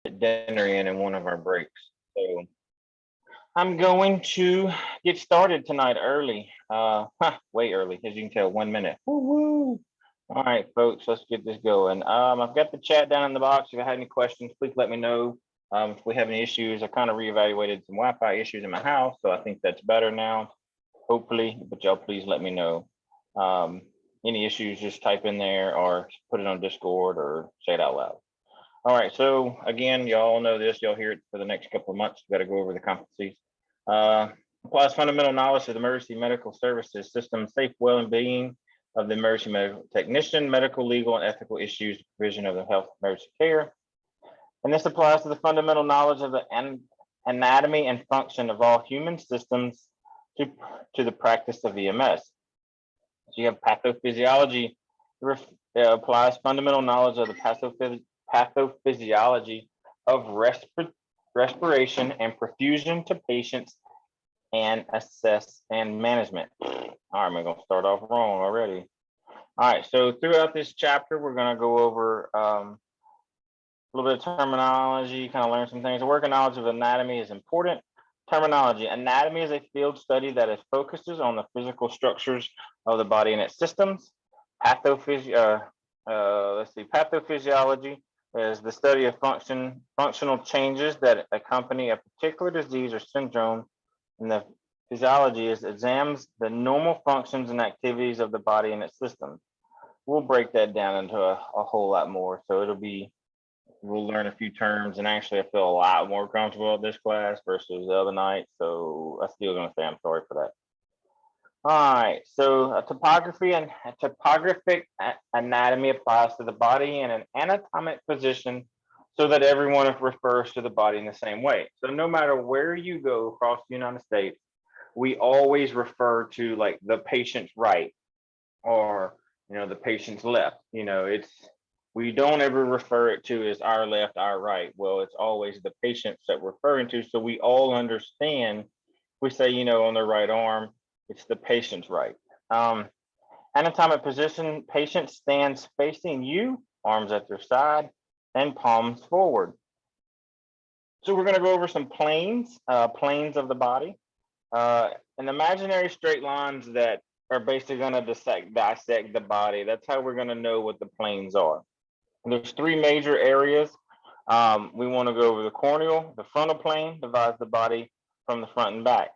dinner in one of our breaks. So I'm going to get started tonight early. Way early, as you can tell, 1 minute. Woo-woo. All right, folks, let's get this going. I've got the chat down in the box. If you have any questions, please let me know. If we have any issues, I kind of reevaluated some Wi-Fi issues in my house, so I think that's better now, hopefully. But y'all, please let me know. Any issues, just type in there or put it on Discord or say it out loud. All right, so again, y'all know this, y'all hear it for the next couple of months. We got to go over the competencies. Applies fundamental knowledge of the emergency medical services system, safe well-being of the emergency medical technician, medical, legal, and ethical issues, provision of the health emergency care. And this applies to the fundamental knowledge of the anatomy and function of all human systems to the practice of EMS. So you have pathophysiology, applies fundamental knowledge of the pathophysiology of respiration and perfusion to patients and assess and management. All right, I'm gonna start off wrong already. All right, so throughout this chapter, we're gonna go over a little bit of terminology, kind of learn some things. The working knowledge of anatomy is important. Terminology. Anatomy is a field study that focuses on the physical structures of the body and its systems. Pathophysiology is the study of functional changes that accompany a particular disease or syndrome. And the physiology examines the normal functions and activities of the body and its systems. We'll break that down into a whole lot more. So we'll learn a few terms, and actually I feel a lot more comfortable at this class versus the other night. So I'm still gonna say I'm sorry for that. All right, so a topographic anatomy applies to the body in an anatomic position so that everyone refers to the body in the same way. So no matter where you go across the United States, we always refer to like the patient's right or, the patient's left. We don't ever refer it to as our left, our right. Well, it's always the patients that we're referring to. So we all understand, we say, on the right arm, it's the patient's right. Anatomic position, patient stands facing you, arms at their side, and palms forward. So we're gonna go over some planes of the body, and imaginary straight lines that are basically gonna dissect the body. That's how we're gonna know what the planes are. And there's three major areas. We wanna go over the corneal. The frontal plane divides the body from the front and back.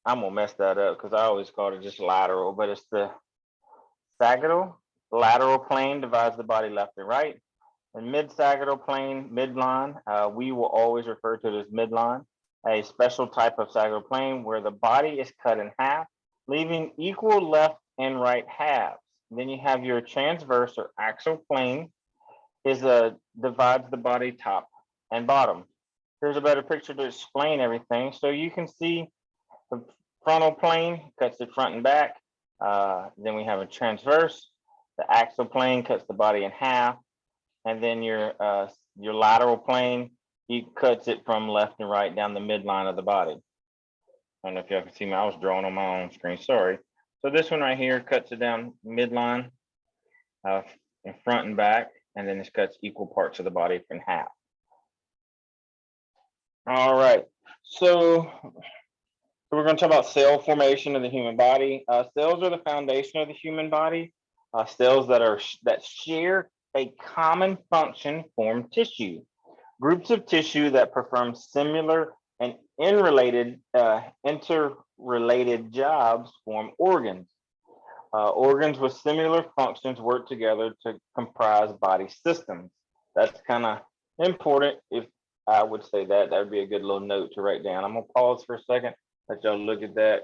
I'm gonna mess that up because I always called it just lateral, but it's the sagittal. Lateral plane divides the body left and right. And mid-sagittal plane, midline, we will always refer to it as midline, a special type of sagittal plane where the body is cut in half, leaving equal left and right halves. Then you have your transverse or axial plane, divides the body top and bottom. Here's a better picture to explain everything. So you can see the frontal plane cuts it front and back. Then we have a transverse. The axial plane cuts the body in half. And then your lateral plane, he cuts it from left and right down the midline of the body. I don't know if you can see me, I was drawing on my own screen, sorry. So this one right here cuts it down midline, in front and back, and then this cuts equal parts of the body in half. All right, so we're going to talk about cell formation of the human body. Cells are the foundation of the human body. Cells that share a common function form tissue. Groups of tissue that perform similar and interrelated jobs form organs. Organs with similar functions work together to comprise body systems. That's kind of important. If I would say that would be a good little note to write down. I'm gonna pause for a second, let y'all look at that.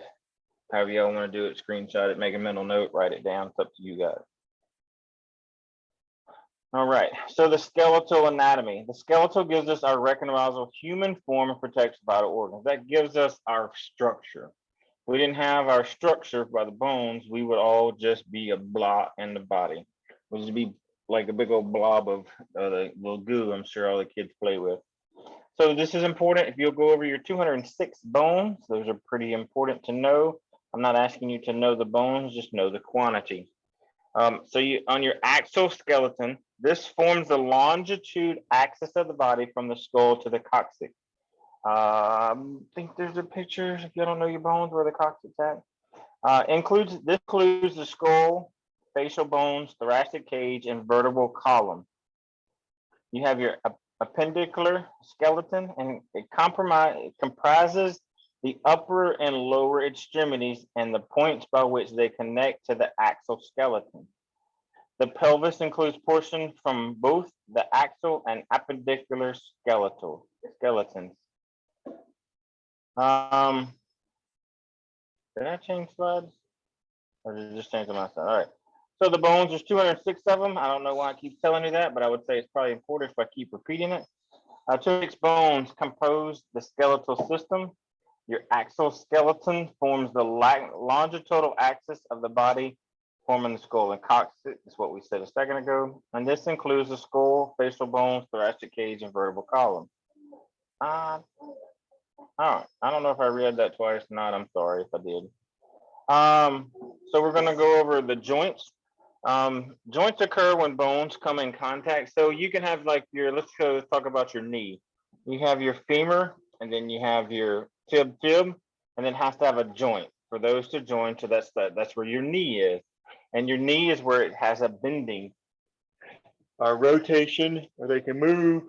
However y'all want to do it, screenshot it, make a mental note, write it down. It's up to you guys. All right, so the skeletal anatomy. The skeletal gives us our recognizable human form and protects vital organs. That gives us our structure. If we didn't have our structure by the bones, we would all just be a blob in the body. It would be like a big old blob of the little goo I'm sure all the kids play with. So this is important. If you'll go over your 206 bones, those are pretty important to know. I'm not asking you to know the bones, just know the quantity. So on your axial skeleton, This forms the longitude axis of the body from the skull to the coccyx. I think there's a picture, if you don't know your bones, where the coccyx at. This includes the skull, facial bones, thoracic cage, and vertebral column. You have your appendicular skeleton, and it comprises the upper and lower extremities and the points by which they connect to the axial skeleton. The pelvis includes portions from both the axial and appendicular skeletons. Did I change slides? Or did it just change on my side? All right. So the bones, there's 206 of them. I don't know why I keep telling you that, but I would say it's probably important if I keep repeating it. 206 bones compose the skeletal system. Your axial skeleton forms the longitudinal axis of the body, forming the skull and coccyx, is what we said a second ago. And this includes the skull, facial bones, thoracic cage, and vertebral column. I don't know if I read that twice or not. I'm sorry if I did. So we're going to go over the joints. Joints occur when bones come in contact. So you can have like let's talk about your knee. You have your femur, and then you have your tib, and then has to have a joint for those to join. So that's where your knee is. And your knee is where it has a bending, a rotation, where they can move.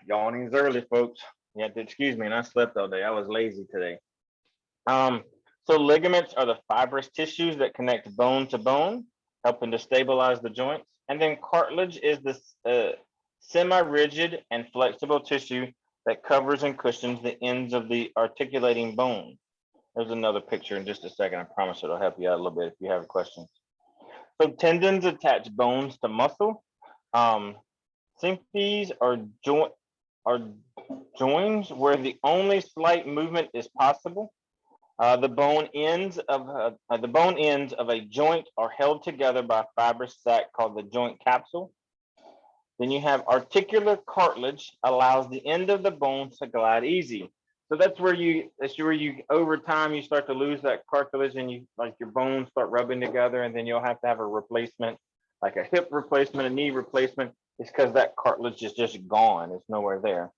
Yawning's early, folks. You have to excuse me, and I slept all day. I was lazy today. So ligaments are the fibrous tissues that connect bone to bone, helping to stabilize the joints. And then cartilage is this semi-rigid and flexible tissue that covers and cushions the ends of the articulating bone. There's another picture in just a second. I promise it'll help you out a little bit if you have questions. So tendons attach bones to muscle. Symphyses are joins where the only slight movement is possible. The bone ends of a joint are held together by a fibrous sac called the joint capsule. Then you have articular cartilage, allows the end of the bone to glide easy. So that's where you over time you start to lose that cartilage, and your bones start rubbing together, and then you'll have to have a replacement, like a hip replacement, a knee replacement. It's because that cartilage is just gone. It's nowhere there.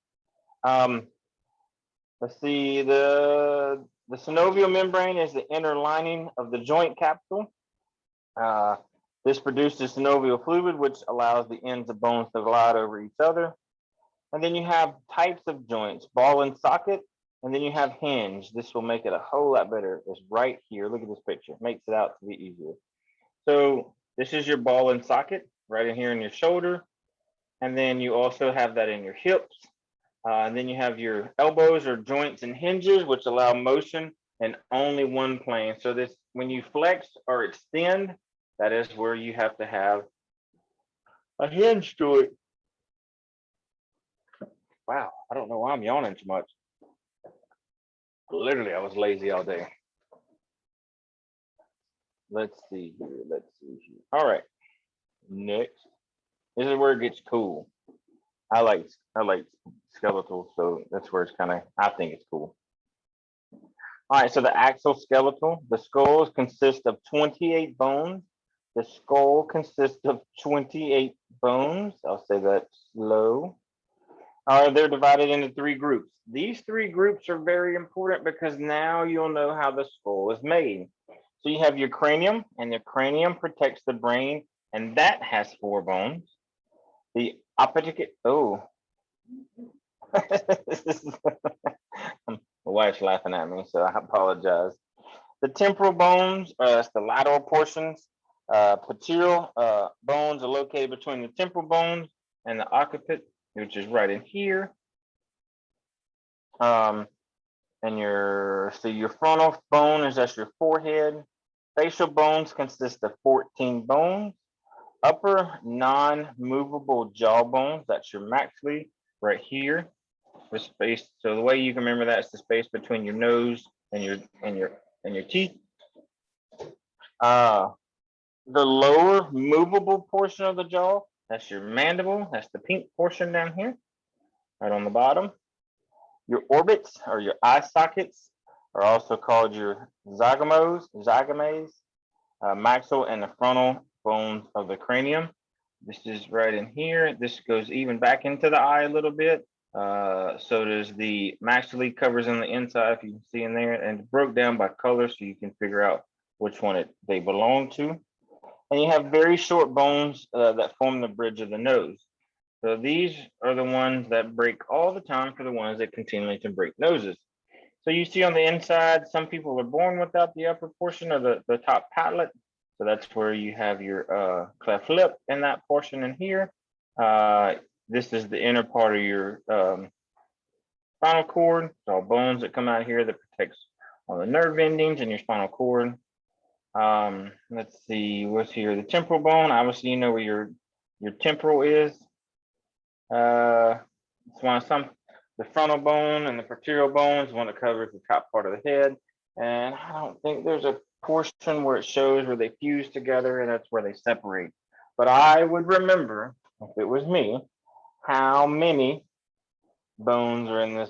Let's see, the synovial membrane is the inner lining of the joint capsule. This produces synovial fluid, which allows the ends of bones to glide over each other. And then you have types of joints, ball and socket, and then you have hinge. This will make it a whole lot better. It's right here. Look at this picture. It makes it out to be easier. So this is your ball and socket right in here in your shoulder. And then you also have that in your hips. And then you have your elbows or joints and hinges, which allow motion in only one plane. So this, when you flex or extend, that is where you have to have a hinge to it. Wow, I don't know why I'm yawning too much. Literally, I was lazy all day. Let's see here. All right, next. This is where it gets cool. I like skeletal, so that's where it's I think it's cool. All right, so the axial skeletal, the skull consists of 28 bones. The skull consists of 28 bones. I'll say that slow. They're divided into 3 groups. These 3 groups are very important because now you'll know how the skull is made. So you have your cranium, and the cranium protects the brain, and that has 4 bones. The appendicular, my wife's laughing at me, so I apologize. The temporal bones, that's the lateral portions. Patellar bones are located between the temporal bones and the occiput, which is right in here. And your frontal bone is just your forehead. Facial bones consist of 14 bones. Upper non-movable jaw bones, that's your maxillary right here. The space, so the way you can remember that is the space between your nose and your teeth. The lower movable portion of the jaw, that's your mandible. That's the pink portion down here, right on the bottom. Your orbits or your eye sockets are also called your zygomes, maxilla and the frontal bones of the cranium. This is right in here. This goes even back into the eye a little bit. So does the maxillary, covers on the inside, if you can see in there, and broke down by color so you can figure out which one they belong to. And you have very short bones that form the bridge of the nose. So these are the ones that break all the time for the ones that continually to break noses. So you see on the inside, some people are born without the upper portion of the top palate. So that's where you have your cleft lip in that portion in here. This is the inner part of your spinal cord. It's all bones that come out here that protects all the nerve endings in your spinal cord. Let's see, what's here? The temporal bone. Obviously, you know where your temporal is. It's one of the frontal bone and the vertebral bone is one that covers the top part of the head. And I don't think there's a portion where it shows where they fuse together, and that's where they separate. But I would remember, if it was me, how many bones are in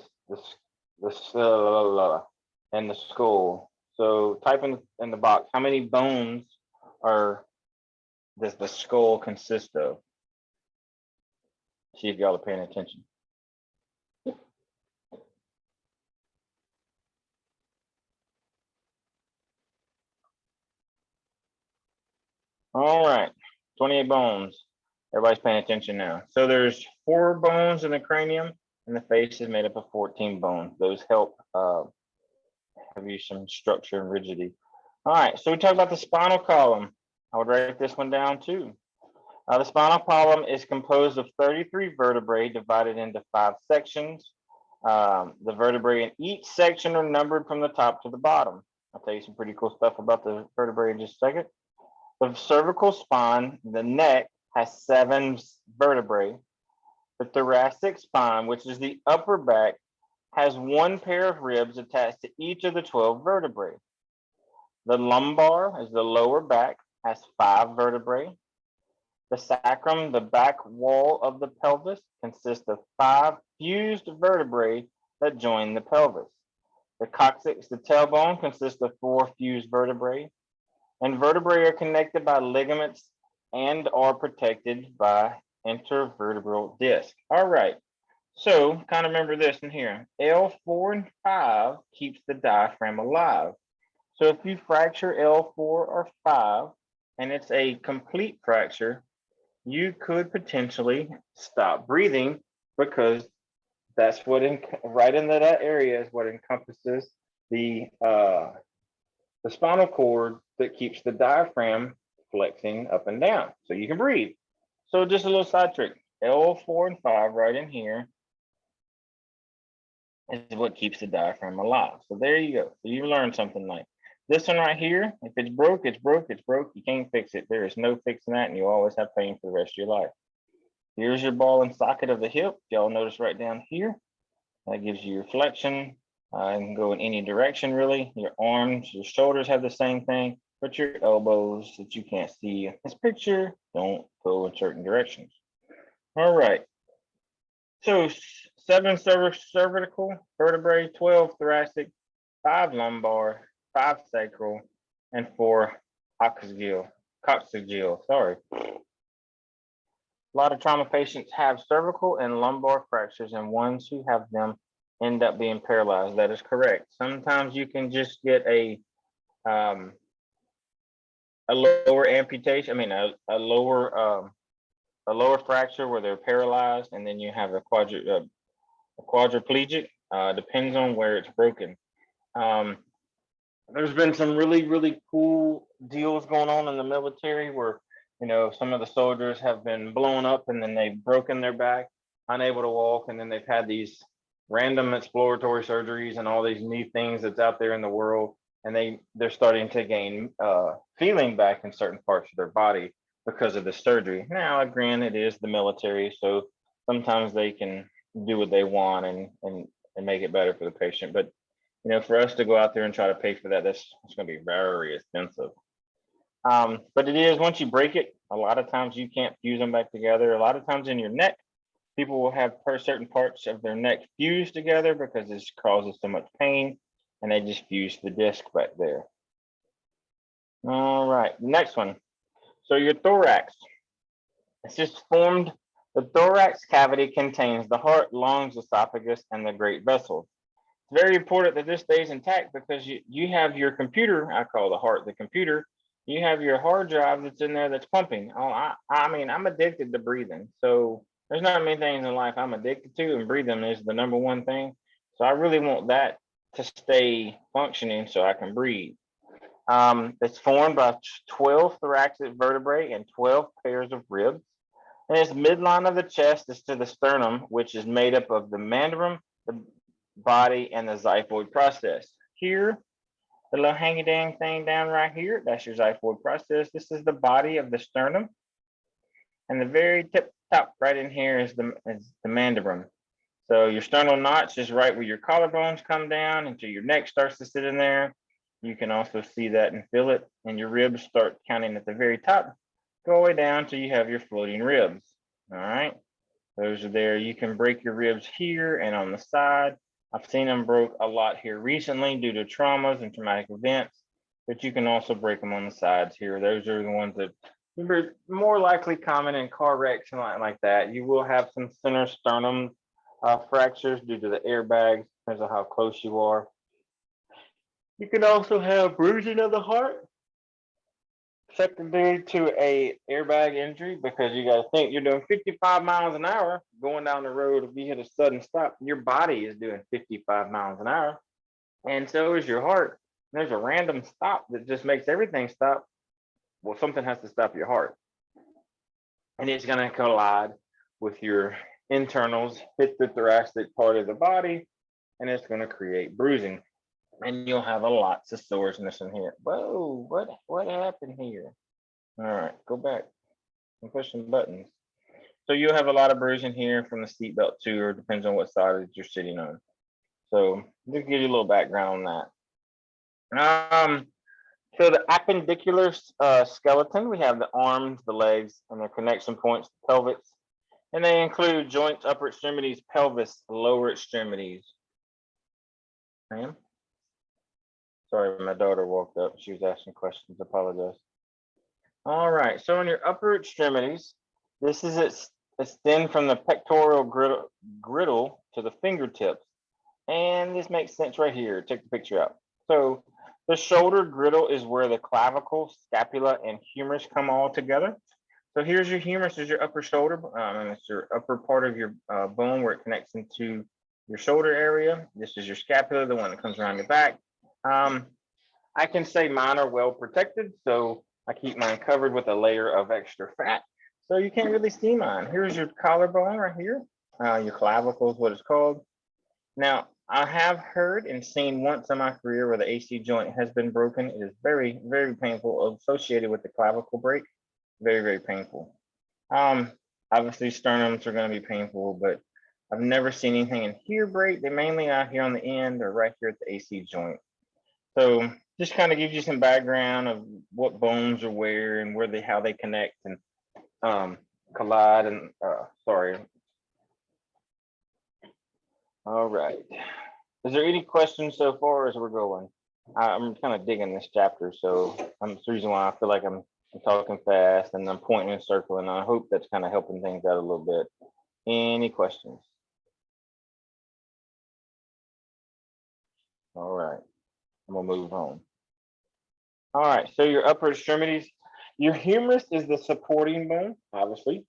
in the skull. So type in the box, how many bones does the skull consist of? See if y'all are paying attention. All right, 28 bones. Everybody's paying attention now. So there's 4 bones in the cranium, and the face is made up of 14 bones. Those help have you some structure and rigidity. All right, so we talked about the spinal column. I would write this one down too. The spinal column is composed of 33 vertebrae divided into 5 sections. The vertebrae in each section are numbered from the top to the bottom. I'll tell you some pretty cool stuff about the vertebrae in just a second. The cervical spine, the neck, has 7 vertebrae. The thoracic spine, which is the upper back, has 1 pair of ribs attached to each of the 12 vertebrae. The lumbar, is the lower back, has 5 vertebrae. The sacrum, the back wall of the pelvis, consists of 5 fused vertebrae that join the pelvis. The coccyx, the tailbone, consists of 4 fused vertebrae. And vertebrae are connected by ligaments and are protected by intervertebral disc. All right, so kind of remember this in here. L4 and 5 keeps the diaphragm alive. So if you fracture L4 or 5 and it's a complete fracture, you could potentially stop breathing, because that's what right in that area is what encompasses the spinal cord that keeps the diaphragm flexing up and down so you can breathe. So just a little side trick, L4 and 5 right in here is what keeps the diaphragm alive. So there you go. So you learned something like this one right here. If it's broke, it's broke, it's broke. You can't fix it. There is no fixing that, and you always have pain for the rest of your life. Here's your ball and socket of the hip. Y'all notice right down here. That gives you your flexion. And can go in any direction, really. Your arms, your shoulders have the same thing, but your elbows that you can't see in this picture don't go in certain directions. All right. So 7 cervical vertebrae, 12 thoracic, 5 lumbar, 5 sacral, and 4 coccygeal. Sorry. A lot of trauma patients have cervical and lumbar fractures, and ones who have them end up being paralyzed. That is correct. Sometimes you can just get a lower amputation. I mean, a lower fracture where they're paralyzed, and then you have a quadriplegic. Depends on where it's broken. There's been some really cool deals going on in the military where, you know, some of the soldiers have been blown up and then they've broken their back, unable to walk, and then they've had these random exploratory surgeries and all these new things that's out there in the world, and they're starting to gain feeling back in certain parts of their body because of the surgery. Now, granted, it is the military, so sometimes they can do what they want and make it better for the patient. But you know, for us to go out there and try to pay for that, it's going to be very expensive. But it is, once you break it, a lot of times you can't fuse them back together. A lot of times in your neck, people will have certain parts of their neck fused together because this causes so much pain, and they just fuse the disc back there. All right, next one. So your thorax, it's just formed. The thorax cavity contains the heart, lungs, esophagus, and the great vessels. It's very important that this stays intact because you have your computer, I call the heart the computer. You have your hard drive that's in there that's pumping. Oh, I mean, I'm addicted to breathing. So there's not many things in life I'm addicted to, and breathing is the number one thing. So I really want that to stay functioning so I can breathe. It's formed by 12 thoracic vertebrae and 12 pairs of ribs. And its midline of the chest is to the sternum, which is made up of the mandible, the body, and the xiphoid process. Here, the little hangy dang thing down right here, that's your xiphoid process. This is the body of the sternum. And the very tip top right in here is the mandible. So your sternal notch is right where your collarbones come down until your neck starts to sit in there. You can also see that and feel it. And your ribs start counting at the very top. Go all the way down till you have your floating ribs. All right. Those are there. You can break your ribs here and on the side. I've seen them broke a lot here recently due to traumas and traumatic events, but you can also break them on the sides here. Those are the ones that are more likely common in car wrecks and like that. You will have some center sternum fractures due to the airbags, depends on how close you are. You can also have bruising of the heart secondary to a airbag injury, because you got to think you're doing 55 miles an hour going down the road. If you hit a sudden stop, your body is doing 55 miles an hour, and so is your heart. There's a random stop that just makes everything stop. Well, something has to stop your heart, and it's going to collide with your internals, hit the thoracic part of the body, and it's going to create bruising. And you'll have a lots of soreness in here. Whoa, what happened here? All right, go back and push some buttons. So you'll have a lot of bruising here from the seatbelt too, or depends on what side that you're sitting on. So just give you a little background on that. So the appendicular skeleton, we have the arms, the legs, and their connection points, the pelvis. And they include joints, upper extremities, pelvis, lower extremities. Ma'am? Sorry, my daughter walked up. She was asking questions. Apologize. All right. So in your upper extremities, this is extend from the pectoral griddle to the fingertips. And this makes sense right here. Take the picture out. So the shoulder griddle is where the clavicle, scapula, and humerus come all together. So here's your humerus, is your upper shoulder, and it's your upper part of your bone where it connects into your shoulder area. This is your scapula, the one that comes around your back. I can say mine are well protected, so I keep mine covered with a layer of extra fat, so you can't really see mine. Here's your collarbone right here. Your clavicle is what it's called. Now, I have heard and seen once in my career where the AC joint has been broken. It is very, very painful, associated with the clavicle break. Very, very painful. Obviously, sternums are going to be painful, but I've never seen anything in here break. They're mainly out here on the end or right here at the AC joint. So just kind of gives you some background of what bones are where and where how they connect and collide. And sorry. All right. Is there any questions so far as we're going? I'm kind of digging this chapter, so that's the reason why I feel like I'm talking fast and I'm pointing and circling. I hope that's kind of helping things out a little bit. Any questions? All right. I'm gonna move on. All right, so your upper extremities, your humerus is the supporting bone, obviously.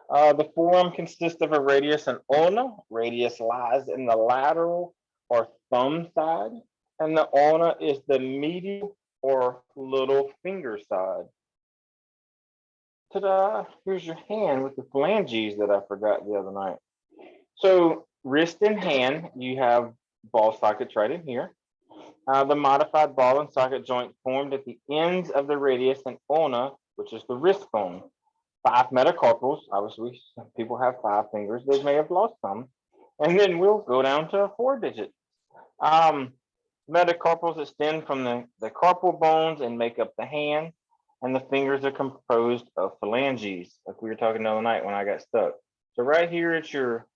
The forearm consists of a radius and ulna. Radius lies in the lateral or thumb side, and the ulna is the medial or little finger side. Ta-da! Here's your hand with the phalanges that I forgot the other night. So wrist and hand, you have ball sockets right in here. The modified ball and socket joint formed at the ends of the radius and ulna, which is the wrist bone. 5 metacarpals, obviously people have 5 fingers, they may have lost some. And then we'll go down to a 4-digit. Metacarpals extend from the carpal bones and make up the hand, and the fingers are composed of phalanges, like we were talking the other night when I got stuck. So right here at your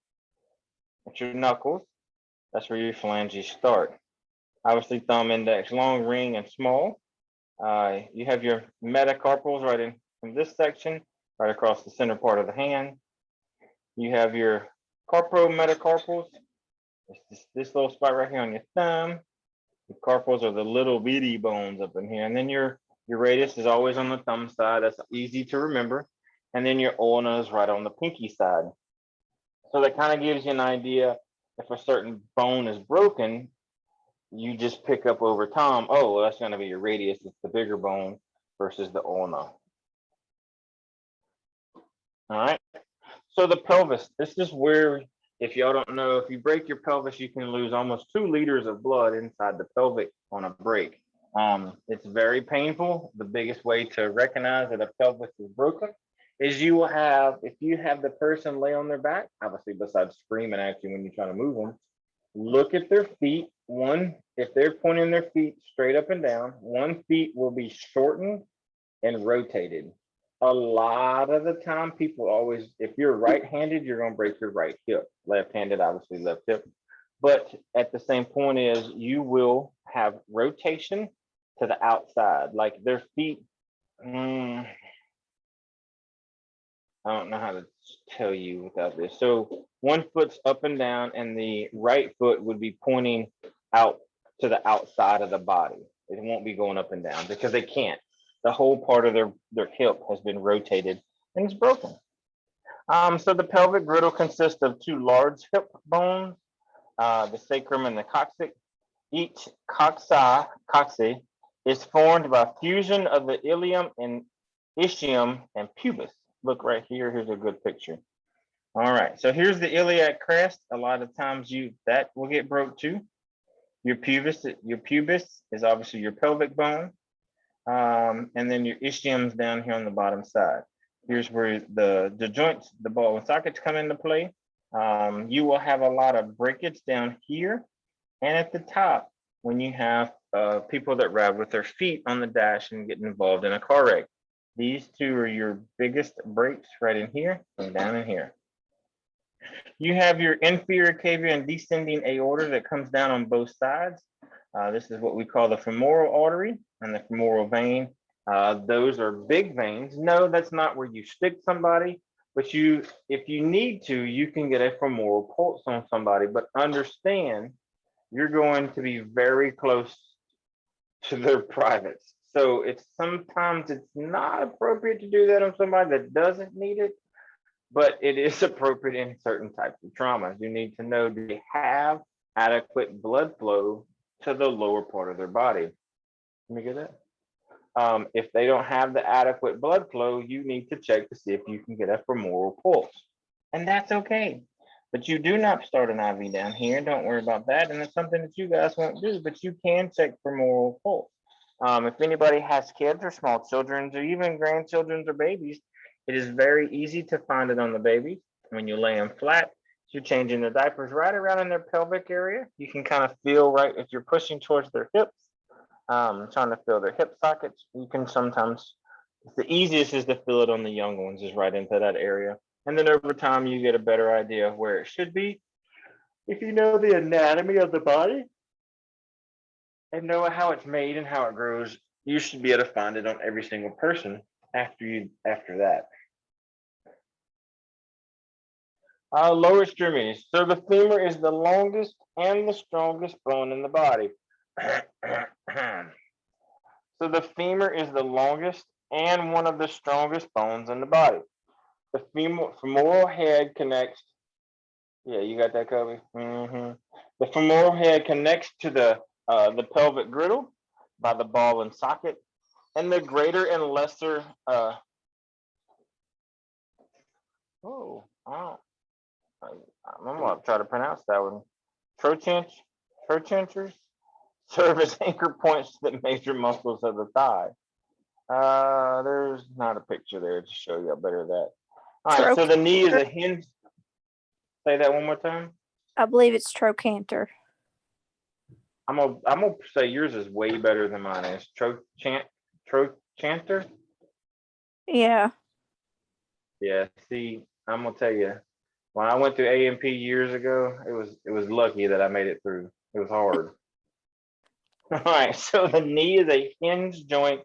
knuckles, that's where your phalanges start. Obviously, thumb, index, long, ring, and small. You have your metacarpals right in in this section, right across the center part of the hand. You have your carpometacarpals. It's this little spot right here on your thumb. The carpals are the little bitty bones up in here. And then your radius is always on the thumb side. That's easy to remember. And then your ulna is right on the pinky side. So that kind of gives you an idea if a certain bone is broken, you just pick up over time, oh, well, that's going to be your radius. It's the bigger bone versus the ulna. All right. So the pelvis, this is where, if y'all don't know, if you break your pelvis, you can lose almost 2 liters of blood inside the pelvic on a break. It's very painful. The biggest way to recognize that a pelvis is broken is you will have, if you have the person lay on their back, obviously besides screaming at you when you're trying to move them, look at their feet. One, if they're pointing their feet straight up and down, one feet will be shortened and rotated. A lot of the time, people always, if you're right-handed, you're going to break your right hip. Left-handed, obviously left hip. But at the same point is you will have rotation to the outside, like their feet. I don't know how to tell you without this. So one foot's up and down, and the right foot would be pointing out to the outside of the body. It won't be going up and down because they can't. The whole part of their hip has been rotated and it's broken. So the pelvic griddle consists of 2 large hip bones, the sacrum and the coccyx. Each coccyx is formed by fusion of the ilium and ischium and pubis. Look right here. Here's a good picture. All right. So here's the iliac crest. A lot of times that will get broke too. Your pubis is obviously your pelvic bone. And then your ischium's down here on the bottom side. Here's where the joints, the ball and sockets come into play. You will have a lot of breakage down here and at the top when you have people that ride with their feet on the dash and get involved in a car wreck. These 2 are your biggest breaks right in here and down in here. You have your inferior cavea and descending aorta that comes down on both sides. This is what we call the femoral artery and the femoral vein. Those are big veins. No, that's not where you stick somebody, but if you need to, you can get a femoral pulse on somebody, but understand you're going to be very close to their privates. So sometimes it's not appropriate to do that on somebody that doesn't need it, but it is appropriate in certain types of traumas. You need to know, do they have adequate blood flow to the lower part of their body? Let me get that. If they don't have the adequate blood flow, you need to check to see if you can get a femoral pulse. And that's okay. But you do not start an IV down here. Don't worry about that. And it's something that you guys won't do, but you can check femoral pulse. If anybody has kids or small children or even grandchildren or babies, it is very easy to find it on the babies. When you lay them flat, you're changing the diapers right around in their pelvic area. You can kind of feel right if you're pushing towards their hips, trying to feel their hip sockets. You can sometimes, the easiest is to feel it on the young ones, is right into that area. And then over time, you get a better idea of where it should be. If you know the anatomy of the body and know how it's made and how it grows, you should be able to find it on every single person after that. Lower extremities. So the femur is the longest and the strongest bone in the body. So the femur is the longest and one of the strongest bones in the body. The femoral head connects. Yeah, you got that, Kobe? The femoral head connects to the pelvic griddle by the ball and socket, and the greater and lesser. I'm gonna try to pronounce that one. Trochanters serve as anchor points to the major muscles of the thigh. There's not a picture there to show you better that. All right, so the knee is a hinge. Say that one more time. I believe it's trochanter. I'm gonna say yours is way better than mine is. Trochanter. Yeah. Yeah. See, I'm gonna tell you, when I went through AMP years ago, it was lucky that I made it through. It was hard. All right. So the knee is a hinge joint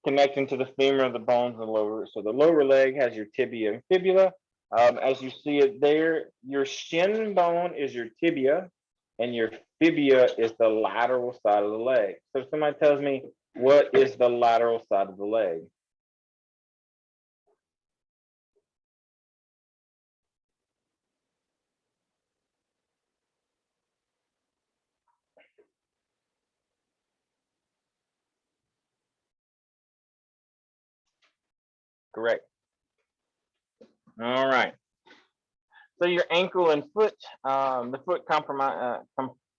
connecting to the femur of the bones of the lower. So the lower leg has your tibia and fibula. As you see it there, your shin bone is your tibia and your fibula is the lateral side of the leg. So if somebody tells me, what is the lateral side of the leg? Correct. All right. So your ankle and foot, the foot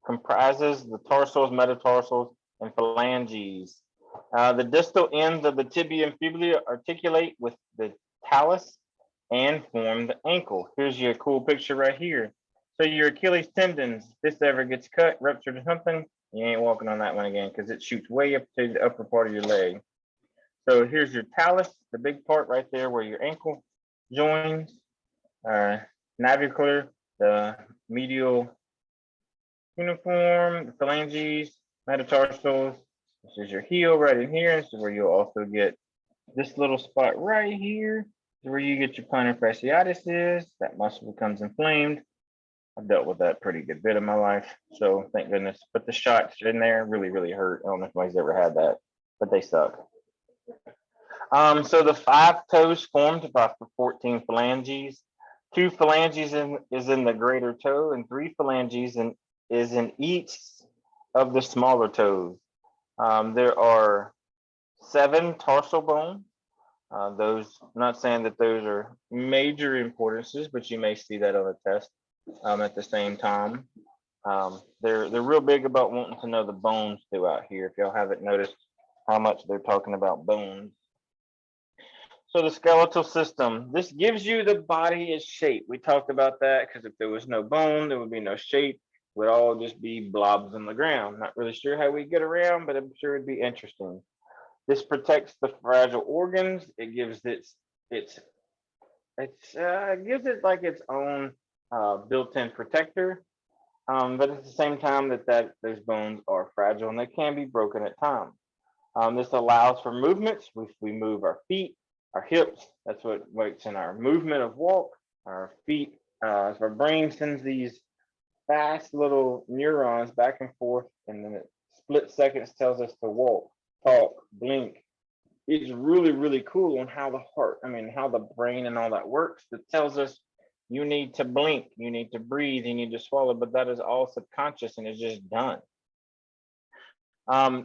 comprises the tarsals, metatarsals, and phalanges. The distal ends of the tibia and fibula articulate with the talus and form the ankle. Here's your cool picture right here. So your Achilles tendons, if this ever gets cut, ruptured or something, you ain't walking on that one again because it shoots way up to the upper part of your leg. So here's your talus, the big part right there where your ankle joins. Navicular, the medial uniform, the phalanges, metatarsals. This is your heel right in here. This is where you'll also get this little spot right here. Is where you get your plantar fasciitis is. That muscle becomes inflamed. I've dealt with that pretty good bit of my life, so thank goodness. But the shots in there really, really hurt. I don't know if anybody's ever had that, but they suck. So the 5 toes formed by 14 phalanges. 2 phalanges is in the greater toe, and 3 phalanges is in each of the smaller toes. There are 7 tarsal bones. Those, I'm not saying that those are major importances, but you may see that on a test at the same time. They're real big about wanting to know the bones throughout here. If y'all haven't noticed how much they're talking about bones. So the skeletal system, this gives you the body its shape. We talked about that because if there was no bone, there would be no shape. It would all just be blobs on the ground. Not really sure how we get around, but I'm sure it'd be interesting. This protects the fragile organs. It gives it gives it like its own built-in protector. But at the same time that those bones are fragile and they can be broken at times. This allows for movements. We move our feet, our hips. That's what works in our movement of walk. Our feet, as our brain sends these fast little neurons back and forth, and then it split seconds tells us to walk, talk, blink. It's really, really cool on how the heart, how the brain and all that works. It tells us you need to blink, you need to breathe, you need to swallow, but that is all subconscious and it's just done.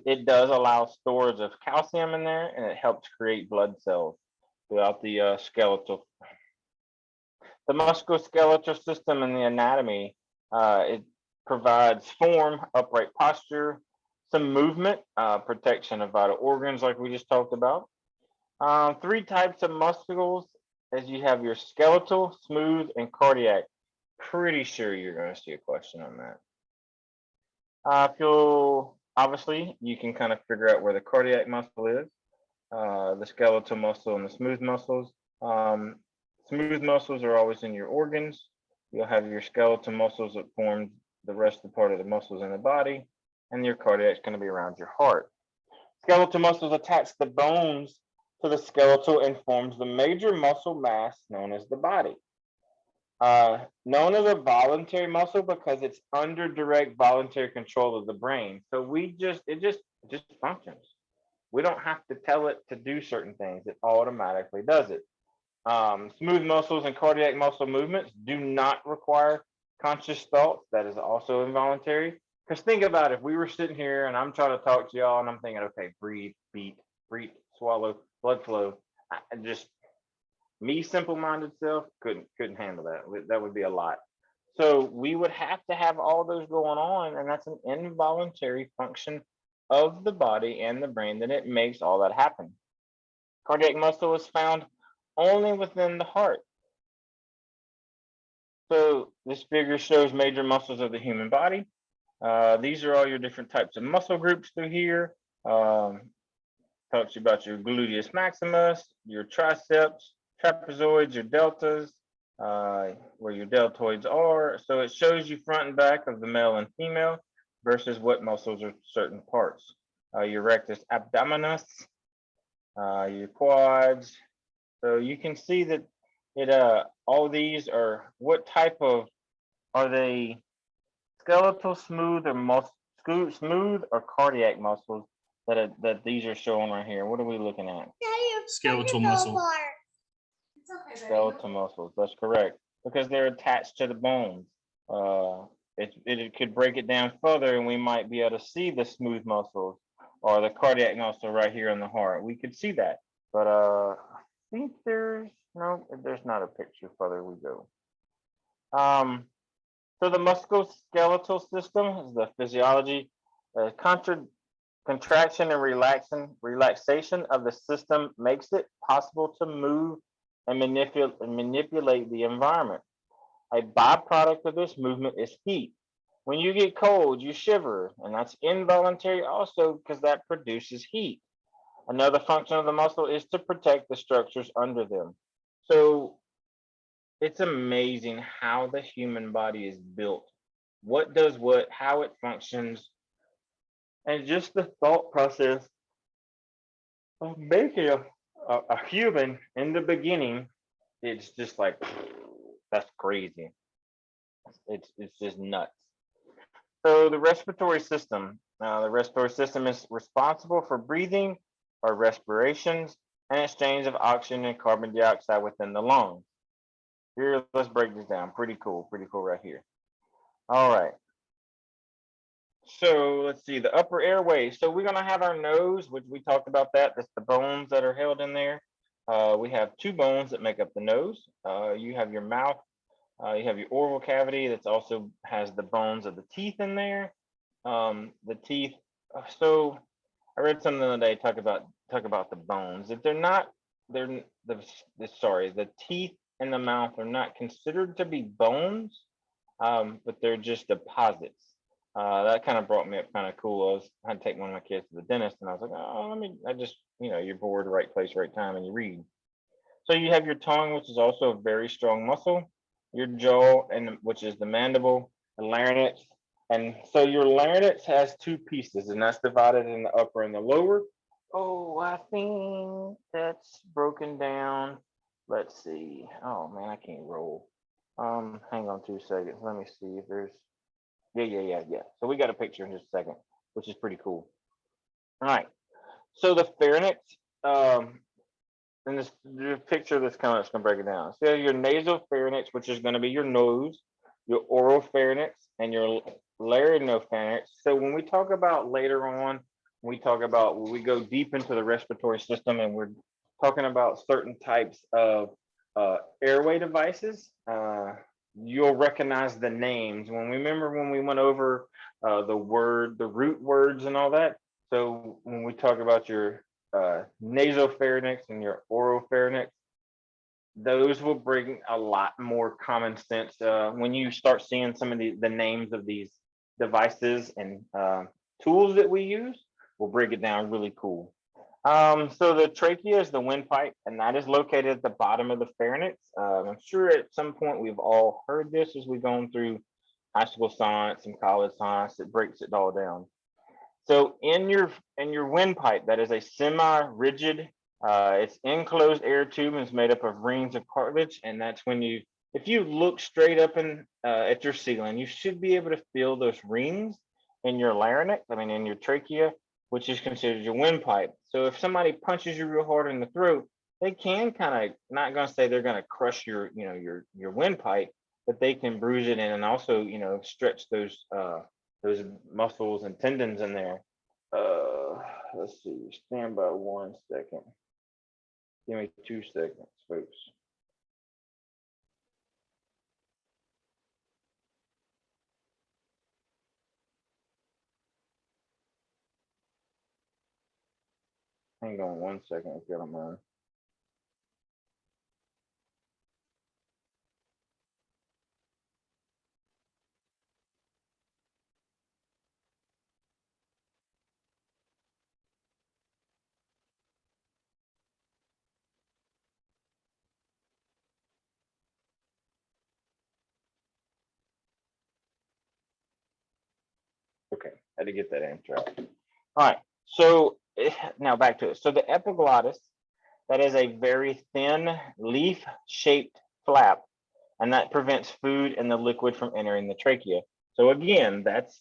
It does allow storage of calcium in there, and it helps create blood cells throughout the skeletal. The musculoskeletal system and the anatomy, it provides form, upright posture, some movement, protection of vital organs like we just talked about. 3 types of muscles, as you have your skeletal, smooth, and cardiac. Pretty sure you're going to see a question on that. Obviously, you can kind of figure out where the cardiac muscle is, the skeletal muscle and the smooth muscles. Smooth muscles are always in your organs. You'll have your skeletal muscles that form the rest of the part of the muscles in the body, and your cardiac is going to be around your heart. Skeletal muscles attach the bones to the skeletal and forms the major muscle mass known as the body. Known as a voluntary muscle because it's under direct voluntary control of the brain. So it just functions. We don't have to tell it to do certain things. It automatically does it. Smooth muscles and cardiac muscle movements do not require conscious thoughts. That is also involuntary. Because think about it, if we were sitting here and I'm trying to talk to y'all and I'm thinking, okay, breathe, beat, breathe, swallow, blood flow. Me, simple-minded self, couldn't handle that. That would be a lot. So we would have to have all those going on, and that's an involuntary function of the body and the brain that it makes all that happen. Cardiac muscle is found only within the heart. So this figure shows major muscles of the human body. These are all your different types of muscle groups through here. Talks you about your gluteus maximus, your triceps, trapezoids, your deltas, where your deltoids are. So it shows you front and back of the male and female versus what muscles are certain parts. Your rectus abdominis, your quads. So you can see that it all these are, what type of, are they skeletal, smooth, or smooth or cardiac muscles that these are showing right here? What are we looking at? Skeletal muscle. Skeletal muscles. That's correct, because they're attached to the bones. It could break it down further, and we might be able to see the smooth muscles or the cardiac muscle right here in the heart. We could see that, but I think there's not a picture. Further we go. So the musculoskeletal system is the physiology, contraction and relaxation of the system makes it possible to move and manipulate the environment. A byproduct of this movement is heat. When you get cold, you shiver, and that's involuntary also because that produces heat. Another function of the muscle is to protect the structures under them. So it's amazing how the human body is built, what does what, how it functions, and just the thought process of making a human in the beginning. It's just like, that's crazy. It's just nuts. So the respiratory system. The respiratory system is responsible for breathing or respirations and exchange of oxygen and carbon dioxide within the lungs. Here, let's break this down. Pretty cool right here. All right. So let's see, the upper airway. So we're gonna have our nose, which we talked about that. That's the bones that are held in there. We have two bones that make up the nose. You have your mouth. You have your oral cavity that also has the bones of the teeth in there. The teeth. So I read something the other day talk about the bones. If they're not, the teeth and the mouth are not considered to be bones, but they're just deposits. That kind of brought me up kind of cool. I had to take one of my kids to the dentist, and I was like, oh, you're bored, right place, right time, and you read. So you have your tongue, which is also a very strong muscle, your jaw, which is the mandible, the larynx. And so your larynx has two pieces, and that's divided in the upper and the lower. Oh, I think that's broken down. Let's see. Oh man, I can't roll. Hang on 2 seconds. Let me see if there's, yeah. So we got a picture in just a second, which is pretty cool. All right. So the pharynx, in this picture that's coming, it's gonna break it down. So your nasal pharynx, which is gonna be your nose, your oral pharynx, and your laryngopharynx. So when we talk about later on, when we go deep into the respiratory system, and we're talking about certain types of airway devices, you'll recognize the names. When we went over the root words and all that. So when we talk about your nasopharynx and your oropharynx, those will bring a lot more common sense when you start seeing some of the names of these devices and tools that we use. We'll break it down really cool. So the trachea is the windpipe, and that is located at the bottom of the pharynx. I'm sure at some point we've all heard this as we've gone through high school science and college science. It breaks it all down. So in your windpipe, that is a semi-rigid, it's enclosed air tube, and it's made up of rings of cartilage. And that's when if you look straight up at your ceiling, you should be able to feel those rings in your larynx, in your trachea, which is considered your windpipe. So if somebody punches you real hard in the throat, they can kind of, not gonna say they're gonna crush your windpipe, but they can bruise it in and also, stretch those muscles and tendons in there. Let's see, stand by 1 second. Give me 2 seconds, folks. Hang on 1 second, if you don't mind. Okay, I had to get that answer out. All right, so now back to it. So the epiglottis That is a very thin leaf-shaped flap, and that prevents food and the liquid from entering the trachea. So again, that's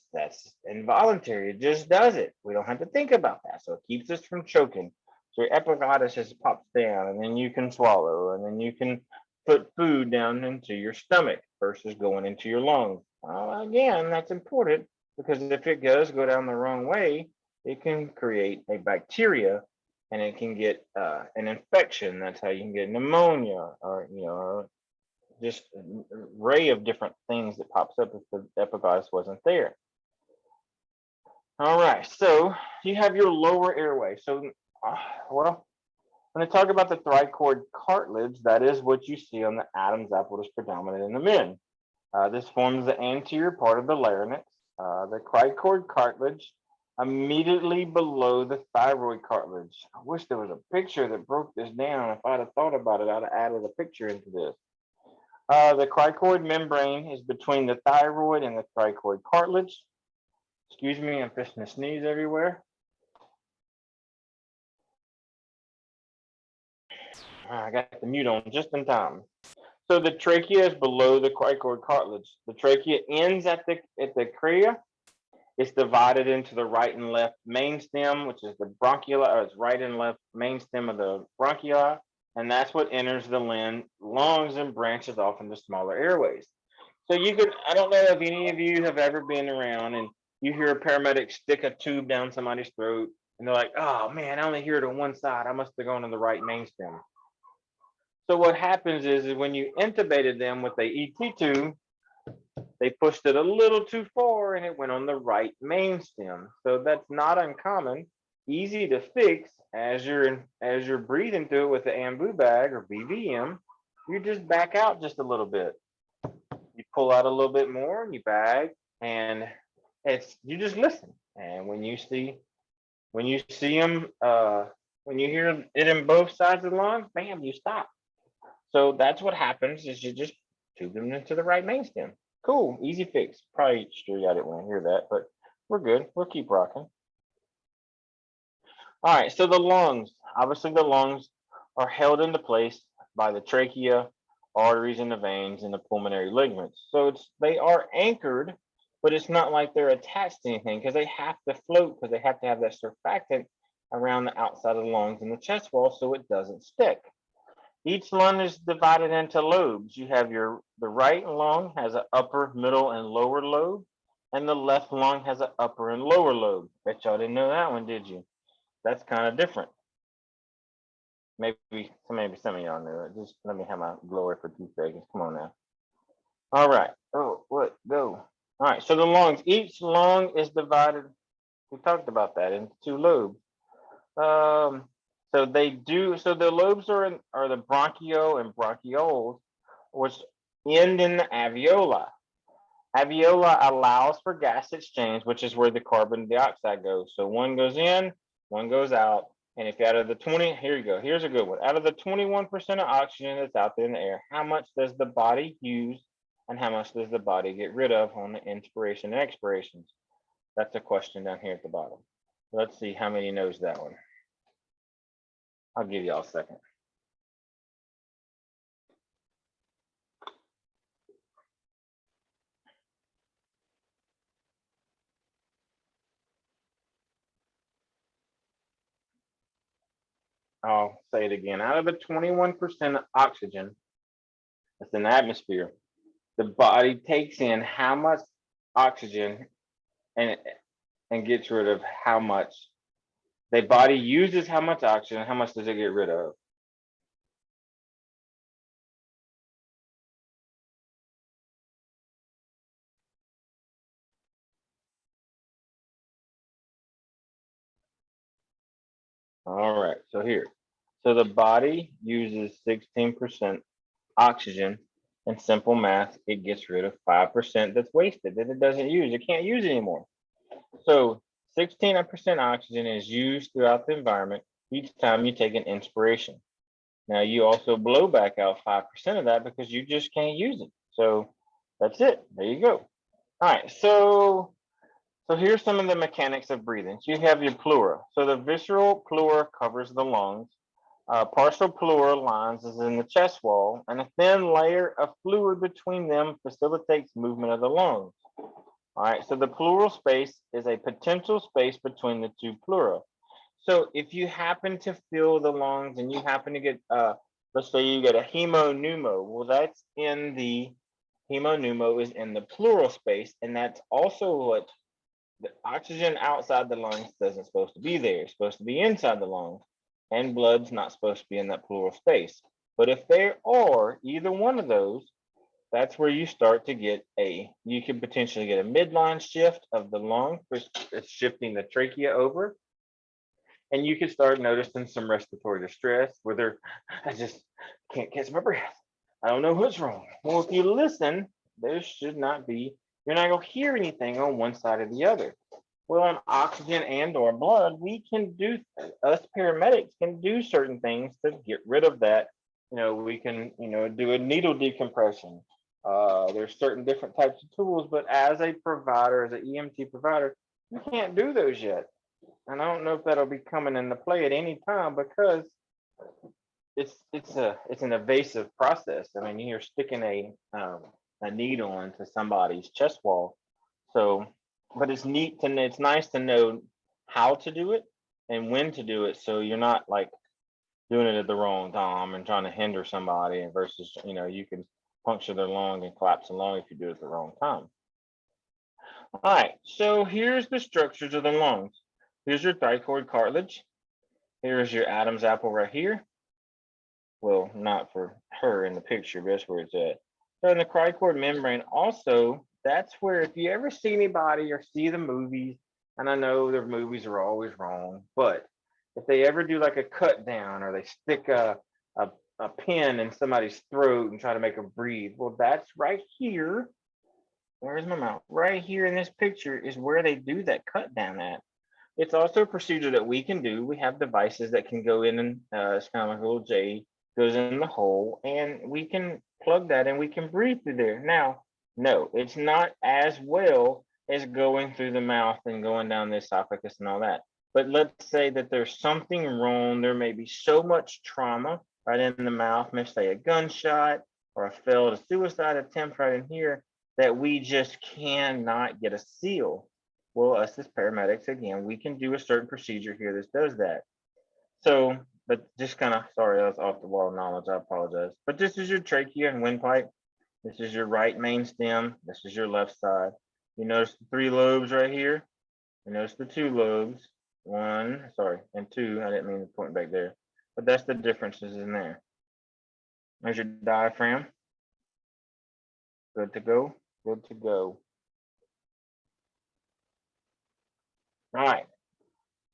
involuntary. It just does it. We don't have to think about that. So it keeps us from choking. So your epiglottis just pops down, and then you can swallow, and then you can put food down into your stomach versus going into your lungs. Again, that's important because if it does go down the wrong way, it can create a bacteria, and it can get an infection. That's how you can get pneumonia, or just an array of different things that pops up if the epiglottis wasn't there. All right, so you have your lower airway. So, well, when I talk about the thicoid cartilage, that is what you see on the Adam's apple that's predominant in the men. This forms the anterior part of the larynx. The cricoid cartilage immediately below the thyroid cartilage. I wish there was a picture that broke this down. If I'd have thought about it, I'd have added a picture into this. The cricoid membrane is between the thyroid and the cricoid cartilage. Excuse me, I'm fixing to sneeze everywhere. I got the mute on just in time. So the trachea is below the cricoid cartilage. The trachea ends at the crania. It's divided into the right and left main stem, which is the bronchioli, or it's right and left main stem of the bronchioli, and that's what enters the lungs and branches off into smaller airways. So you could, I don't know if any of you have ever been around and you hear a paramedic stick a tube down somebody's throat, and they're like, oh man, I only hear it on one side. I must have gone to the right main stem. So what happens is when you intubated them with a ET tube, they pushed it a little too far and it went on the right main stem. So that's not uncommon, easy to fix. As you're breathing through it with the ambu bag or BVM, you just back out just a little bit. You pull out a little bit more and you bag, and you just listen. And when you see them, when you hear it in both sides of the lungs, bam, you stop. So that's what happens is you just tube them into the right main stem. Cool, easy fix. Probably sure y'all didn't want to hear that, but we're good. We'll keep rocking. All right, so the lungs. Obviously, the lungs are held into place by the trachea, arteries, and the veins, and the pulmonary ligaments. So they are anchored, but it's not like they're attached to anything because they have to float because they have to have that surfactant around the outside of the lungs and the chest wall so it doesn't stick. Each lung is divided into lobes. You have the right lung has an upper, middle, and lower lobe, and the left lung has an upper and lower lobe. Bet y'all didn't know that one, did you? That's kind of different. Maybe some of y'all knew it. Just let me have my glory for 2 seconds. Come on now. All right. Oh, what? Go. All right. So the lungs. Each lung is divided. We talked about that into 2 lobes. So they do. So the lobes are the bronchio and bronchioles, which end in the alveoli. Alveoli allows for gas exchange, which is where the carbon dioxide goes. So one goes in, one goes out. And if out of the 20, here you go. Here's a good one. Out of the 21% of oxygen that's out there in the air, how much does the body use and how much does the body get rid of on the inspiration and expirations? That's a question down here at the bottom. Let's see how many knows that one. I'll give y'all a second. I'll say it again. Out of the 21% of oxygen that's in the atmosphere, the body takes in how much oxygen and gets rid of how much. The body uses how much oxygen, how much does it get rid of? All right, so here. So the body uses 16% oxygen. In simple math, it gets rid of 5% that's wasted, that it doesn't use. It can't use anymore. So 16% oxygen is used throughout the environment each time you take an inspiration. Now you also blow back out 5% of that because you just can't use it. So that's it. There you go. All right, so here's some of the mechanics of breathing. So you have your pleura. So the visceral pleura covers the lungs. Partial pleural lines is in the chest wall, and a thin layer of fluid between them facilitates movement of the lungs. All right, so the pleural space is a potential space between the two pleura. So if you happen to fill the lungs and you happen to get, let's say you get a hemopneumo, well, that's in the hemopneumo is in the pleural space, and that's also what the oxygen outside the lungs isn't supposed to be there. It's supposed to be inside the lungs, and blood's not supposed to be in that pleural space. But if there are either one of those, that's where you start to get you can potentially get a midline shift of the lung, which is shifting the trachea over. And you can start noticing some respiratory distress where I just can't catch my breath. I don't know what's wrong. Well, if you listen, there should not be, you're not gonna hear anything on one side or the other. Well, on oxygen and or blood, us paramedics can do certain things to get rid of that. We can, do a needle decompression. There's certain different types of tools, but as a provider, as an EMT provider, you can't do those yet. And I don't know if that'll be coming into play at any time because it's an invasive process. I mean, you're sticking a needle into somebody's chest wall. So, but it's nice to know how to do it and when to do it, so you're not like doing it at the wrong time and trying to hinder somebody, and versus you can puncture their lung and collapse the lung if you do it at the wrong time. All right, so here's the structures of the lungs. Here's your thyroid cartilage. Here's your Adam's apple right here. Well, not for her in the picture, but that's where it's at. So in the cricoid membrane, also, that's where if you ever see anybody or see the movies, and I know the movies are always wrong, but if they ever do like a cut down or they stick a pin in somebody's throat and try to make them breathe, well, that's right here. Where's my mouth? Right here in this picture is where they do that cut down at. It's also a procedure that we can do. We have devices that can go in and it's kind of like a little J, goes in the hole, and we can plug that and we can breathe through there. Now, no, it's not as well as going through the mouth and going down the esophagus and all that. But let's say that there's something wrong. There may be so much trauma right in the mouth, maybe say a gunshot or a failed suicide attempt right in here, that we just cannot get a seal. Well, us as paramedics, again, we can do a certain procedure here that does that. So, but just kind of, sorry, that's off the wall knowledge, I apologize. But this is your trachea and windpipe. This is your right main stem. This is your left side. You notice the 3 lobes right here. You notice the 2 lobes, 1, sorry, and 2, I didn't mean to point back there. But that's the differences in there. There's your diaphragm. Good to go, good to go. All right,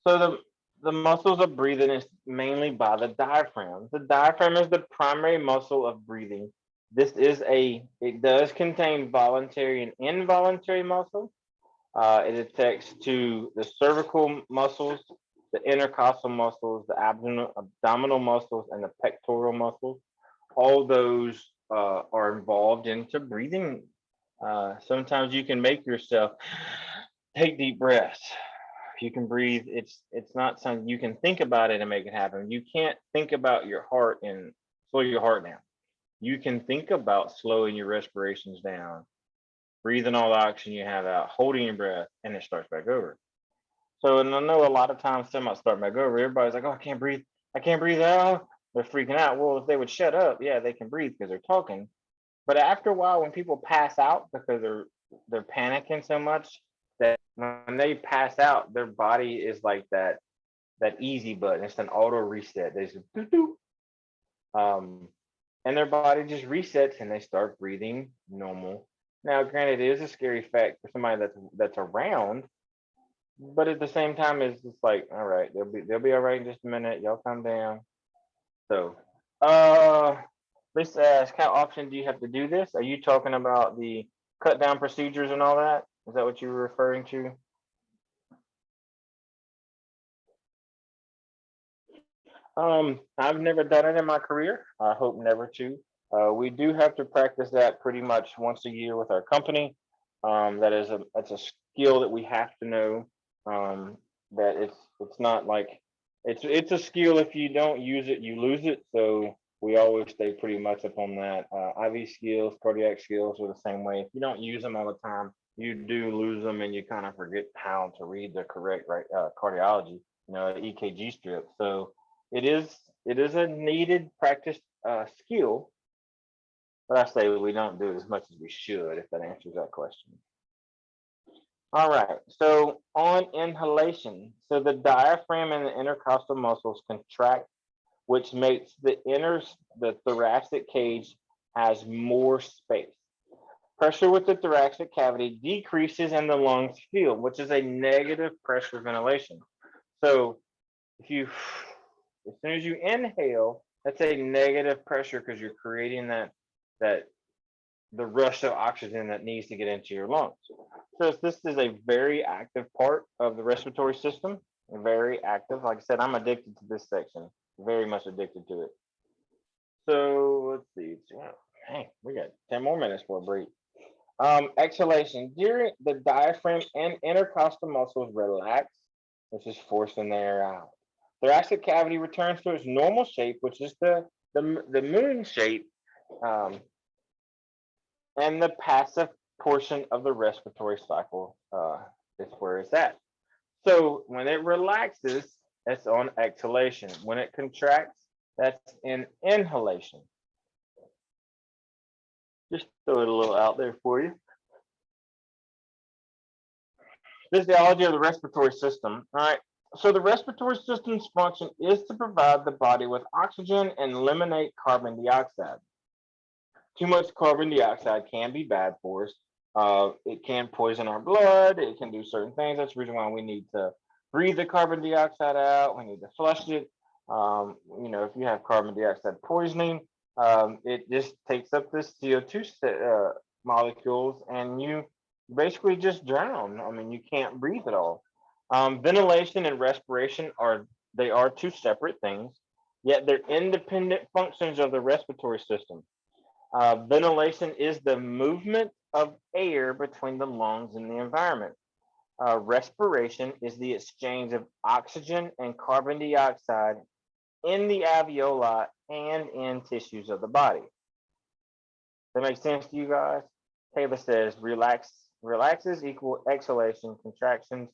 so the muscles of breathing is mainly by the diaphragm. The diaphragm is the primary muscle of breathing. It does contain voluntary and involuntary muscle. It attached to the cervical muscles, the intercostal muscles, the abdominal muscles, and the pectoral muscles. All those are involved into breathing. Sometimes you can make yourself take deep breaths. You can breathe. It's not something you can think about it and make it happen. You can't think about your heart and slow your heart down. You can think about slowing your respirations down, breathing all the oxygen you have out, holding your breath, and it starts back over. So, and I know a lot of times they might start back over. Everybody's like, "Oh, I can't breathe out." They're freaking out. Well, if they would shut up, yeah, they can breathe because they're talking. But after a while, when people pass out because they're panicking so much, that when they pass out, their body is like that easy button. It's an auto reset. They just doo -doo. And their body just resets and they start breathing normal. Now, granted, it is a scary fact for somebody that's around, but at the same time, it's just like, all right, they'll be all right in just a minute. Y'all calm down. So, let's ask, how often do you have to do this? Are you talking about the cut down procedures and all that? Is that what you were referring to? I've never done it in my career. I hope never to. We do have to practice that pretty much once a year with our company. That's a skill that we have to know. That it's not like It's a skill. If you don't use it, you lose it. So we always stay pretty much up on that. IV skills, cardiac skills are the same way. If you don't use them all the time, you do lose them, and you kind of forget how to read the correct cardiology, EKG strip. So it is a needed practice skill, but I say we don't do it as much as we should. If that answers that question. All right, so on inhalation, so the diaphragm and the intercostal muscles contract, which makes the thoracic cage has more space. Pressure with the thoracic cavity decreases and the lungs fill, which is a negative pressure ventilation. So if you, as soon as you inhale, that's a negative pressure because you're creating that the rush of oxygen that needs to get into your lungs. So this is a very active part of the respiratory system, very active. Like I said, I'm addicted to this section, very much addicted to it. So let's see. Hey, we got 10 more minutes for a break. Exhalation. During the diaphragm and intercostal muscles relax, which is forcing the air out. Thoracic cavity returns to its normal shape, which is the moon shape, and the passive portion of the respiratory cycle is where it's at. So when it relaxes, that's on exhalation. When it contracts, that's in inhalation. Just throw it a little out there for you. Physiology of the respiratory system. All right. So the respiratory system's function is to provide the body with oxygen and eliminate carbon dioxide. Too much carbon dioxide can be bad for us. It can poison our blood. It can do certain things. That's the reason why we need to breathe the carbon dioxide out. We need to flush it. If you have carbon dioxide poisoning, it just takes up the CO2 molecules, and you basically just drown. I mean, you can't breathe at all. Ventilation and respiration are two separate things, yet they're independent functions of the respiratory system. Ventilation is the movement of air between the lungs and the environment. Respiration is the exchange of oxygen and carbon dioxide in the alveoli and in tissues of the body. That makes sense to you guys? Taylor says relaxes equal exhalation, contractions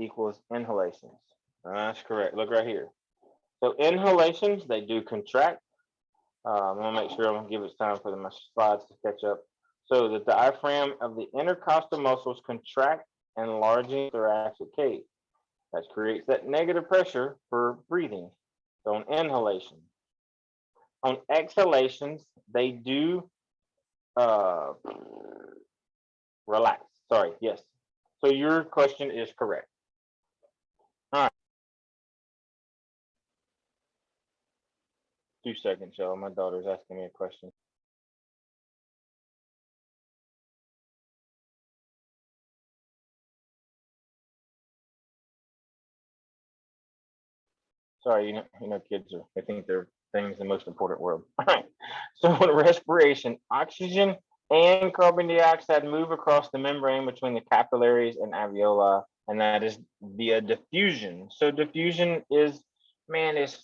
equals inhalations. That's correct. Look right here. So inhalations, they do contract. I'm gonna make sure I'm gonna give it time for my slides to catch up. So the diaphragm of the intercostal muscles contract, enlarging the thoracic cage. That creates that negative pressure for breathing. So on inhalation. On exhalations, they do relax. Sorry, yes. So your question is correct. All right. 2 seconds, y'all. My daughter's asking me a question. Sorry, kids they think their thing's the most important word. All right. So in respiration, oxygen and carbon dioxide move across the membrane between the capillaries and alveoli, and that is via diffusion. So diffusion is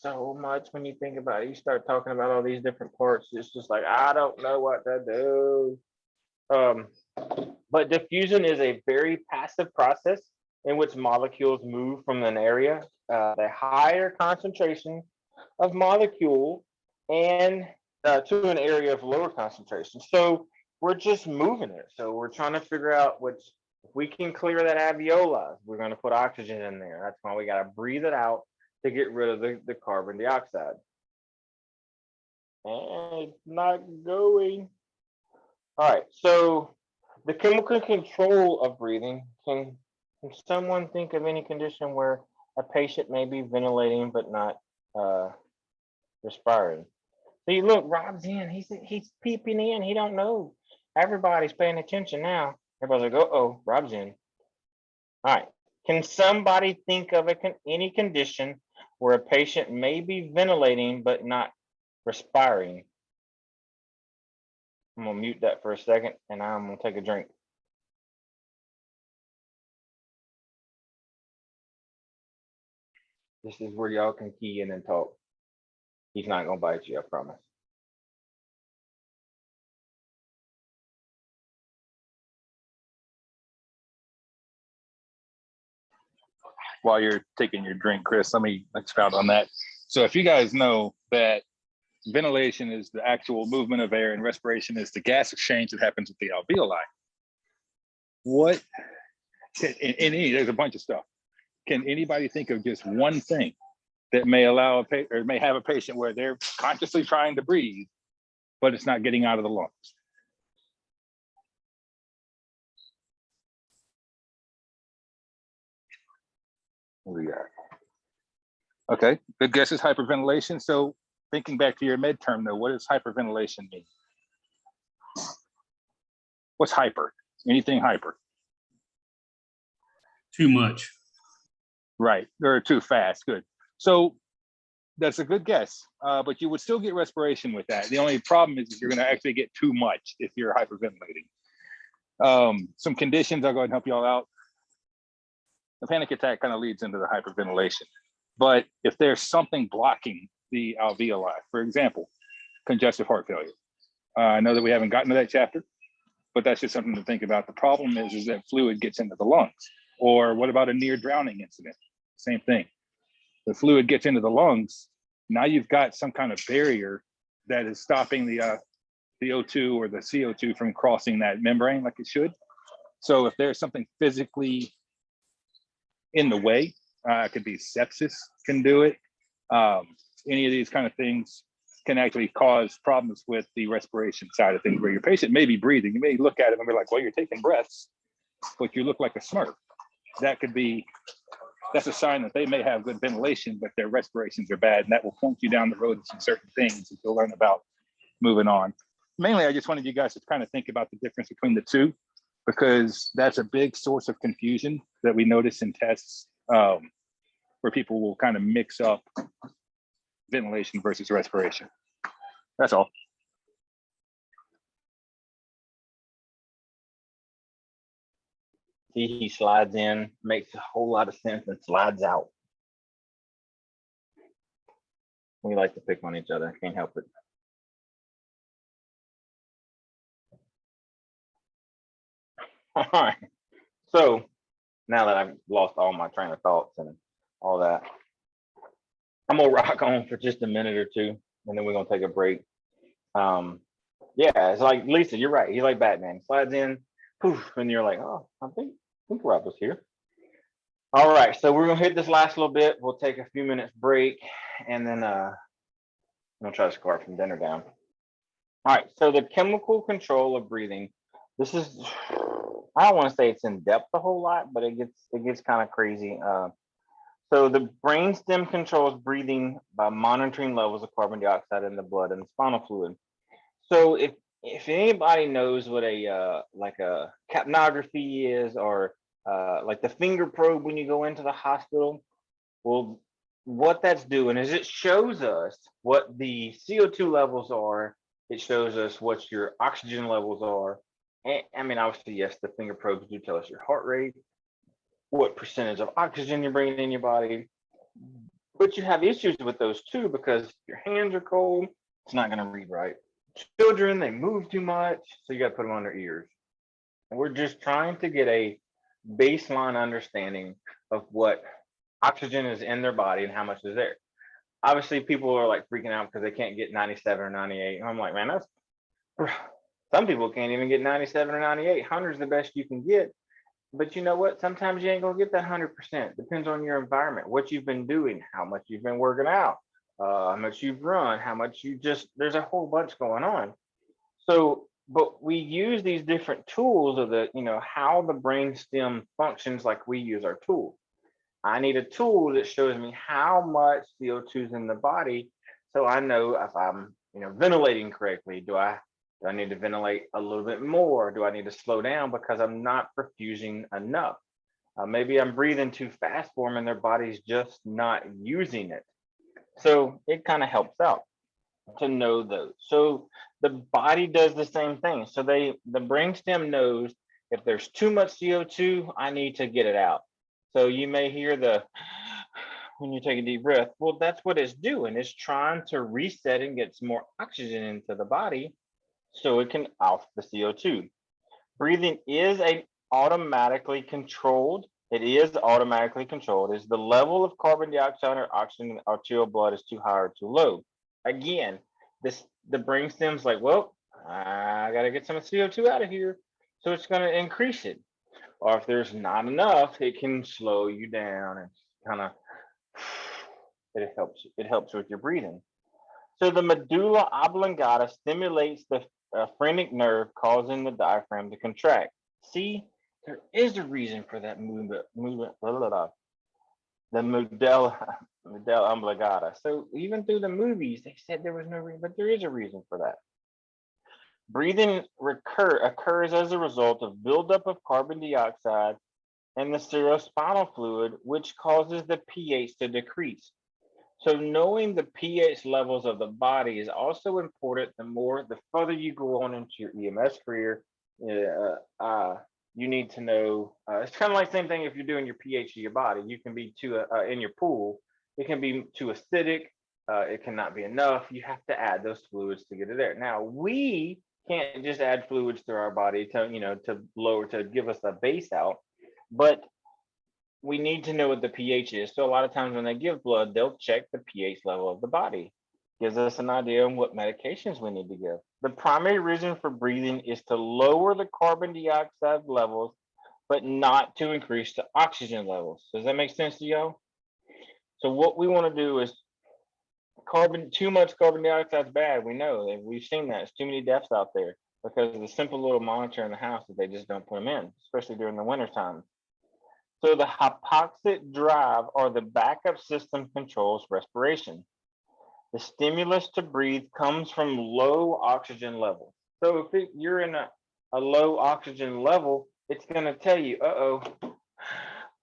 so much when you think about it. You start talking about all these different parts, it's just like I don't know what to do. But diffusion is a very passive process in which molecules move from an area, the higher concentration of molecule, and to an area of lower concentration. So we're just moving it. So we're trying to figure out if we can clear that alveoli, we're going to put oxygen in there. That's why we got to breathe it out to get rid of the carbon dioxide. And it's not going. All right, so the chemical control of breathing, can someone think of any condition where a patient may be ventilating but not respiring? See, look, Rob's in. He's peeping in. He don't know. Everybody's paying attention now. Everybody's like, oh, Rob's in. All right. Can somebody think of any condition where a patient may be ventilating but not respiring? I'm gonna mute that for a second, and I'm gonna take a drink. This is where y'all can key in and talk. He's not gonna bite you, I promise. While you're taking your drink, Chris, let me expound on that. So if you guys know that ventilation is the actual movement of air and respiration is the gas exchange that happens with the alveoli, what, there's a bunch of stuff. Can anybody think of just one thing that may allow or may have a patient where they're consciously trying to breathe, but it's not getting out of the lungs? What do we got? Okay, good guess is hyperventilation. So thinking back to your med term though, what does hyperventilation mean? What's hyper? Anything hyper? Too much. Right, or too fast, good. So that's a good guess, but you would still get respiration with that. The only problem is you're gonna actually get too much if you're hyperventilating. Some conditions, I'll go ahead and help you all out. The panic attack kind of leads into the hyperventilation. But if there's something blocking the alveoli, for example, congestive heart failure. I know that we haven't gotten to that chapter, but that's just something to think about. The problem is that fluid gets into the lungs. Or what about a near drowning incident? Same thing. The fluid gets into the lungs. Now you've got some kind of barrier that is stopping the O2 or the CO2 from crossing that membrane like it should. So if there's something physically in the way, it could be sepsis can do it. Any of these kind of things can actually cause problems with the respiration side of things, where your patient may be breathing. You may look at it and be like, well, you're taking breaths, but you look like a Smurf. That could be, that's a sign that they may have good ventilation, but their respirations are bad. And that will point you down the road to some certain things that you'll learn about moving on. Mainly, I just wanted you guys to kind of think about the difference between the two, because that's a big source of confusion that we notice in tests, where people will kind of mix up ventilation versus respiration. That's all. See, he slides in, makes a whole lot of sense, and slides out. We like to pick on each other, can't help it. All right, so now that I've lost all my train of thoughts and all that, I'm gonna rock on for just a minute or two, and then we're gonna take a break. Yeah, it's like Lisa, you're right. He's like Batman. He slides in, poof, and you're like, oh, I think Rob was here. All right, so we're gonna hit this last little bit. We'll take a few minutes break, and then I'm gonna try to scarf some dinner down. All right, so the chemical control of breathing. This is, I don't want to say it's in depth a whole lot, but it gets kind of crazy. So the brainstem controls breathing by monitoring levels of carbon dioxide in the blood and the spinal fluid. So if anybody knows what a like a capnography is, or like the finger probe when you go into the hospital, well, what that's doing is it shows us what the CO2 levels are. It shows us what your oxygen levels are. And, I mean, obviously, yes, the finger probes do tell us your heart rate, what percentage of oxygen you're bringing in your body. But you have issues with those too, because your hands are cold. It's not going to read right. Children, they move too much, so you got to put them on their ears. And we're just trying to get a baseline understanding of what oxygen is in their body and how much is there. Obviously, people are like freaking out because they can't get 97 or 98. And I'm like, man, that's, some people can't even get 97 or 98. 100 is the best you can get. But you know what? Sometimes you ain't gonna get that 100%. Depends on your environment, what you've been doing, how much you've been working out, how much you've run, how much you just, there's a whole bunch going on. So, but we use these different tools of the, you know, how the brainstem functions like we use our tools. I need a tool that shows me how much CO2 is in the body, so I know if I'm, you know, ventilating correctly. Do I need to ventilate a little bit more? Do I need to slow down because I'm not perfusing enough? Maybe I'm breathing too fast for them and their body's just not using it. So it kind of helps out to know those. So the body does the same thing. So the brainstem knows if there's too much CO2, I need to get it out. So you may hear the, when you take a deep breath. Well, that's what it's doing. It's trying to reset and get some more oxygen into the body so it can off the CO2. Breathing is automatically controlled. It is automatically controlled. Is the level of carbon dioxide or oxygen in the arterial blood is too high or too low. Again, the brain stem's like, well, I gotta get some CO2 out of here. So it's gonna increase it. Or if there's not enough, it can slow you down and kind of it helps with your breathing. So the medulla oblongata stimulates the phrenic nerve, causing the diaphragm to contract. See, there is a reason for that movement, blah, blah, blah. The medulla oblongata. So even through the movies, they said there was no reason, but there is a reason for that. Breathing occurs as a result of buildup of carbon dioxide in the cerebrospinal fluid, which causes the pH to decrease. So knowing the pH levels of the body is also important. The further you go on into your EMS career, you need to know. It's kind of like the same thing if you're doing your pH of your body. You can be too in your pool. It can be too acidic. It cannot be enough. You have to add those fluids to get it there. Now we can't just add fluids through our body to give us a base out, but we need to know what the pH is. So a lot of times when they give blood, they'll check the pH level of the body. Gives us an idea on what medications we need to give. The primary reason for breathing is to lower the carbon dioxide levels, but not to increase the oxygen levels. Does that make sense to y'all? So what we want to do is too much carbon dioxide is bad. We know that we've seen that. It's too many deaths out there because of the simple little monitor in the house that they just don't put them in, especially during the winter time. So the hypoxic drive or the backup system controls respiration. The stimulus to breathe comes from low oxygen levels. So if you're in a low oxygen level, it's going to tell you, uh-oh,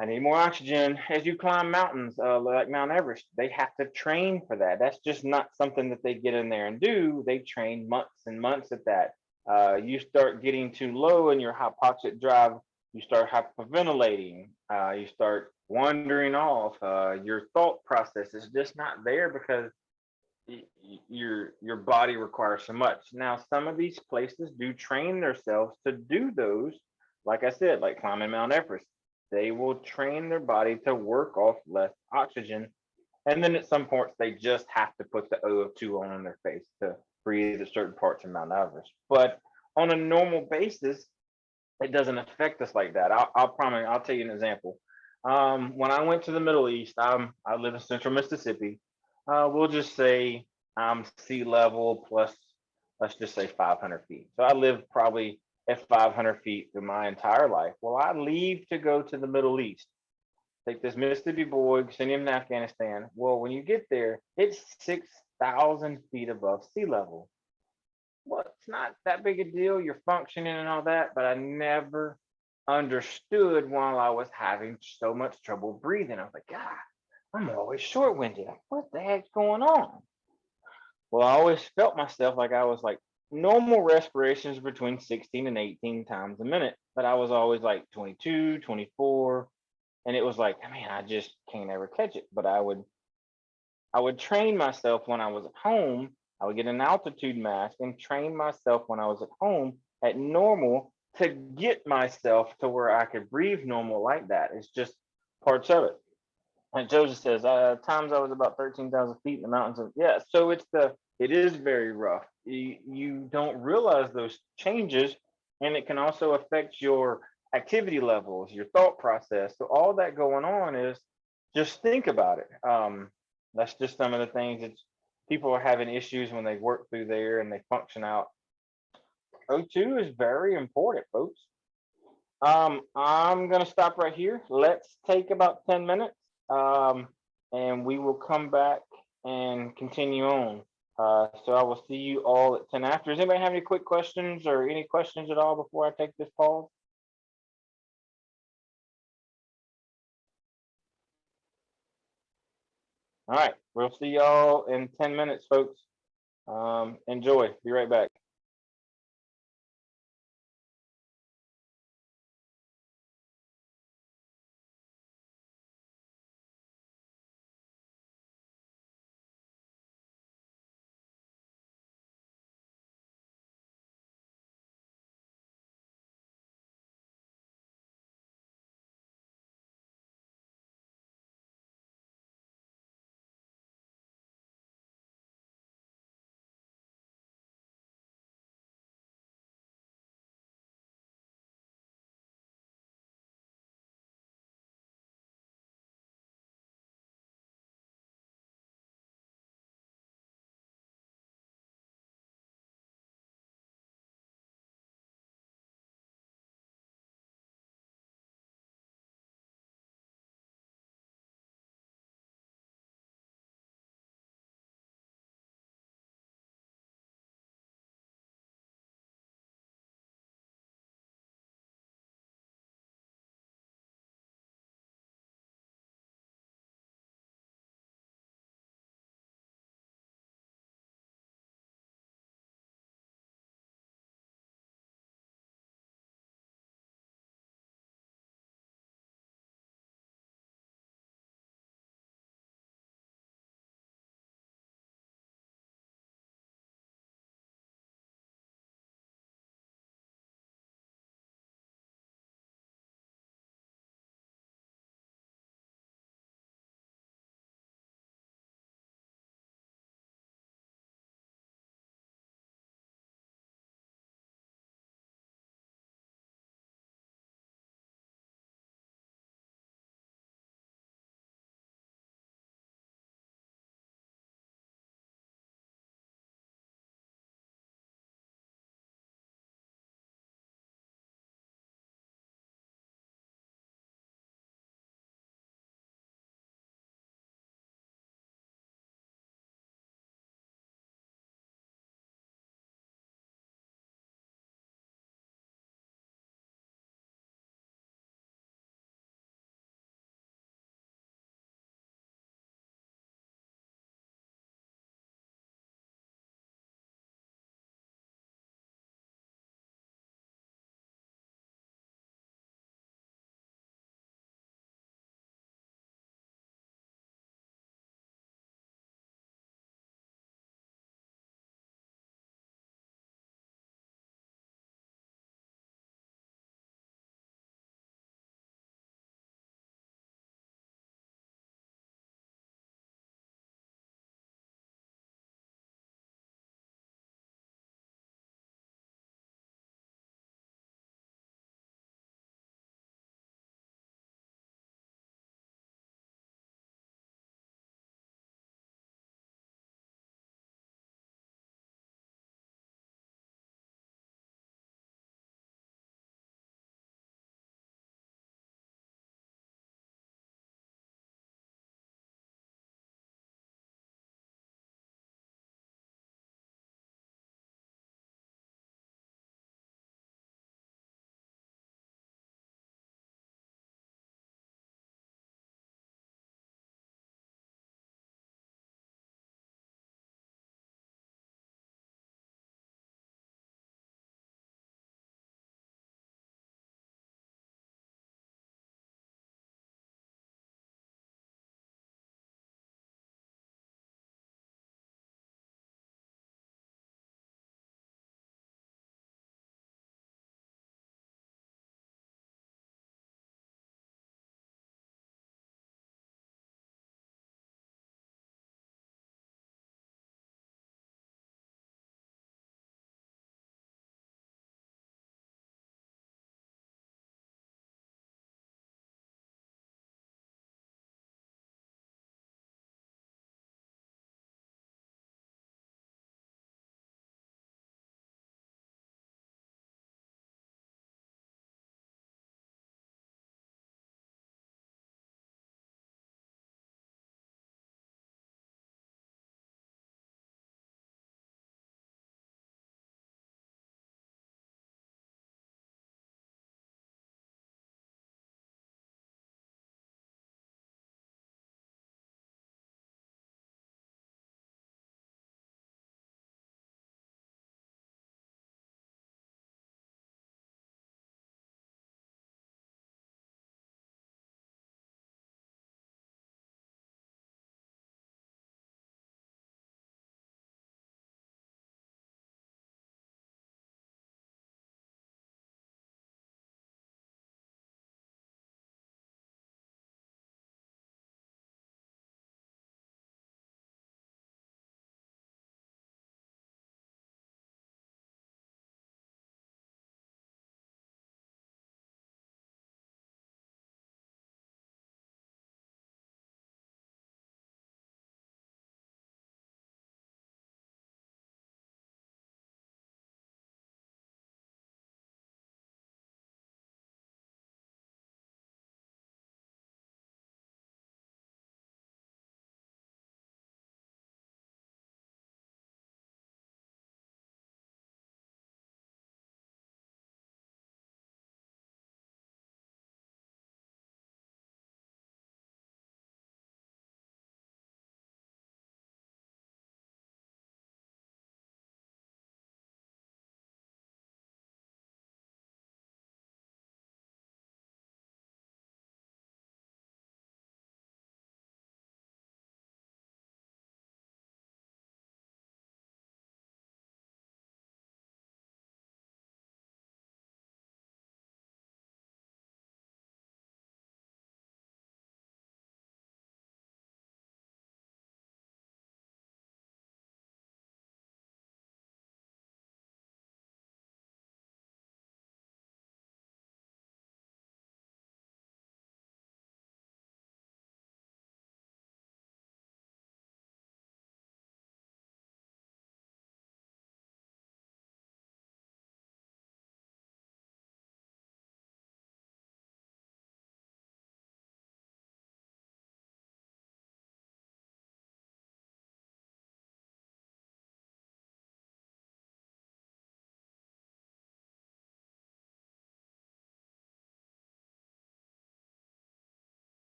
I need more oxygen. As you climb mountains like Mount Everest, they have to train for that. That's just not something that they get in there and do. They train months and months at that. You start getting too low in your hypoxic drive, you start hyperventilating, you start wandering off. Your thought process is just not there because your body requires so much. Now, some of these places do train themselves to do those. Like I said, like climbing Mount Everest, they will train their body to work off less oxygen. And then at some points, they just have to put the O2 on their face to breathe at certain parts of Mount Everest. But on a normal basis, it doesn't affect us like that. I'll tell you an example. When I went to the Middle East, I live in central Mississippi. We'll just say I'm sea level plus, let's just say 500 feet. So I live probably at 500 feet through my entire life. Well, I leave to go to the Middle East. Take this Mississippi boy, send him to Afghanistan. Well, when you get there, it's 6,000 feet above sea level. Well, it's not that big a deal. You're functioning and all that, but I never understood while I was having so much trouble breathing. I was like, God, I'm always short-winded. What the heck's going on? Well, I always felt myself like I was like normal respirations between 16 and 18 times a minute, but I was always like 22, 24. And it was like, man, I just can't ever catch it. But I would train myself when I was at home. I would get an altitude mask and train myself when I was at home at normal to get myself to where I could breathe normal like that. It's just parts of it. And Joseph says, times I was about 13,000 feet in the mountains. Yeah, so it is very rough. You don't realize those changes, and it can also affect your activity levels, your thought process. So all that going on is just think about it. That's just some of the things that people are having issues when they work through there and they function out. O2 is very important, folks. I'm gonna stop right here. Let's take about 10 minutes, and we will come back and continue on. So I will see you all at 10 after. Does anybody have any quick questions or any questions at all before I take this pause? All right, we'll see y'all in 10 minutes, folks. Enjoy. Be right back.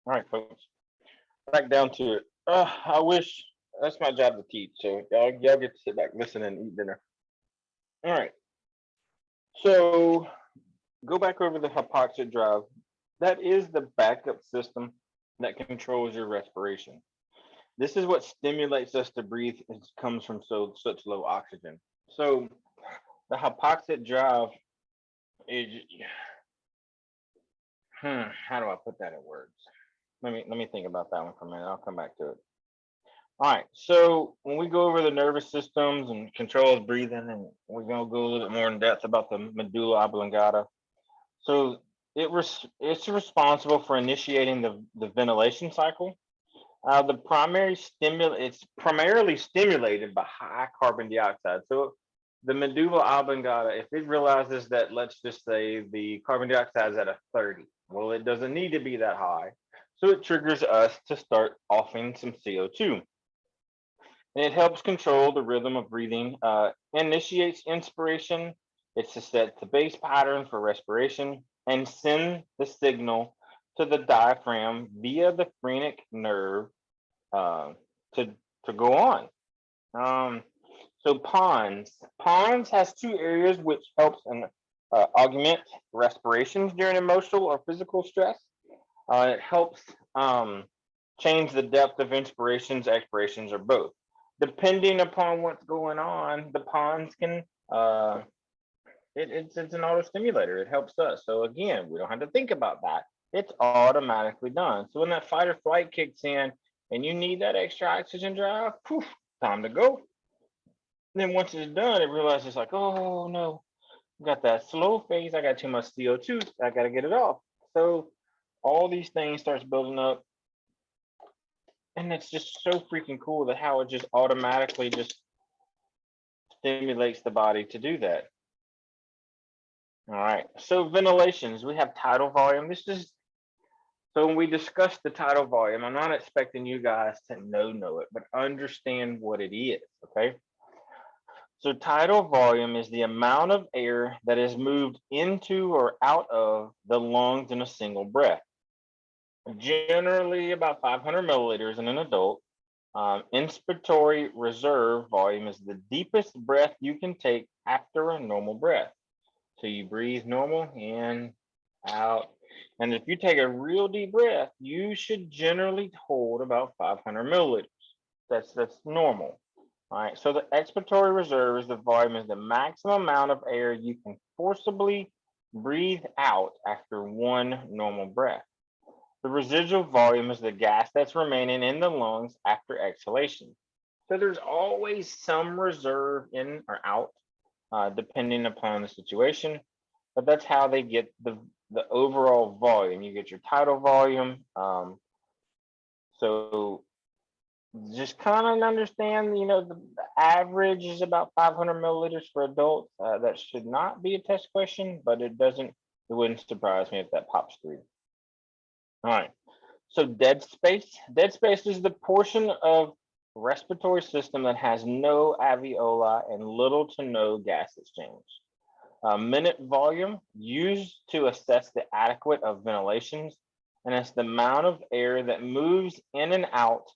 All right, folks. Back down to it. I wish that's my job to teach. So y'all get to sit back, listen, and eat dinner. All right. So go back over the hypoxic drive. That is the backup system that controls your respiration. This is what stimulates us to breathe. It comes from such low oxygen. So the hypoxic drive is, how do I put that in words? Let me think about that one for a minute. I'll come back to it. All right. So when we go over the nervous systems and controls breathing, and we're gonna go a little bit more in depth about the medulla oblongata. So it's responsible for initiating the ventilation cycle. It's primarily stimulated by high carbon dioxide. So the medulla oblongata, if it realizes that, let's just say the carbon dioxide is at a 30, well, it doesn't need to be that high. So it triggers us to start offing some CO2. And it helps control the rhythm of breathing, initiates inspiration. It's to set the base pattern for respiration and send the signal to the diaphragm via the phrenic nerve to go on. So Pons has two areas which helps and augment respirations during emotional or physical stress. It helps change the depth of inspirations, expirations, or both. Depending upon what's going on, the Pons can it's an auto stimulator. It helps us. So again, we don't have to think about that. It's automatically done. So when that fight or flight kicks in and you need that extra oxygen drive, poof, time to go. Then once it's done, it realizes like, oh no, got that slow phase. I got too much CO2. I got to get it off. So all these things starts building up. And it's just so freaking cool that how it just automatically just stimulates the body to do that. All right, so ventilations, we have tidal volume. So when we discuss the tidal volume, I'm not expecting you guys to know it, but understand what it is, okay? So tidal volume is the amount of air that is moved into or out of the lungs in a single breath. Generally about 500 milliliters in an adult. Inspiratory reserve volume is the deepest breath you can take after a normal breath. So you breathe normal, in, out. And if you take a real deep breath, you should generally hold about 500 milliliters. That's normal. All right, so the expiratory reserve is the volume is the maximum amount of air you can forcibly breathe out after one normal breath. The residual volume is the gas that's remaining in the lungs after exhalation. So there's always some reserve in or out, depending upon the situation, but that's how they get the overall volume. You get your tidal volume. So just kind of understand, the average is about 500 milliliters for adults. That should not be a test question, but it wouldn't surprise me if that pops through. All right, so dead space. Dead space is the portion of respiratory system that has no alveoli and little to no gas exchange. Minute volume used to assess the adequate of ventilations, and it's the amount of air that moves in and out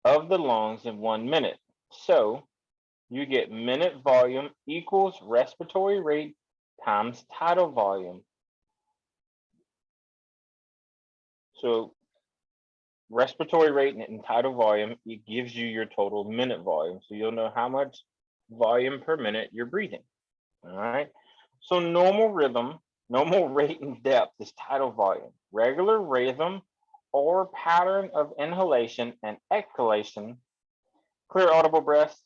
of the lungs in 1 minute. So you get minute volume equals respiratory rate times tidal volume. So respiratory rate and tidal volume, it gives you your total minute volume. So you'll know how much volume per minute you're breathing. All right. So normal rate and depth is tidal volume. Regular rhythm or pattern of inhalation and exhalation. Clear audible breath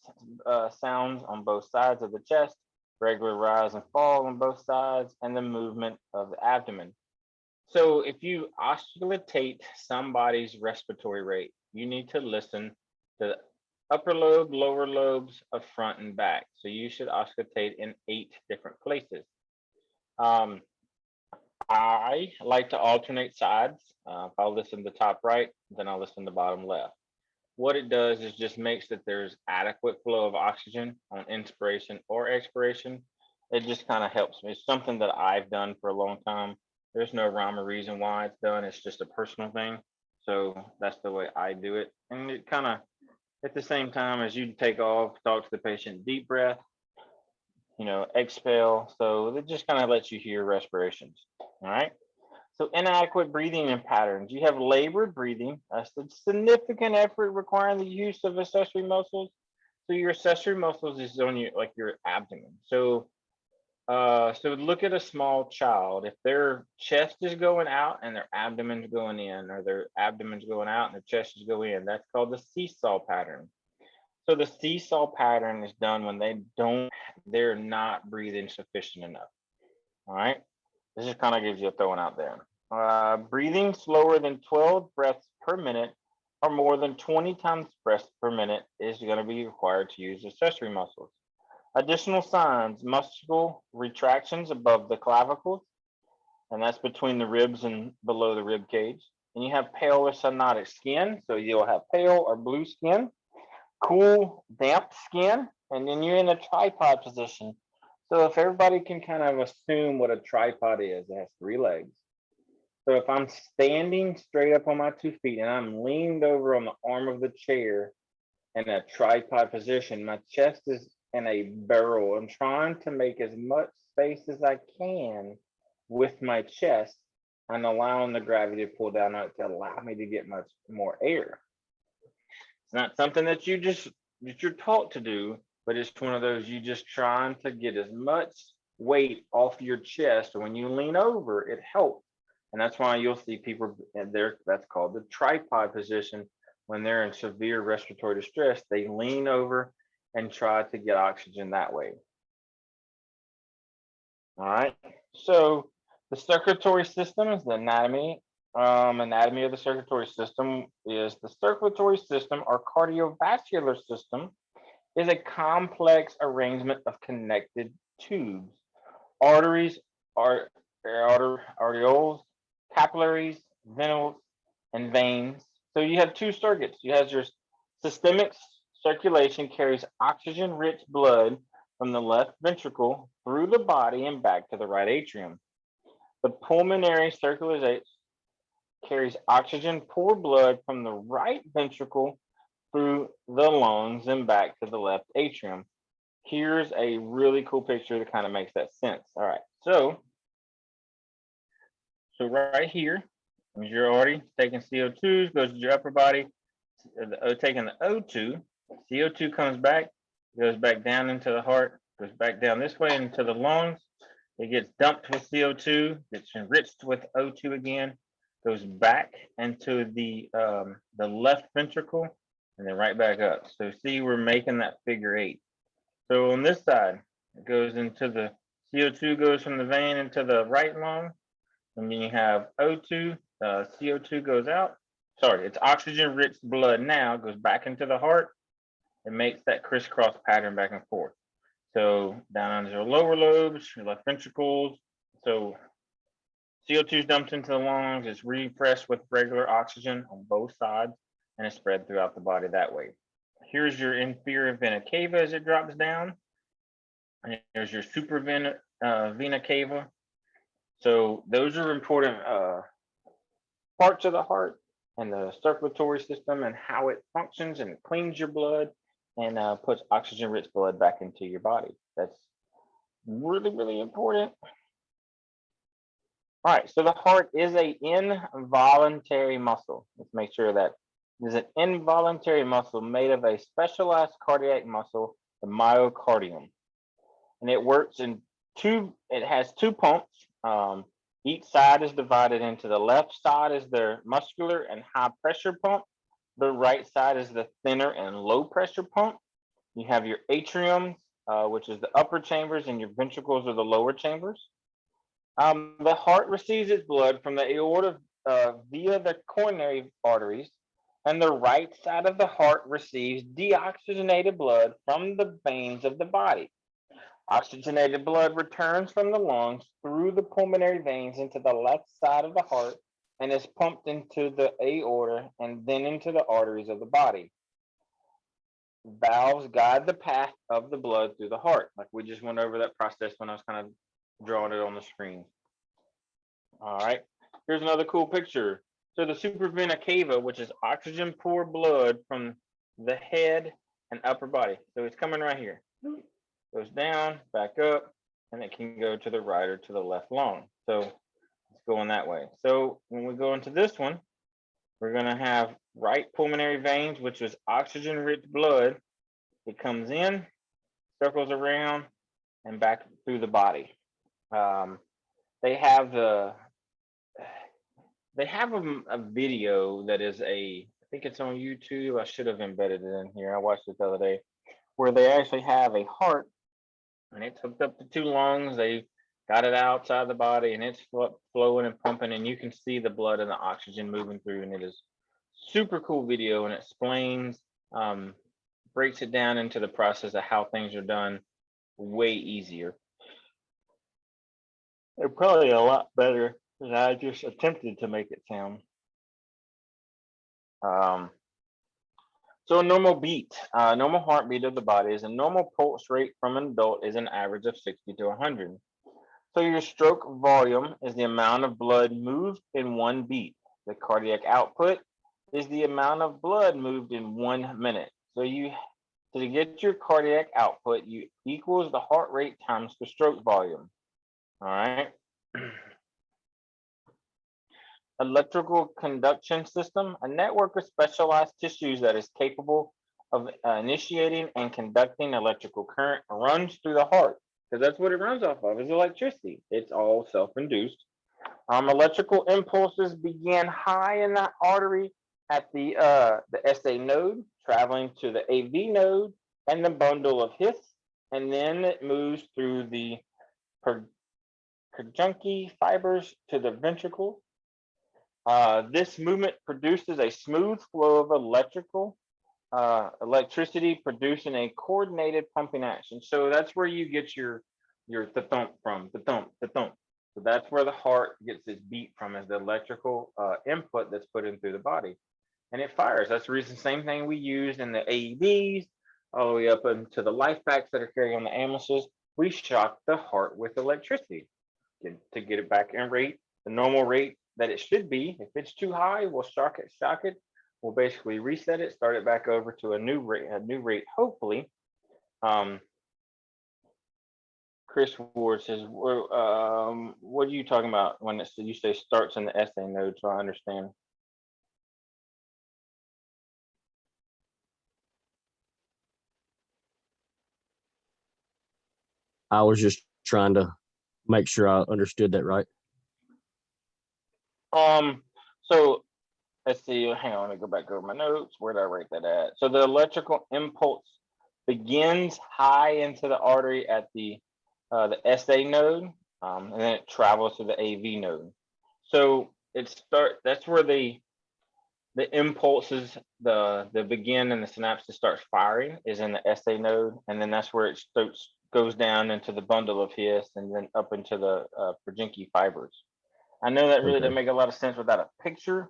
sounds on both sides of the chest. Regular rise and fall on both sides, and the movement of the abdomen. So if you auscultate somebody's respiratory rate, you need to listen to the upper lobe, lower lobes of front and back. So you should auscultate in 8 different places. I like to alternate sides. If I'll listen to the top right, then I'll listen to the bottom left. What it does is just makes that there's adequate flow of oxygen on inspiration or expiration. It just kind of helps me. It's something that I've done for a long time. There's no rhyme or reason why it's done. It's just a personal thing. So that's the way I do it. And it kind of, at the same time as you take off, talk to the patient, deep breath, exhale. So it just kind of lets you hear respirations. All right. So inadequate breathing and patterns. You have labored breathing. That's the significant effort requiring the use of accessory muscles. So your accessory muscles is on your abdomen. So look at a small child. If their chest is going out and their abdomen's going in, or their abdomen's going out and their chest is going in, that's called the seesaw pattern. So the seesaw pattern is done when they're not breathing sufficient enough. All right. This just kind of gives you a throwing out there. Breathing slower than 12 breaths per minute or more than 20 times breaths per minute is going to be required to use accessory muscles. Additional signs: muscle retractions above the clavicles, and that's between the ribs and below the rib cage. And you have pale or cyanotic skin, so you'll have pale or blue skin, cool, damp skin, and then you're in a tripod position. So if everybody can kind of assume what a tripod is, it has 3 legs. So if I'm standing straight up on my 2 feet and I'm leaned over on the arm of the chair in a tripod position, my chest is in a barrel. I'm trying to make as much space as I can with my chest and allowing the gravity to pull down on it to allow me to get much more air. It's not something that you're taught to do, but it's one of those you just trying to get as much weight off your chest. So when you lean over, it helps. And that's why you'll see people there, that's called the tripod position. When they're in severe respiratory distress, they lean over and try to get oxygen that way. All right. So the circulatory system is the anatomy. Anatomy of the circulatory system is the circulatory system or cardiovascular system is a complex arrangement of connected tubes, arteries, arterioles, capillaries, venules, and veins. So you have 2 circuits. You have your systemic circulation carries oxygen-rich blood from the left ventricle through the body and back to the right atrium. The pulmonary circulation carries oxygen-poor blood from the right ventricle through the lungs and back to the left atrium. Here's a really cool picture that kind of makes that sense. All right, so right here, as you're already taking CO2s, goes to your upper body, taking the O2, CO2 comes back, goes back down into the heart, goes back down this way into the lungs. It gets dumped with CO2, gets enriched with O2 again, goes back into the left ventricle, and then right back up. So see, we're making that figure 8. So on this side, it goes into the CO2 goes from the vein into the right lung, and then you have O2, CO2 goes out. Sorry, it's oxygen-rich blood now, goes back into the heart. It makes that crisscross pattern back and forth. So down under your lower lobes, your left ventricles. So CO2 is dumped into the lungs, it's refreshed with regular oxygen on both sides, and it's spread throughout the body that way. Here's your inferior vena cava as it drops down. And here's your vena cava. So those are important parts of the heart and the circulatory system and how it functions, and it cleans your blood and puts oxygen-rich blood back into your body. That's really, really important. All right, so the heart is an involuntary muscle. Let's make sure that is an involuntary muscle made of a specialized cardiac muscle, the myocardium. And it works in it has 2 pumps. Each side is divided into the left side is the muscular and high pressure pump. The right side is the thinner and low pressure pump. You have your atrium, which is the upper chambers, and your ventricles are the lower chambers. The heart receives its blood from the aorta via the coronary arteries, and the right side of the heart receives deoxygenated blood from the veins of the body. Oxygenated blood returns from the lungs through the pulmonary veins into the left side of the heart and is pumped into the aorta and then into the arteries of the body. Valves guide the path of the blood through the heart. Like we just went over that process when I was kind of drawing it on the screen. All right, here's another cool picture. So the supravena cava, which is oxygen poor blood from the head and upper body. So it's coming right here. Goes down, back up, and it can go to the right or to the left lung. So it's going that way. So when we go into this one, we're going to have right pulmonary veins, which is oxygen rich blood. It comes in, circles around, and back through the body. They have a video that is I think it's on YouTube. I should have embedded it in here. I watched it the other day, where they actually have a heart, and it's hooked up to 2 lungs. They got it outside the body, and it's flowing and pumping, and you can see the blood and the oxygen moving through, and it is super cool video, and it explains, breaks it down into the process of how things are done way easier. They're probably a lot better than I just attempted to make it sound. So a normal beat, normal heartbeat of the body is a normal pulse rate from an adult is an average of 60 to 100. So your stroke volume is the amount of blood moved in 1 beat. The cardiac output is the amount of blood moved in 1 minute. So to get your cardiac output, you equals the heart rate times the stroke volume. All right. Electrical conduction system, a network of specialized tissues that is capable of initiating and conducting electrical current runs through the heart, because that's what it runs off of, is electricity. It's all self-induced. Electrical impulses begin high in that artery at the SA node, traveling to the AV node and the bundle of His, and then it moves through the Purkinje fibers to the ventricle. This movement produces a smooth flow of electricity, producing a coordinated pumping action. So that's where you get your thump from, the thump. So that's where the heart gets its beat from, is the electrical input that's put in through the body, and it fires. That's the reason, same thing we use in the AEDs, all the way up into the life packs that are carrying on the ambulances. We shock the heart with electricity to get it back in rate, the normal rate that it should be. If it's too high, we'll shock it. We'll basically reset it, start it back over to a new rate, hopefully. Chris Ward says, what are you talking about when you say starts in the SA node, so I understand? I was just trying to make sure I understood that right. So let's see, hang on, let me go back over my notes. Where did I write that at? So the electrical impulse begins high into the artery at the SA node, and then it travels to the AV node. So that's where the impulses, the begin and the synapses starts firing is in the SA node, and then that's where it goes down into the bundle of His, and then up into the Purkinje fibers. I know that really doesn't make a lot of sense without a picture,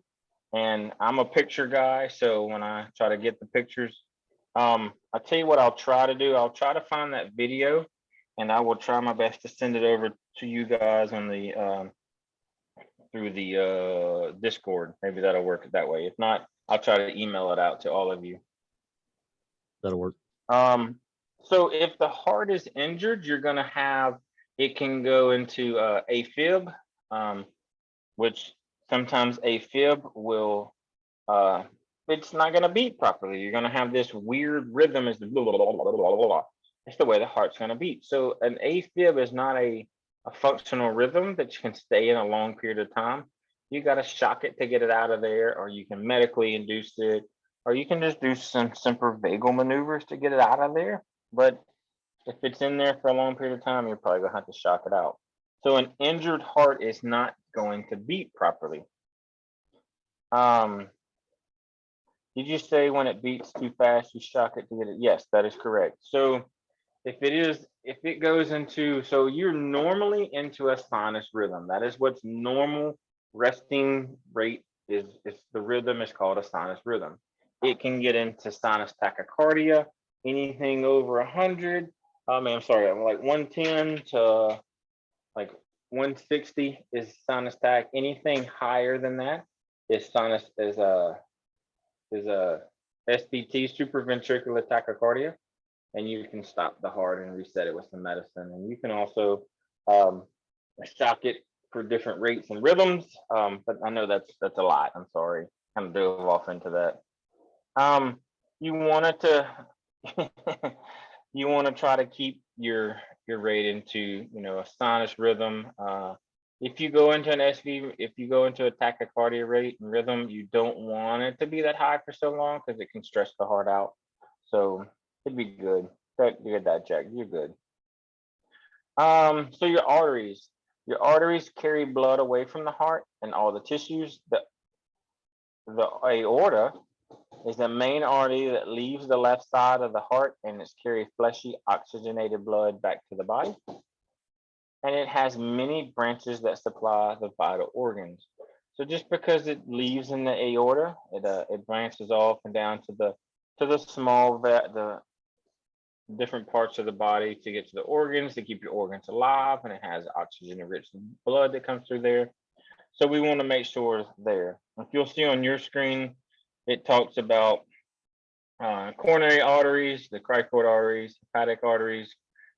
and I'm a picture guy, so when I try to get the pictures, I'll tell you what I'll try to do. I'll try to find that video, and I will try my best to send it over to you guys on the through the Discord. Maybe that'll work that way. If not, I'll try to email it out to all of you. That'll work. So if the heart is injured, you're going to have, it can go into AFib, which sometimes AFib will, it's not going to beat properly. You're going to have this weird rhythm. It's blah, blah, blah, blah, blah, blah. It's the way the heart's going to beat. So an AFib is not a functional rhythm that you can stay in a long period of time. You got to shock it to get it out of there, or you can medically induce it, or you can just do some simple vagal maneuvers to get it out of there. But if it's in there for a long period of time, you're probably gonna have to shock it out. So an injured heart is not going to beat properly. Did you say when it beats too fast, you shock it to get it? Yes, that is correct. So if it goes into, so you're normally into a sinus rhythm. That is what's normal resting rate is the rhythm is called a sinus rhythm. It can get into sinus tachycardia, anything over 100. I'm sorry, like 110 to like 160 is sinus tach. Anything higher than that is sinus is a SVT, supraventricular tachycardia, and you can stop the heart and reset it with some medicine. And you can also shock it for different rates and rhythms. But I know that's a lot. I'm sorry, kind of dove off into that. You wanted to you want to try to keep your rate into a sinus rhythm. If you go into an SV, if you go into a tachycardia rate and rhythm, you don't want it to be that high for so long because it can stress the heart out. So it'd be good. You get that checked. You're good. So your arteries carry blood away from the heart and all the tissues. The aorta is the main artery that leaves the left side of the heart and it's carries fleshy oxygenated blood back to the body. And it has many branches that supply the vital organs. So just because it leaves in the aorta, it branches off and down to the small the different parts of the body to get to the organs, to keep your organs alive, and it has oxygen-rich blood that comes through there. So we want to make sure it's there. If you'll see on your screen, it talks about coronary arteries, the cricoid arteries, hepatic arteries,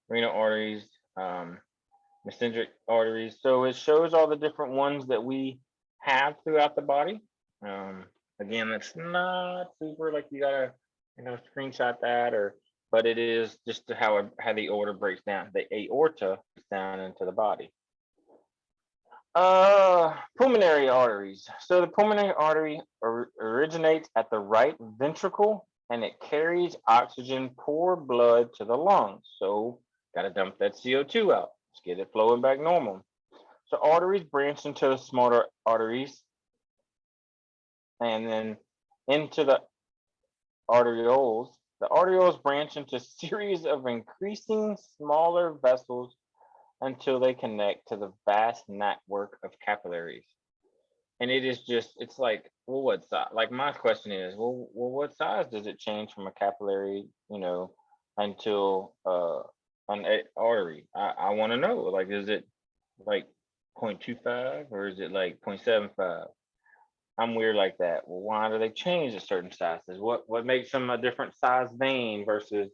renal arteries, mesenteric arteries. So it shows all the different ones that we have throughout the body. Again, it's not super like you gotta screenshot that, but it is just how the aorta breaks down. The aorta breaks down into the body. Pulmonary arteries. So the pulmonary artery originates at the right ventricle and it carries oxygen, poor blood to the lungs. So gotta dump that CO2 out. Let's get it flowing back normal. So arteries branch into the smaller arteries and then into the arterioles. The arterioles branch into a series of increasing smaller vessels until they connect to the vast network of capillaries. And it's like, well, what size? Like my question is, well, what size does it change from a capillary, until an artery? I want to know, like, is it like 0.25 or is it like 0.75? I'm weird like that. Well, why do they change at certain sizes? What makes them a different size vein versus,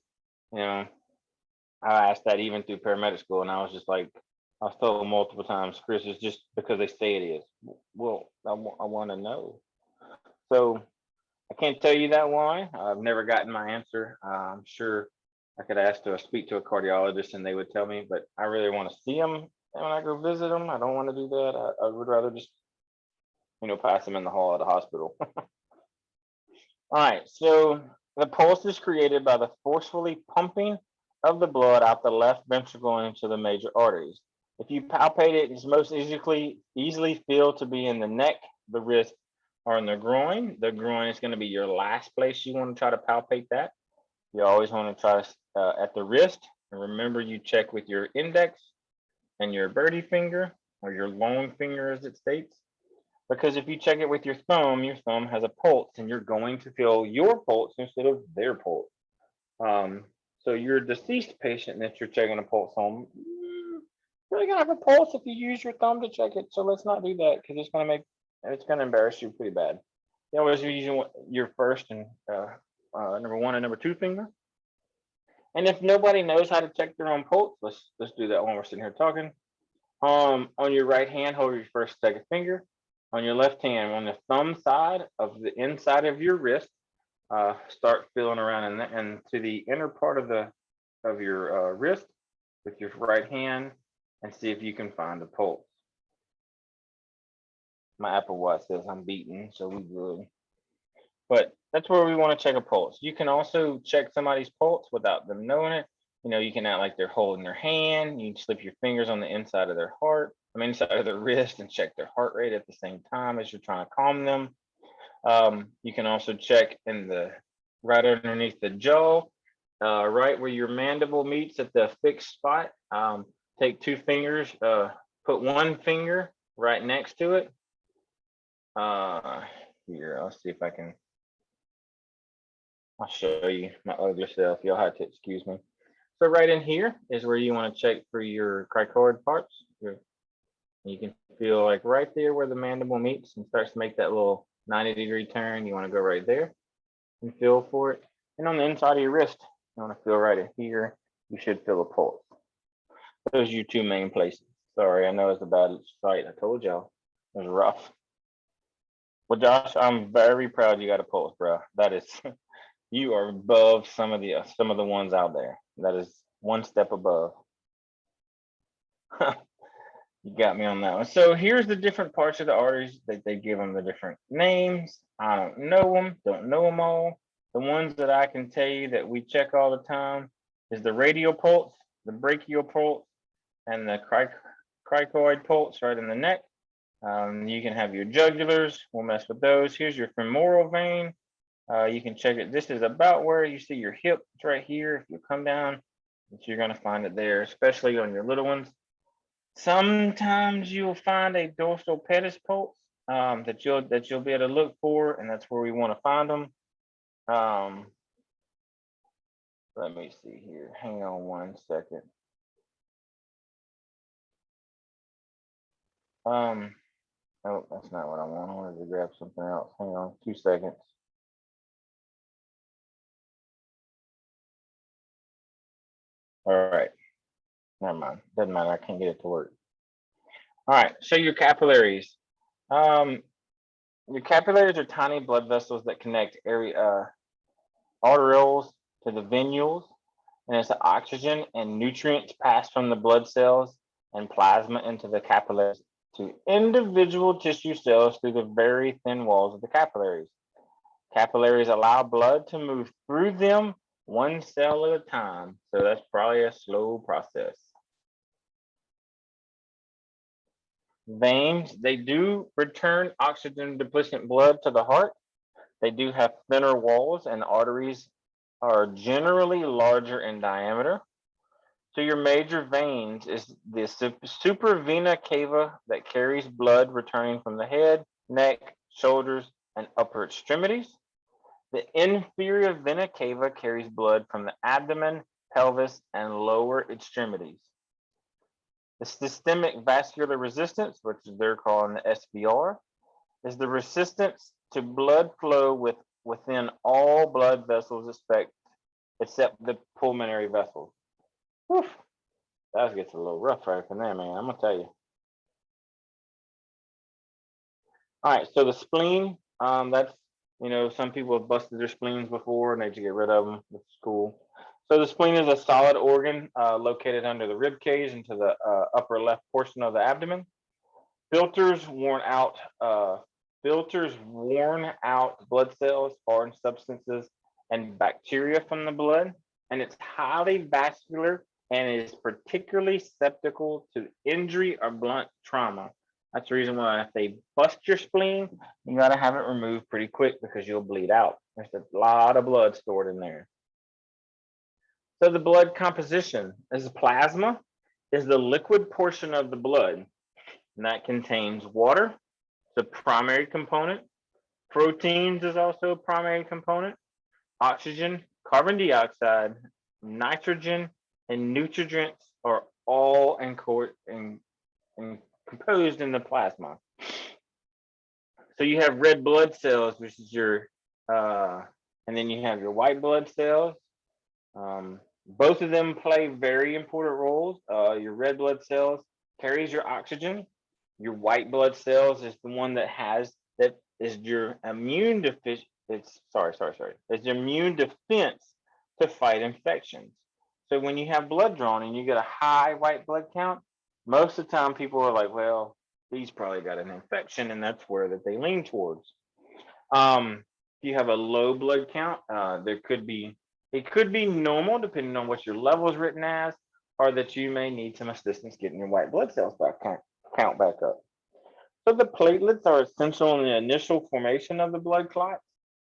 I asked that even through paramedic school, and I was just like, I was told multiple times, Chris, it's just because they say it is. Well, I want to know. So I can't tell you that why. I've never gotten my answer. I'm sure I could ask to speak to a cardiologist and they would tell me, but I really want to see them when I go visit them. I don't want to do that. I would rather just, pass them in the hall at the hospital. All right, so the pulse is created by the forcefully pumping of the blood out the left ventricle into the major arteries. If you palpate it, it's most easily feel to be in the neck, the wrist, or in the groin. The groin is going to be your last place you want to try to palpate that. You always want to try at the wrist. And remember, you check with your index and your birdie finger, or your long finger as it states. Because if you check it with your thumb has a pulse and you're going to feel your pulse instead of their pulse. So your deceased patient that you're checking a pulse on, you're gonna have a pulse if you use your thumb to check it. So let's not do that because it's gonna embarrass you pretty bad. You always use your first and number one and number two finger. And if nobody knows how to check their own pulse, let's do that when we're sitting here talking. On your right hand, hold your first and second finger. On your left hand, on the thumb side of the inside of your wrist, start feeling around and to the inner part of your wrist with your right hand and see if you can find a pulse. My Apple Watch says I'm beaten, so we good. But that's where we want to check a pulse. You can also check somebody's pulse without them knowing it. You can act like they're holding their hand. You can slip your fingers on the inside of their inside of their wrist and check their heart rate at the same time as you're trying to calm them. You can also check right underneath the jaw, right where your mandible meets at the fixed spot. Take two fingers, put one finger right next to it. Here, I'll see if I can. I'll show you my ugly self. You'll have to excuse me. So right in here is where you want to check for your cricoid parts. You can Feel like right there where the mandible meets and starts to make that little 90-degree turn. You want to go right there and feel for it. And on the inside of your wrist, you want to feel right in here. You should feel a pulse. Those are your two main places. Sorry, I know it's a bad sight. I told y'all it was rough. Well, Josh, I'm very proud you got a pulse, bro. That is, you are above some of the ones out there. That is one step above. You got me on that one. So here's the different parts of the arteries that they give them the different names. I don't know them all. The ones that I can tell you that we check all the time is the radial pulse, the brachial pulse, and the cricoid pulse right in the neck. You can have your jugulars. We'll mess with those. Here's your femoral vein. You can check it. This is about where you see your hip. It's right here. If you come down, you're going to find it there, especially on your little ones. Sometimes you'll find a dorsal pedis pulse that you'll be able to look for, and that's where we want to find them. Let me see here. Hang on one second. Oh, that's not what I want. I wanted to grab something else. Hang on 2 seconds. All right. Never mind. Doesn't matter. I can't get it to work. All right. So your capillaries. Your capillaries are tiny blood vessels that connect arterioles to the venules, and it's the oxygen and nutrients pass from the blood cells and plasma into the capillaries to individual tissue cells through the very thin walls of the capillaries. Capillaries allow blood to move through them one cell at a time, so that's probably a slow process. Veins, they do return oxygen deficient blood to the heart. They do have thinner walls, and arteries are generally larger in diameter. So your major veins is the supravena cava that carries blood returning from the head, neck, shoulders, and upper extremities. The inferior vena cava carries blood from the abdomen, pelvis, and lower extremities. The systemic vascular resistance, which they're calling the SVR, is the resistance to blood flow within all blood vessels except the pulmonary vessels. Whew. That gets a little rough right from there, man. I'm gonna tell you. All right, so the spleen, that's, some people have busted their spleens before and they just get rid of them. That's cool. So the spleen is a solid organ located under the rib cage into the upper left portion of the abdomen. Filters worn out blood cells, foreign substances, and bacteria from the blood, and it's highly vascular and is particularly susceptible to injury or blunt trauma. That's the reason why if they bust your spleen, you got to have it removed pretty quick because you'll bleed out. There's a lot of blood stored in there. So the blood composition is plasma, is the liquid portion of the blood, and that contains water, the primary component. Proteins is also a primary component. Oxygen, carbon dioxide, nitrogen, and nutrients are all composed in the plasma. So you have red blood cells, which is your, and then you have your white blood cells. Both of them play very important roles. Your red blood cells carries your oxygen. Your white blood cells is the one that is your immune deficient. It's your immune defense to fight infections. So when you have blood drawn and you get a high white blood count, most of the time people are like, well, these probably got an infection, and that's where that they lean towards. If you have a low blood count, it could be normal depending on what your level is written as, or that you may need some assistance getting your white blood cells count back up. So the platelets are essential in the initial formation of the blood clots.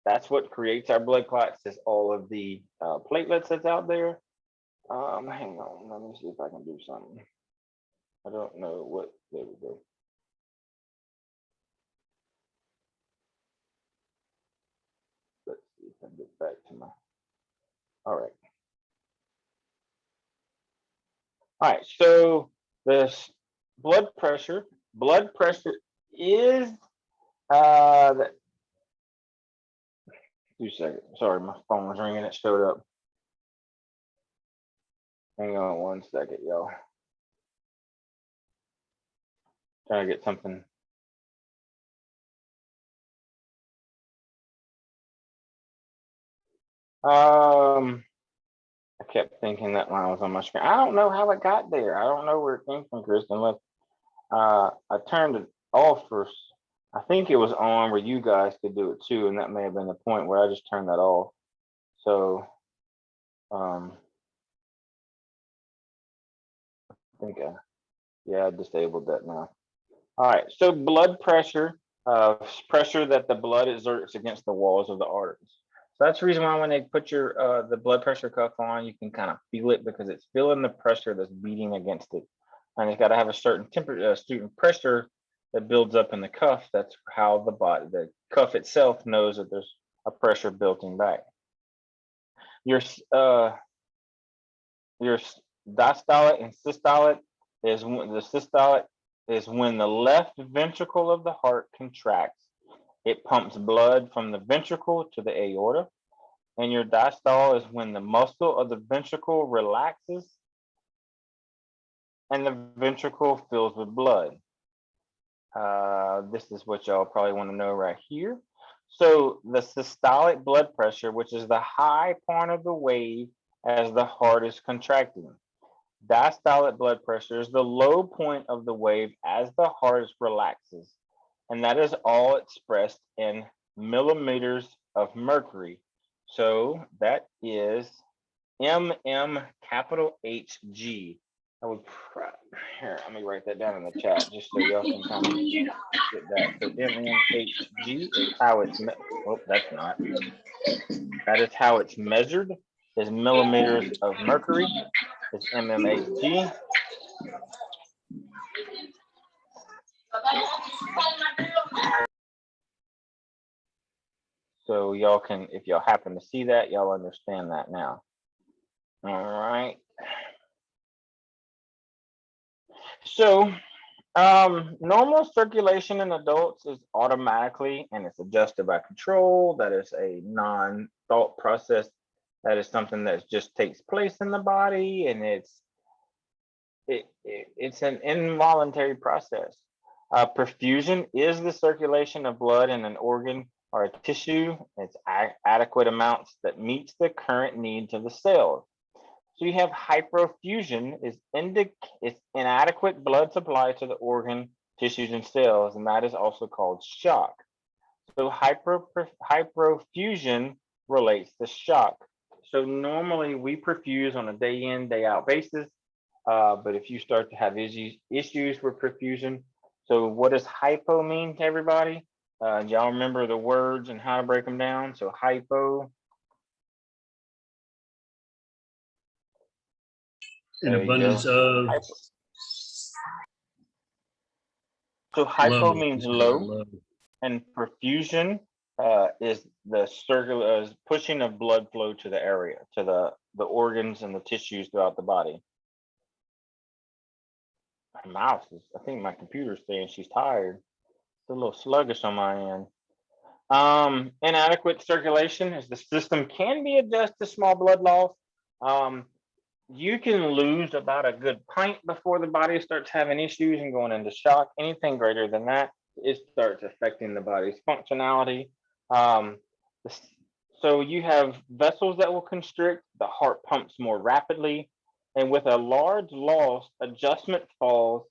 That's what creates our blood clots, is all of the platelets that's out there. Hang on, let me see if I can do something. I don't know what, there we go. Let's see if I can get back to my, all right. All right, so the blood pressure blood pressure is, 2 seconds. Sorry, my phone was ringing. It showed up. Hang on 1 second, y'all. Trying to get something. I kept thinking that line was on my screen. I don't know how it got there. I don't know where it came from, Chris, unless I turned it off first. I think it was on where you guys could do it too, and that may have been the point where I just turned that off. So I think yeah, I disabled that now. All right, so blood pressure, pressure that the blood exerts against the walls of the arteries. So that's the reason why when they put your the blood pressure cuff on, you can kind of feel it because it's feeling the pressure that's beating against it. And it's got to have a certain temperature, student pressure that builds up in the cuff. That's how the cuff itself knows that there's a pressure building back. Your diastolic and systolic is the systolic is when the left ventricle of the heart contracts. It pumps blood from the ventricle to the aorta. And your diastole is when the muscle of the ventricle relaxes and the ventricle fills with blood. This is what y'all probably want to know right here. So the systolic blood pressure, which is the high point of the wave as the heart is contracting. Diastolic blood pressure is the low point of the wave as the heart relaxes. And that is all expressed in millimeters of mercury. So that is MM capital HG. I would here, let me write that down in the chat just so y'all can kind of get that. So MMHG is how it's that's not. That is how it's measured, is millimeters of mercury. It's MMHG. So y'all can, if y'all happen to see that, y'all understand that now. All right. So normal circulation in adults is automatically and it's adjusted by control. That is a non-thought process. That is something that just takes place in the body, and it's an involuntary process. Perfusion is the circulation of blood in an organ or a tissue. It's adequate amounts that meets the current needs of the cells. So you have hyperfusion is inadequate blood supply to the organ, tissues, and cells, and that is also called shock. So hyperfusion relates to shock. So normally we perfuse on a day in, day out basis, but if you start to have issues with perfusion, so what does hypo mean to everybody? Y'all remember the words and how to break them down? So hypo. An abundance of. So hypo Low. means low, and perfusion is the circular pushing of blood flow to the area, to the organs and the tissues throughout the body. My mouse is, I think my computer's saying she's tired. It's a little sluggish on my end. Inadequate circulation is the system can be adjusted to small blood loss. You can lose about a good pint before the body starts having issues and going into shock. Anything greater than that, it starts affecting the body's functionality. So you have vessels that will constrict, the heart pumps more rapidly, and with a large loss, adjustment falls,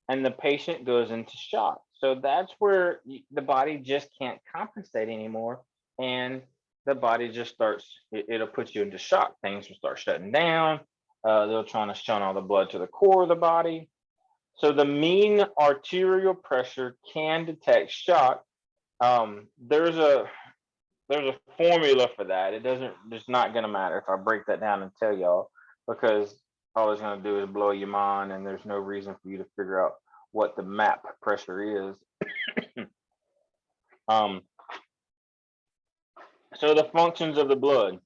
and the patient goes into shock. So that's where the body just can't compensate anymore, and the body just starts, it'll put you into shock. Things will start shutting down. They're trying to shunt all the blood to the core of the body. So the mean arterial pressure can detect shock. There's a formula for that. It's not gonna matter if I break that down and tell y'all, because all it's gonna do is blow your mind, and there's no reason for you to figure out what the map pressure is. So the functions of the blood.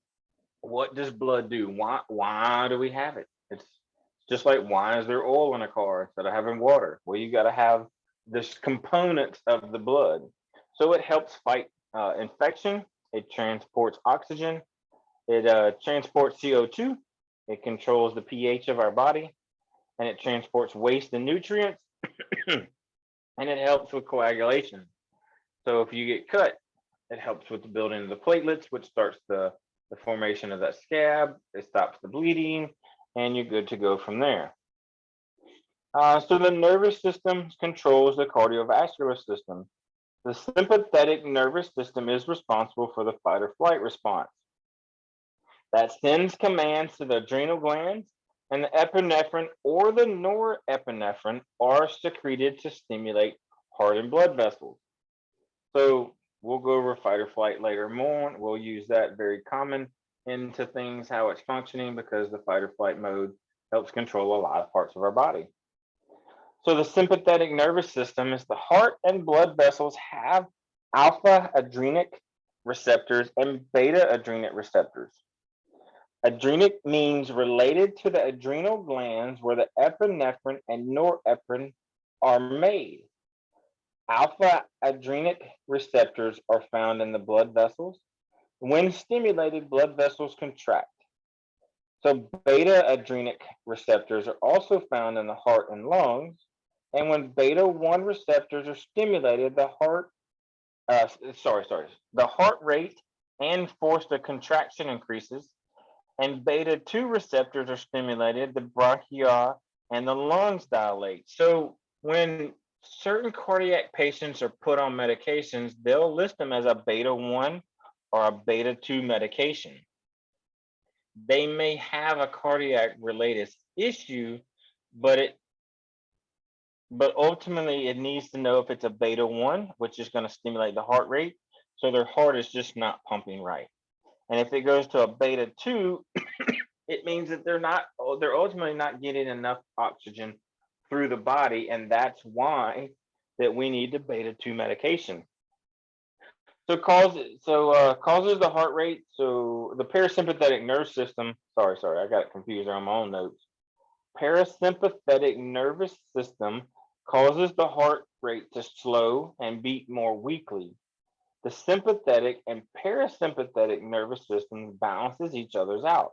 What does blood do? Why do we have it? It's just like, why is there oil in a car instead of having water? Well, you got to have this components of the blood. So it helps fight infection. It transports oxygen. It transports CO2. It controls the pH of our body, and it transports waste and nutrients, and it helps with coagulation. So if you get cut, it helps with the building of the platelets, which starts the formation of that scab. It stops the bleeding, and you're good to go from there. So the nervous system controls the cardiovascular system. The sympathetic nervous system is responsible for the fight or flight response. That sends commands to the adrenal glands, and the epinephrine or the norepinephrine are secreted to stimulate heart and blood vessels. So we'll go over fight or flight later on. We'll use that very common into things, how it's functioning, because the fight or flight mode helps control a lot of parts of our body. So the sympathetic nervous system is the heart and blood vessels have alpha adrenic receptors and beta adrenic receptors. Adrenic means related to the adrenal glands where the epinephrine and norepinephrine are made. Alpha adrenic receptors are found in the blood vessels. When stimulated, blood vessels contract. So beta adrenic receptors are also found in the heart and lungs. And when beta 1 receptors are stimulated, the heart rate and force of contraction increases. And beta 2 receptors are stimulated, the bronchi and the lungs dilate. So when certain cardiac patients are put on medications, they'll list them as a beta 1 or a beta 2 medication. They may have a cardiac related issue, but ultimately it needs to know if it's a beta 1, which is going to stimulate the heart rate. So their heart is just not pumping right. And if it goes to a beta 2, it means that they're ultimately not getting enough oxygen through the body, and that's why that we need the beta 2 medication. So causes the heart rate. So the parasympathetic nervous system. Sorry, I got confused on my own notes. Parasympathetic nervous system causes the heart rate to slow and beat more weakly. The sympathetic and parasympathetic nervous system balances each other's out.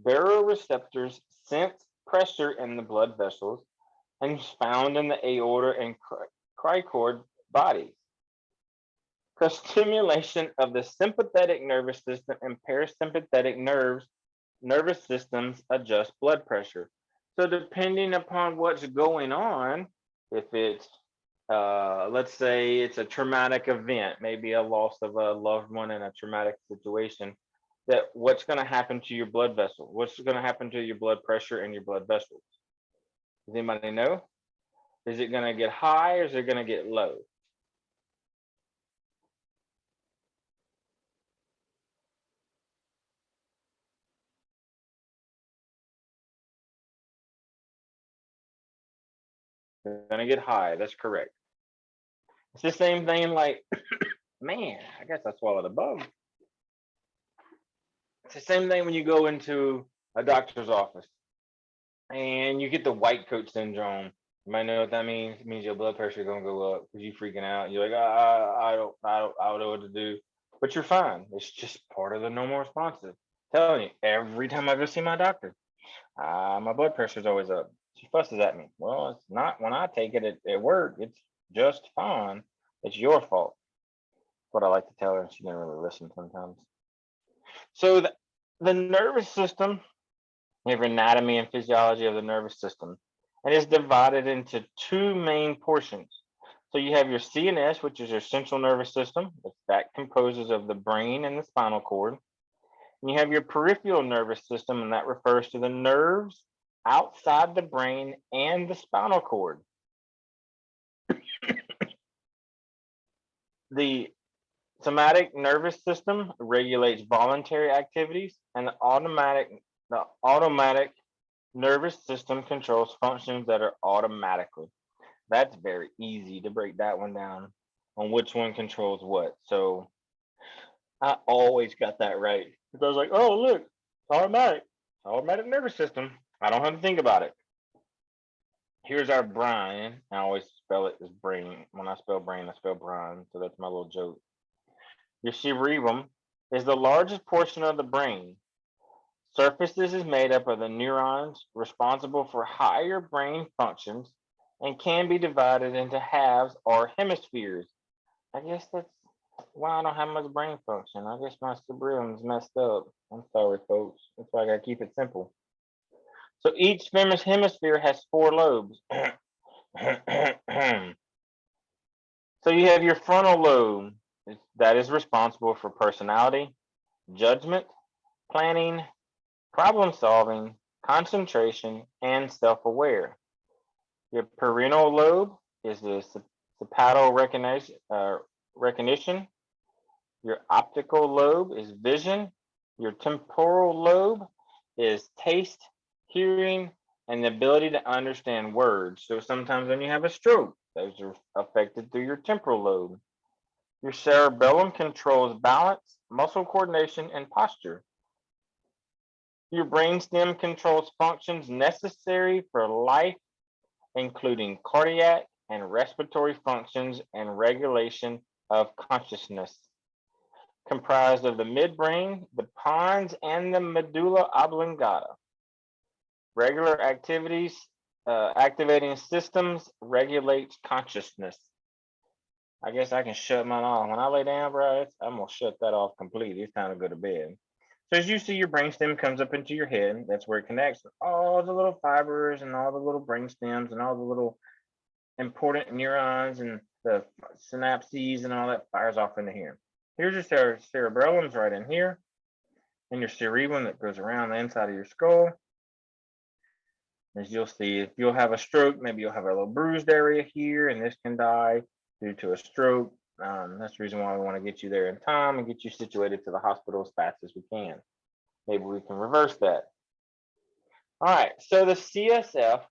Baroreceptors sense pressure in the blood vessels and is found in the aorta and cricoid bodies. The stimulation of the sympathetic nervous system and parasympathetic nervous systems adjust blood pressure. So depending upon what's going on, if it's let's say it's a traumatic event, maybe a loss of a loved one in a traumatic situation, that what's going to happen to your blood vessel? What's going to happen to your blood pressure and your blood vessels? Does anybody know? Is it going to get high or is it going to get low? It's going to get high. That's correct. It's the same thing like, man, I guess I swallowed a bug. It's the same thing when you go into a doctor's office and you get the white coat syndrome. You might know what that means. It means your blood pressure is gonna go up because you're freaking out. You're like, I don't know what to do, but you're fine. It's just part of the normal responses. I'm telling you, every time I go see my doctor, my blood pressure is always up. She fusses at me. Well, it's not when I take it at work. It's just fine. It's your fault. That's what I like to tell her, and she doesn't really listen sometimes. So the nervous system, we have anatomy and physiology of the nervous system, and it's divided into two main portions. So you have your CNS, which is your central nervous system. That composes of the brain and the spinal cord. And you have your peripheral nervous system, and that refers to the nerves outside the brain and the spinal cord. The somatic nervous system regulates voluntary activities, and the automatic nervous system controls functions that are automatically. That's very easy to break that one down on which one controls what. So I always got that right because I was like, oh, look, automatic nervous system. I don't have to think about it. Here's our brain. I always spell it as brain. When I spell brain, I spell Brian. So that's my little joke. Your cerebrum is the largest portion of the brain. Surfaces is made up of the neurons responsible for higher brain functions and can be divided into halves or hemispheres. I guess that's why I don't have much brain function. I guess my cerebrum's messed up. I'm sorry, folks. That's why I gotta keep it simple. So each hemisphere has 4 lobes. So you have your frontal lobe that is responsible for personality, judgment, planning, problem solving, concentration, and self-aware. Your parietal lobe is the septal recognition. Your optical lobe is vision. Your temporal lobe is taste, hearing, and the ability to understand words. So sometimes when you have a stroke, those are affected through your temporal lobe. Your cerebellum controls balance, muscle coordination, and posture. Your brainstem controls functions necessary for life, including cardiac and respiratory functions and regulation of consciousness. Comprised of the midbrain, the pons, and the medulla oblongata. Regular activities, activating systems regulates consciousness. I guess I can shut mine off. When I lay down, bro, I'm gonna shut that off completely. It's time to go to bed. So as you see, your brainstem comes up into your head. That's where it connects with all the little fibers and all the little brain stems and all the little important neurons and the synapses and all that fires off into here. Here's your cerebellum's right in here, and your cerebrum that goes around the inside of your skull. As you'll see, if you'll have a stroke, maybe you'll have a little bruised area here, and this can die due to a stroke. That's the reason why we want to get you there in time and get you situated to the hospital as fast as we can. Maybe we can reverse that. All right, so the CSF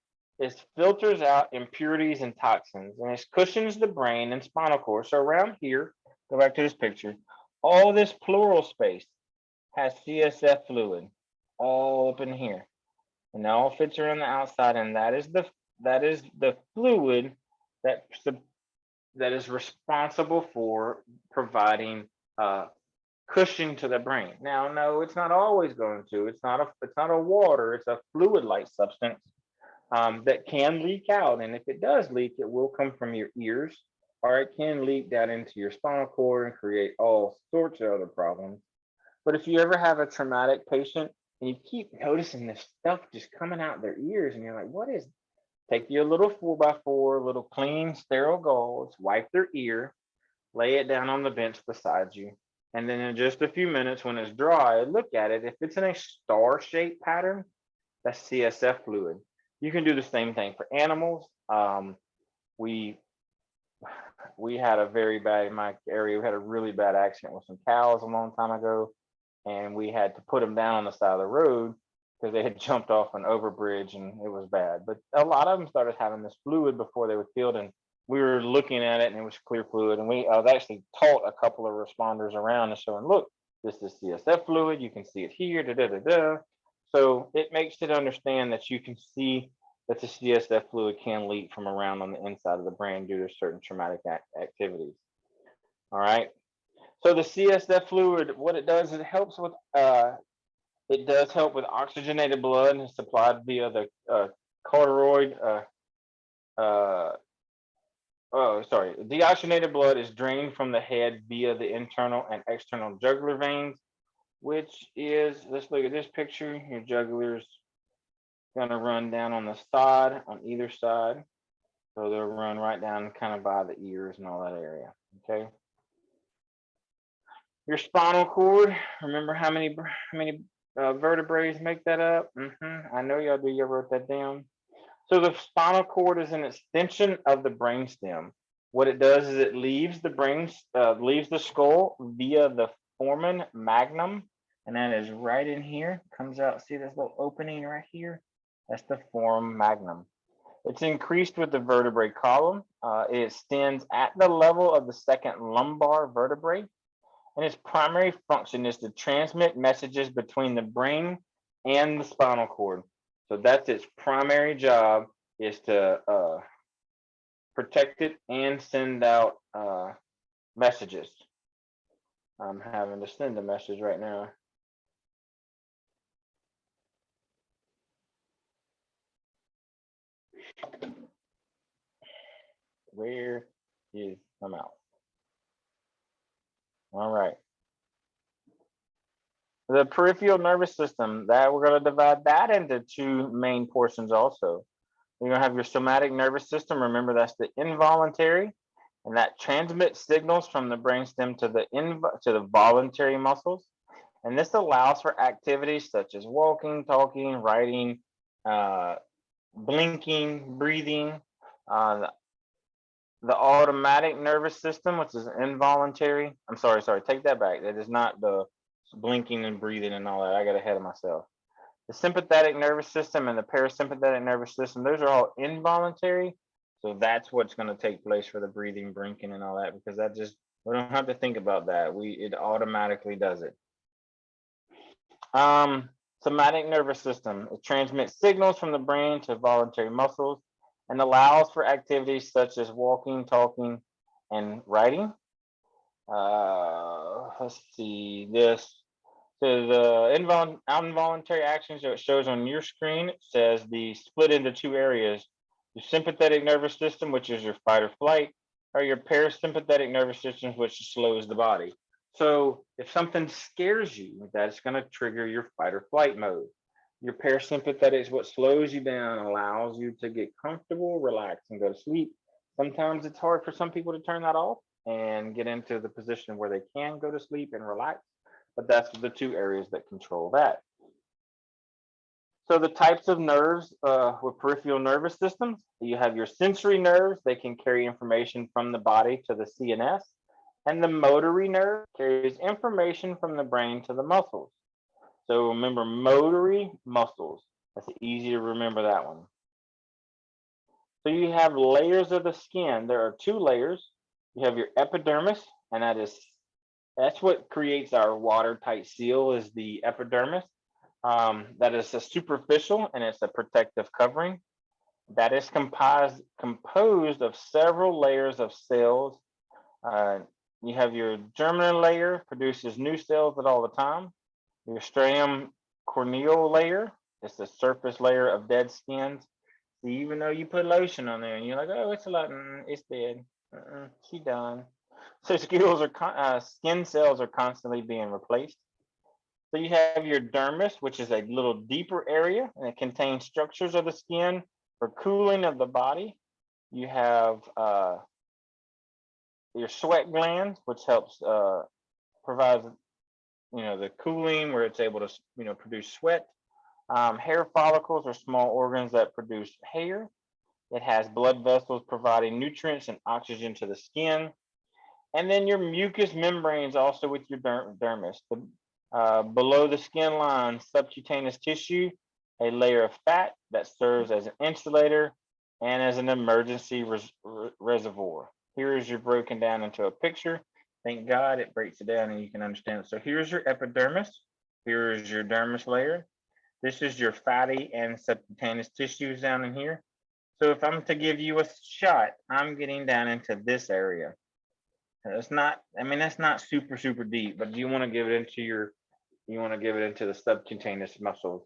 filters out impurities and toxins, and it cushions the brain and spinal cord. So around here, go back to this picture, all this pleural space has CSF fluid all up in here, and all fits around the outside, and that is the fluid that is responsible for providing cushion to the brain. Now, no, it's not always going to. It's not a water. It's a fluid-like substance that can leak out, and if it does leak, it will come from your ears, or it can leak down into your spinal cord and create all sorts of other problems. But if you ever have a traumatic patient and you keep noticing this stuff just coming out their ears, and you're like, what is? Take you a little 4x4, little clean, sterile gauze, wipe their ear, lay it down on the bench beside you. And then in just a few minutes, when it's dry, look at it. If it's in a star-shaped pattern, that's CSF fluid. You can do the same thing for animals. We had a very bad, in my area, we had a really bad accident with some cows a long time ago. And we had to put them down on the side of the road because they had jumped off an overbridge and it was bad. But a lot of them started having this fluid before they were killed, and we were looking at it and it was clear fluid. And I was actually taught a couple of responders around and showing, look, this is CSF fluid. You can see it here, da, da, da, da. So it makes it understand that you can see that the CSF fluid can leak from around on the inside of the brain due to certain traumatic activities. All right. So the CSF fluid, what it does is it helps with, it does help with oxygenated blood, and it's supplied via the deoxygenated blood is drained from the head via the internal and external jugular veins, which is, let's look at this picture. Your jugular's gonna run down on the side, on either side. So they'll run right down kind of by the ears and all that area, okay? Your spinal cord, remember how many vertebrae make that up? I know y'all do, y'all wrote that down. So the spinal cord is an extension of the brainstem. What it does is it leaves the skull via the foramen magnum, and that is right in here, comes out, see this little opening right here? That's the foramen magnum. It's increased with the vertebrae column. It extends at the level of the second lumbar vertebrae, and its primary function is to transmit messages between the brain and the spinal cord. So that's its primary job, is to protect it, and send out messages. I'm having to send a message right now. Where is the mouse? All right. The peripheral nervous system, that we're going to divide that into two main portions also. You're going to have your somatic nervous system. Remember, that's the involuntary, and that transmits signals from the brainstem to the voluntary muscles. And this allows for activities such as walking, talking, writing, blinking, breathing. The automatic nervous system, which is involuntary. I'm sorry, take that back. That is not the blinking and breathing and all that. I got ahead of myself. The sympathetic nervous system and the parasympathetic nervous system, those are all involuntary. So that's what's going to take place for the breathing, blinking, and all that, because that just, we don't have to think about that. It automatically does it. Somatic nervous system, it transmits signals from the brain to voluntary muscles and allows for activities such as walking, talking, and writing. Let's see this. So the involuntary actions that it shows on your screen, it says the split into two areas: your sympathetic nervous system, which is your fight or flight, or your parasympathetic nervous system, which slows the body. So if something scares you, that's going to trigger your fight or flight mode. Your parasympathetic is what slows you down, allows you to get comfortable, relax, and go to sleep. Sometimes it's hard for some people to turn that off and get into the position where they can go to sleep and relax, but that's the two areas that control that. So the types of nerves with peripheral nervous systems, you have your sensory nerves. They can carry information from the body to the CNS, and the motory nerve carries information from the brain to the muscles. So remember, motory muscles. That's easy to remember that one. So you have layers of the skin. There are two layers. You have your epidermis, and that's what creates our watertight seal, is the epidermis. That is a superficial, and it's a protective covering. That is composed of several layers of cells. You have your germinal layer, produces new cells at all the time. Your stratum corneal layer, it's the surface layer of dead skins. So even though you put lotion on there and you're like, oh, it's a lot, it's dead. She done. So skin cells are constantly being replaced. So you have your dermis, which is a little deeper area, and it contains structures of the skin for cooling of the body. You have your sweat glands, which helps provide the cooling, where it's able to produce sweat. Hair follicles are small organs that produce hair. It has blood vessels providing nutrients and oxygen to the skin. And then your mucous membranes also with your dermis. Below the skin line, subcutaneous tissue, a layer of fat that serves as an insulator and as an emergency reservoir. Here is your broken down into a picture. Thank God it breaks it down and you can understand it. So here's your epidermis. Here is your dermis layer. This is your fatty and subcutaneous tissues down in here. So if I'm to give you a shot, I'm getting down into this area. It's not, that's not super, super deep, but you want to give it into the subcutaneous muscles.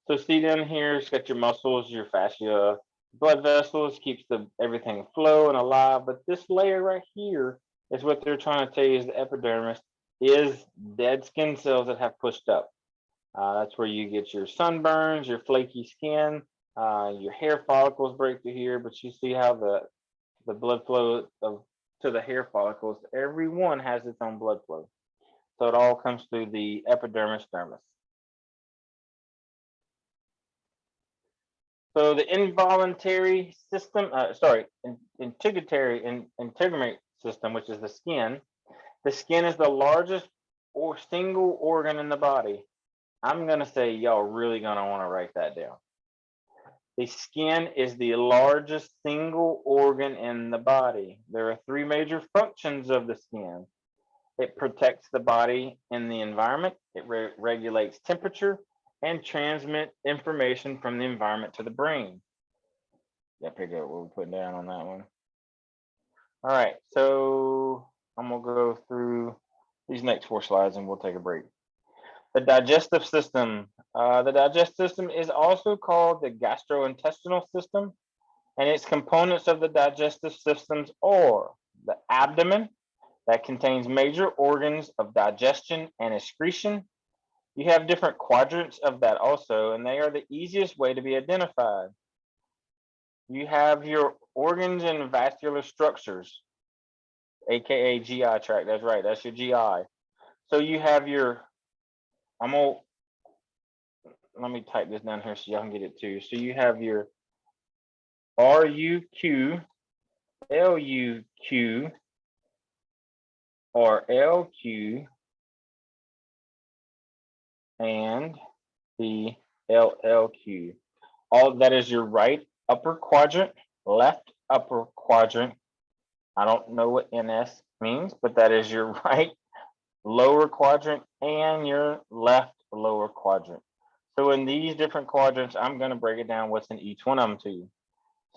So see down here, it's got your muscles, your fascia, blood vessels, keeps everything flowing alive. But this layer right here is what they're trying to tell you is the epidermis is dead skin cells that have pushed up. That's where you get your sunburns, your flaky skin, your hair follicles break through here. But you see how the blood flow to the hair follicles, every one has its own blood flow. So it all comes through the epidermis dermis. So the involuntary system, integumentary system, which is the skin. The skin is the largest or single organ in the body. I'm gonna say y'all really gonna want to write that down. The skin is the largest single organ in the body. There are three major functions of the skin. It protects the body in the environment. It regulates temperature and transmit information from the environment to the brain. Yeah, pick up what we put down on that one. All right, so I'm gonna go through these next 4 slides and we'll take a break. The digestive system. The digestive system is also called the gastrointestinal system, and its components of the digestive systems are the abdomen that contains major organs of digestion and excretion. You have different quadrants of that also, and they are the easiest way to be identified. You have your organs and vascular structures, aka GI tract. That's right, that's your GI. So you have your, let me type this down here so y'all can get it too. So you have your RUQ, LUQ, or LQ, and the LLQ. All that is your right upper quadrant, left upper quadrant. I don't know what NS means, but that is your right lower quadrant and your left lower quadrant. So in these different quadrants, I'm going to break it down what's in each one of them to you.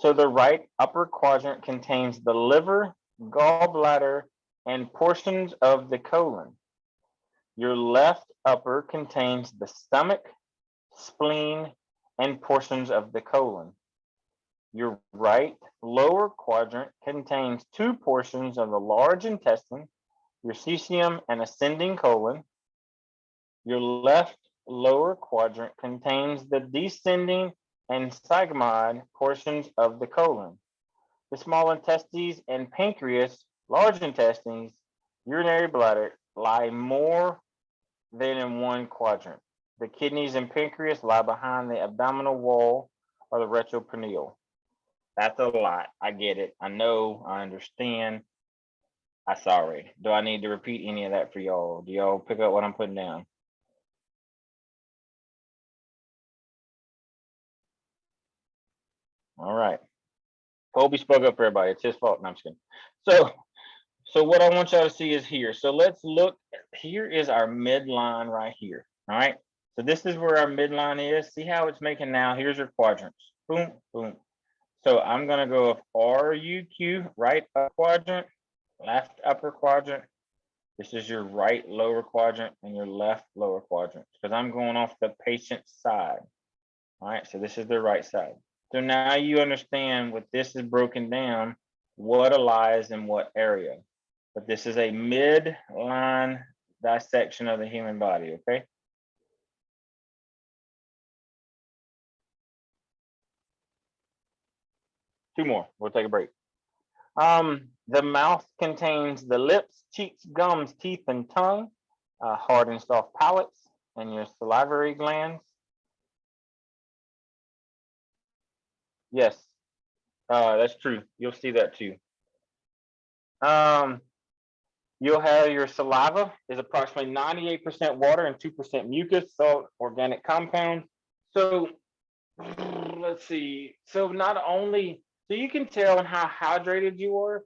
So the right upper quadrant contains the liver, gallbladder, and portions of the colon. Your left upper contains the stomach, spleen, and portions of the colon. Your right lower quadrant contains 2 portions of the large intestine, your cecum and ascending colon. Your left lower quadrant contains the descending and sigmoid portions of the colon. The small intestines and pancreas, large intestines, urinary bladder lie more than in one quadrant. The kidneys and pancreas lie behind the abdominal wall or the retroperitoneal. That's a lot. I get it. I know. I understand. I'm sorry. Do I need to repeat any of that for y'all? Do y'all pick up what I'm putting down? All right. Kobe spoke up for everybody. It's his fault. No, I'm just kidding. So what I want y'all to see is here. So let's look. Here is our midline right here. All right. So this is where our midline is. See how it's making now? Here's your quadrants. Boom, boom. So I'm going to go with RUQ, right upper quadrant, left upper quadrant. This is your right lower quadrant and your left lower quadrant, because I'm going off the patient's side. All right, so this is the right side. So now you understand what this is broken down, what lies in what area. But this is a midline dissection of the human body, okay? Two more, we'll take a break. The mouth contains the lips, cheeks, gums, teeth, and tongue, hard and soft palates, and your salivary glands. Yes, that's true. You'll see that too. You'll have your saliva is approximately 98% water and 2% mucus, salt, organic compounds. So let's see. So not only, so you can tell how hydrated you are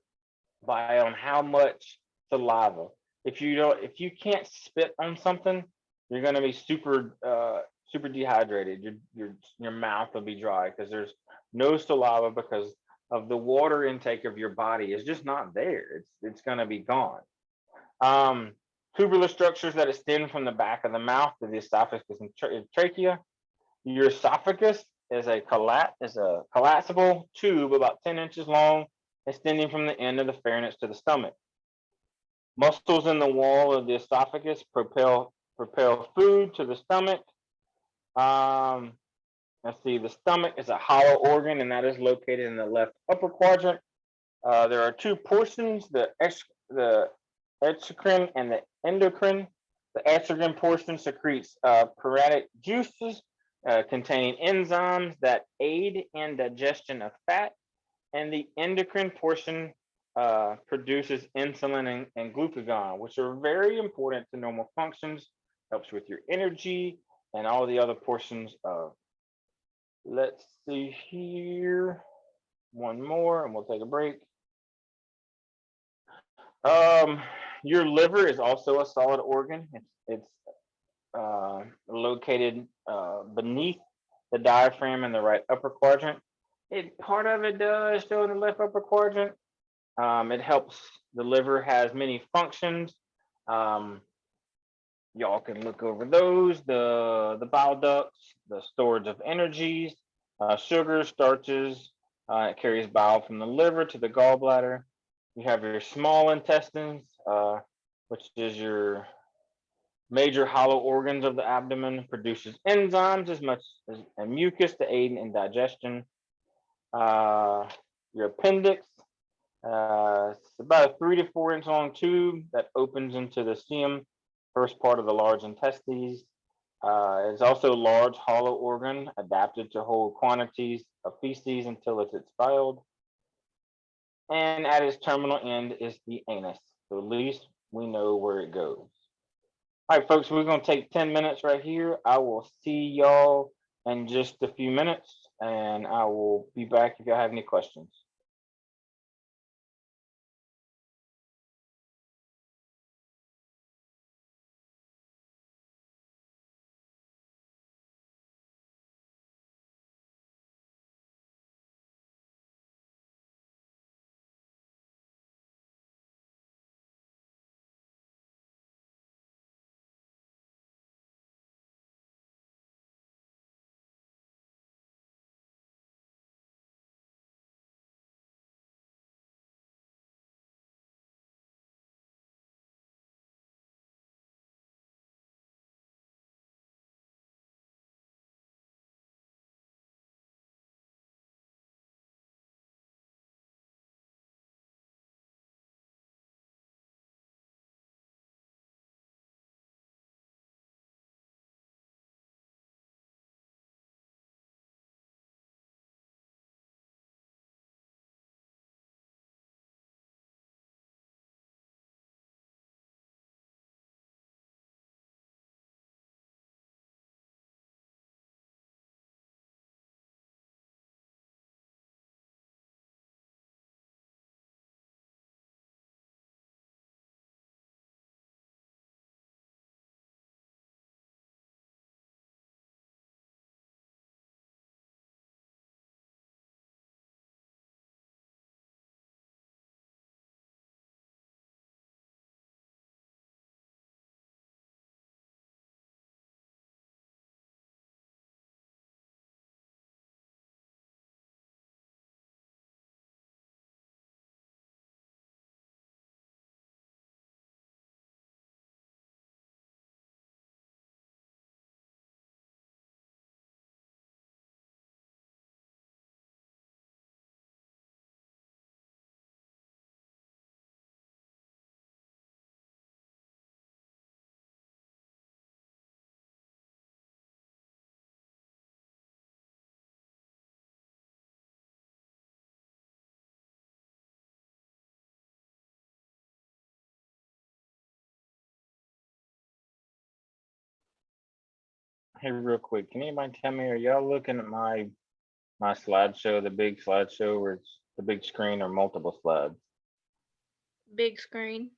by on how much saliva. If you can't spit on something, you're going to be super dehydrated. Your mouth will be dry because there's no saliva, because of the water intake of your body is just not there. It's going to be gone. Tubular structures that extend from the back of the mouth to the esophagus and trachea. Your esophagus is a collapsible tube about 10 inches long, extending from the end of the pharynx to the stomach. Muscles in the wall of the esophagus propel food to the stomach. Let's see, the stomach is a hollow organ, and that is located in the left upper quadrant. There are 2 portions, the exocrine and the endocrine. The exocrine portion secretes paretic juices containing enzymes that aid in digestion of fat, and the endocrine portion produces insulin and glucagon, which are very important to normal functions, helps with your energy and all the other portions of. Let's see here, one more and we'll take a break. Your liver is also a solid organ. It's located beneath the diaphragm in the right upper quadrant. Part of it does show in the left upper quadrant. It helps, the liver has many functions. Y'all can look over those, the bile ducts, the storage of energies, sugars, starches. It carries bile from the liver to the gallbladder. You have your small intestines, which is your major hollow organs of the abdomen, produces enzymes as much as and mucus to aid in digestion. Your appendix, it's about a 3 to 4 inch long tube that opens into the cm, first part of the large intestines. It's also a large hollow organ adapted to hold quantities of feces until it's expelled. And at its terminal end is the anus. So at least we know where it goes. All right, folks, we're going to take 10 minutes right here. I will see y'all in just a few minutes, and I will be back if y'all have any questions. Hey, real quick, can anybody tell me, are y'all looking at my slideshow, the big slideshow where it's the big screen or multiple slides? Big screen.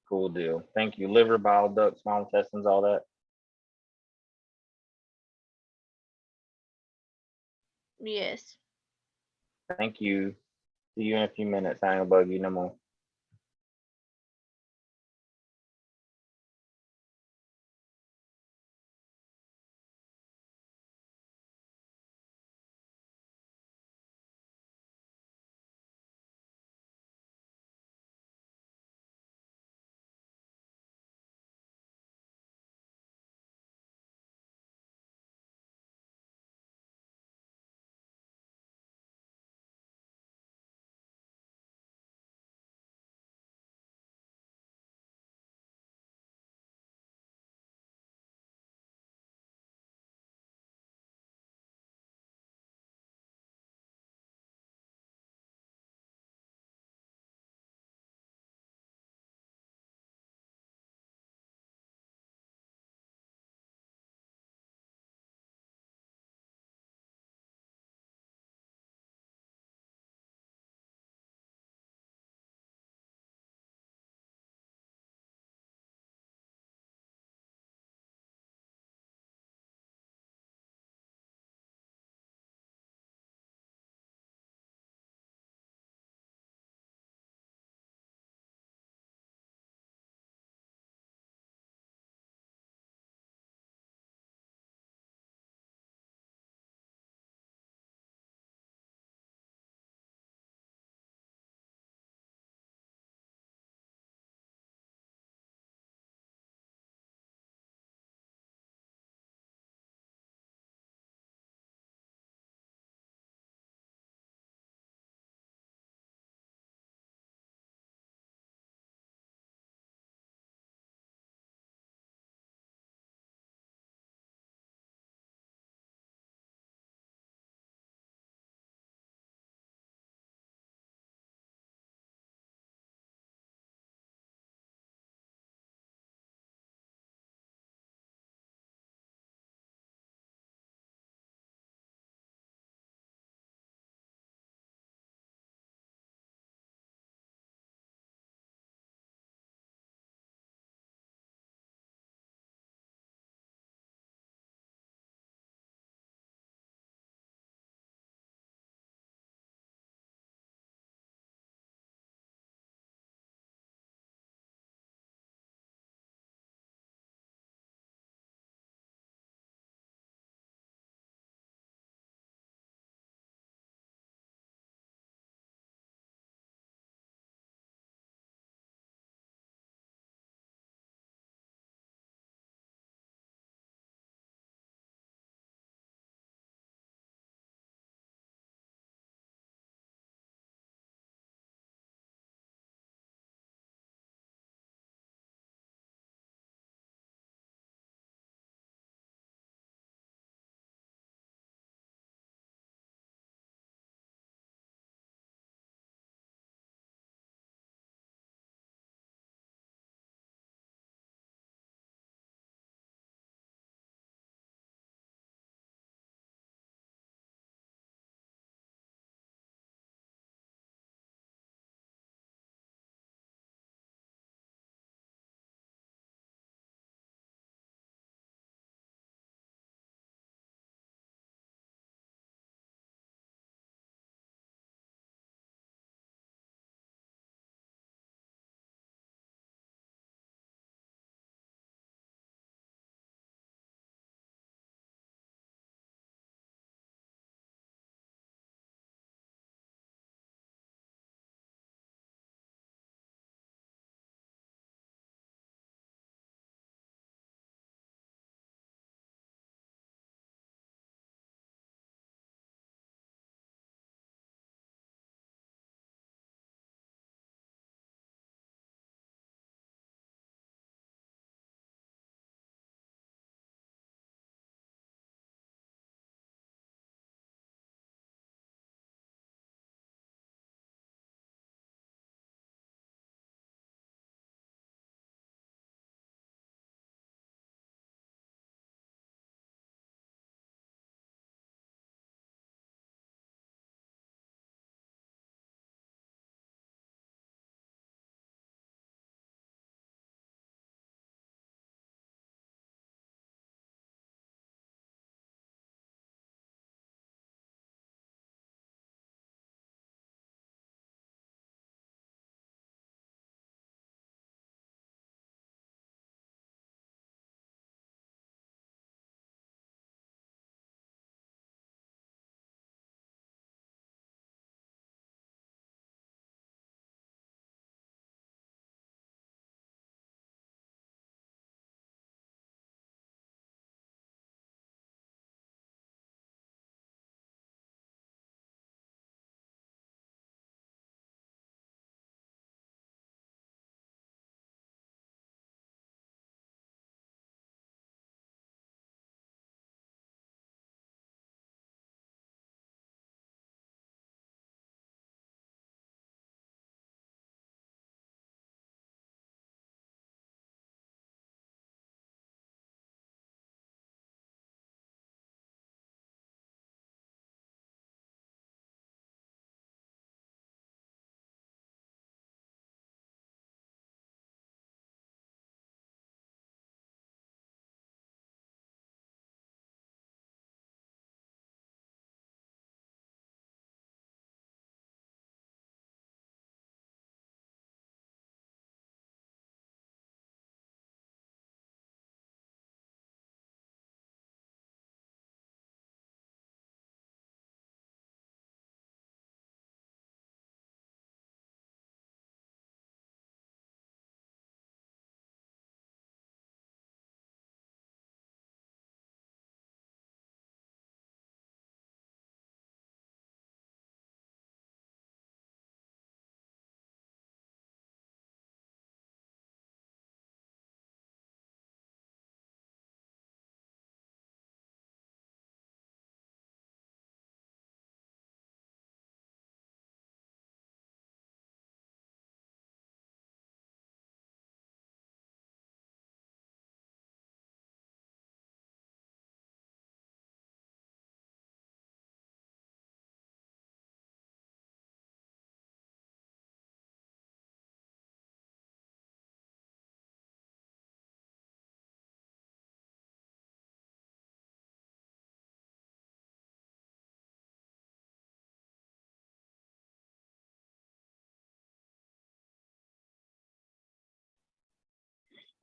Cool deal. Thank you. Liver, bile duct, small intestines, all that. Yes. Thank you. See you in a few minutes. I ain't gonna bug you no more.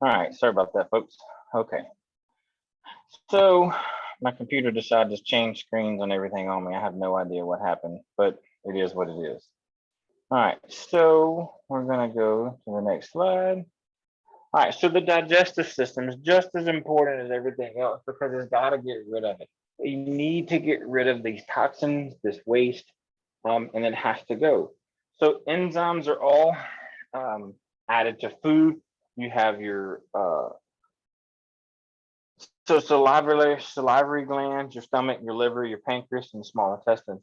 All right, sorry about that, folks. Okay. So my computer decided to change screens and everything on me. I have no idea what happened, but it is what it is. All right, so we're gonna go to the next slide. All right, so the digestive system is just as important as everything else because it's got to get rid of it. You need to get rid of these toxins, this waste, and it has to go. So enzymes are all added to food. You have your so salivary glands, your stomach, your liver, your pancreas, and small intestine.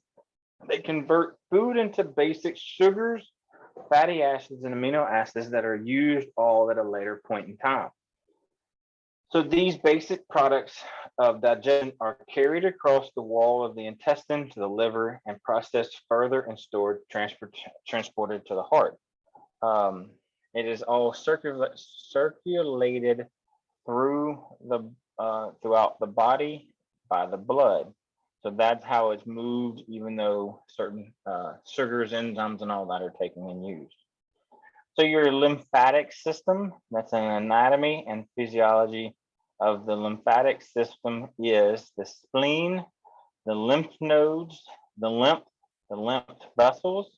They convert food into basic sugars, fatty acids, and amino acids that are used all at a later point in time. So these basic products of digestion are carried across the wall of the intestine to the liver and processed further and stored, transported to the heart. It is all circulated through the throughout the body by the blood. So that's how it's moved, even though certain sugars, enzymes, and all that are taken and used. So your lymphatic system, that's an anatomy and physiology of the lymphatic system, is the spleen, the lymph nodes, the lymph vessels,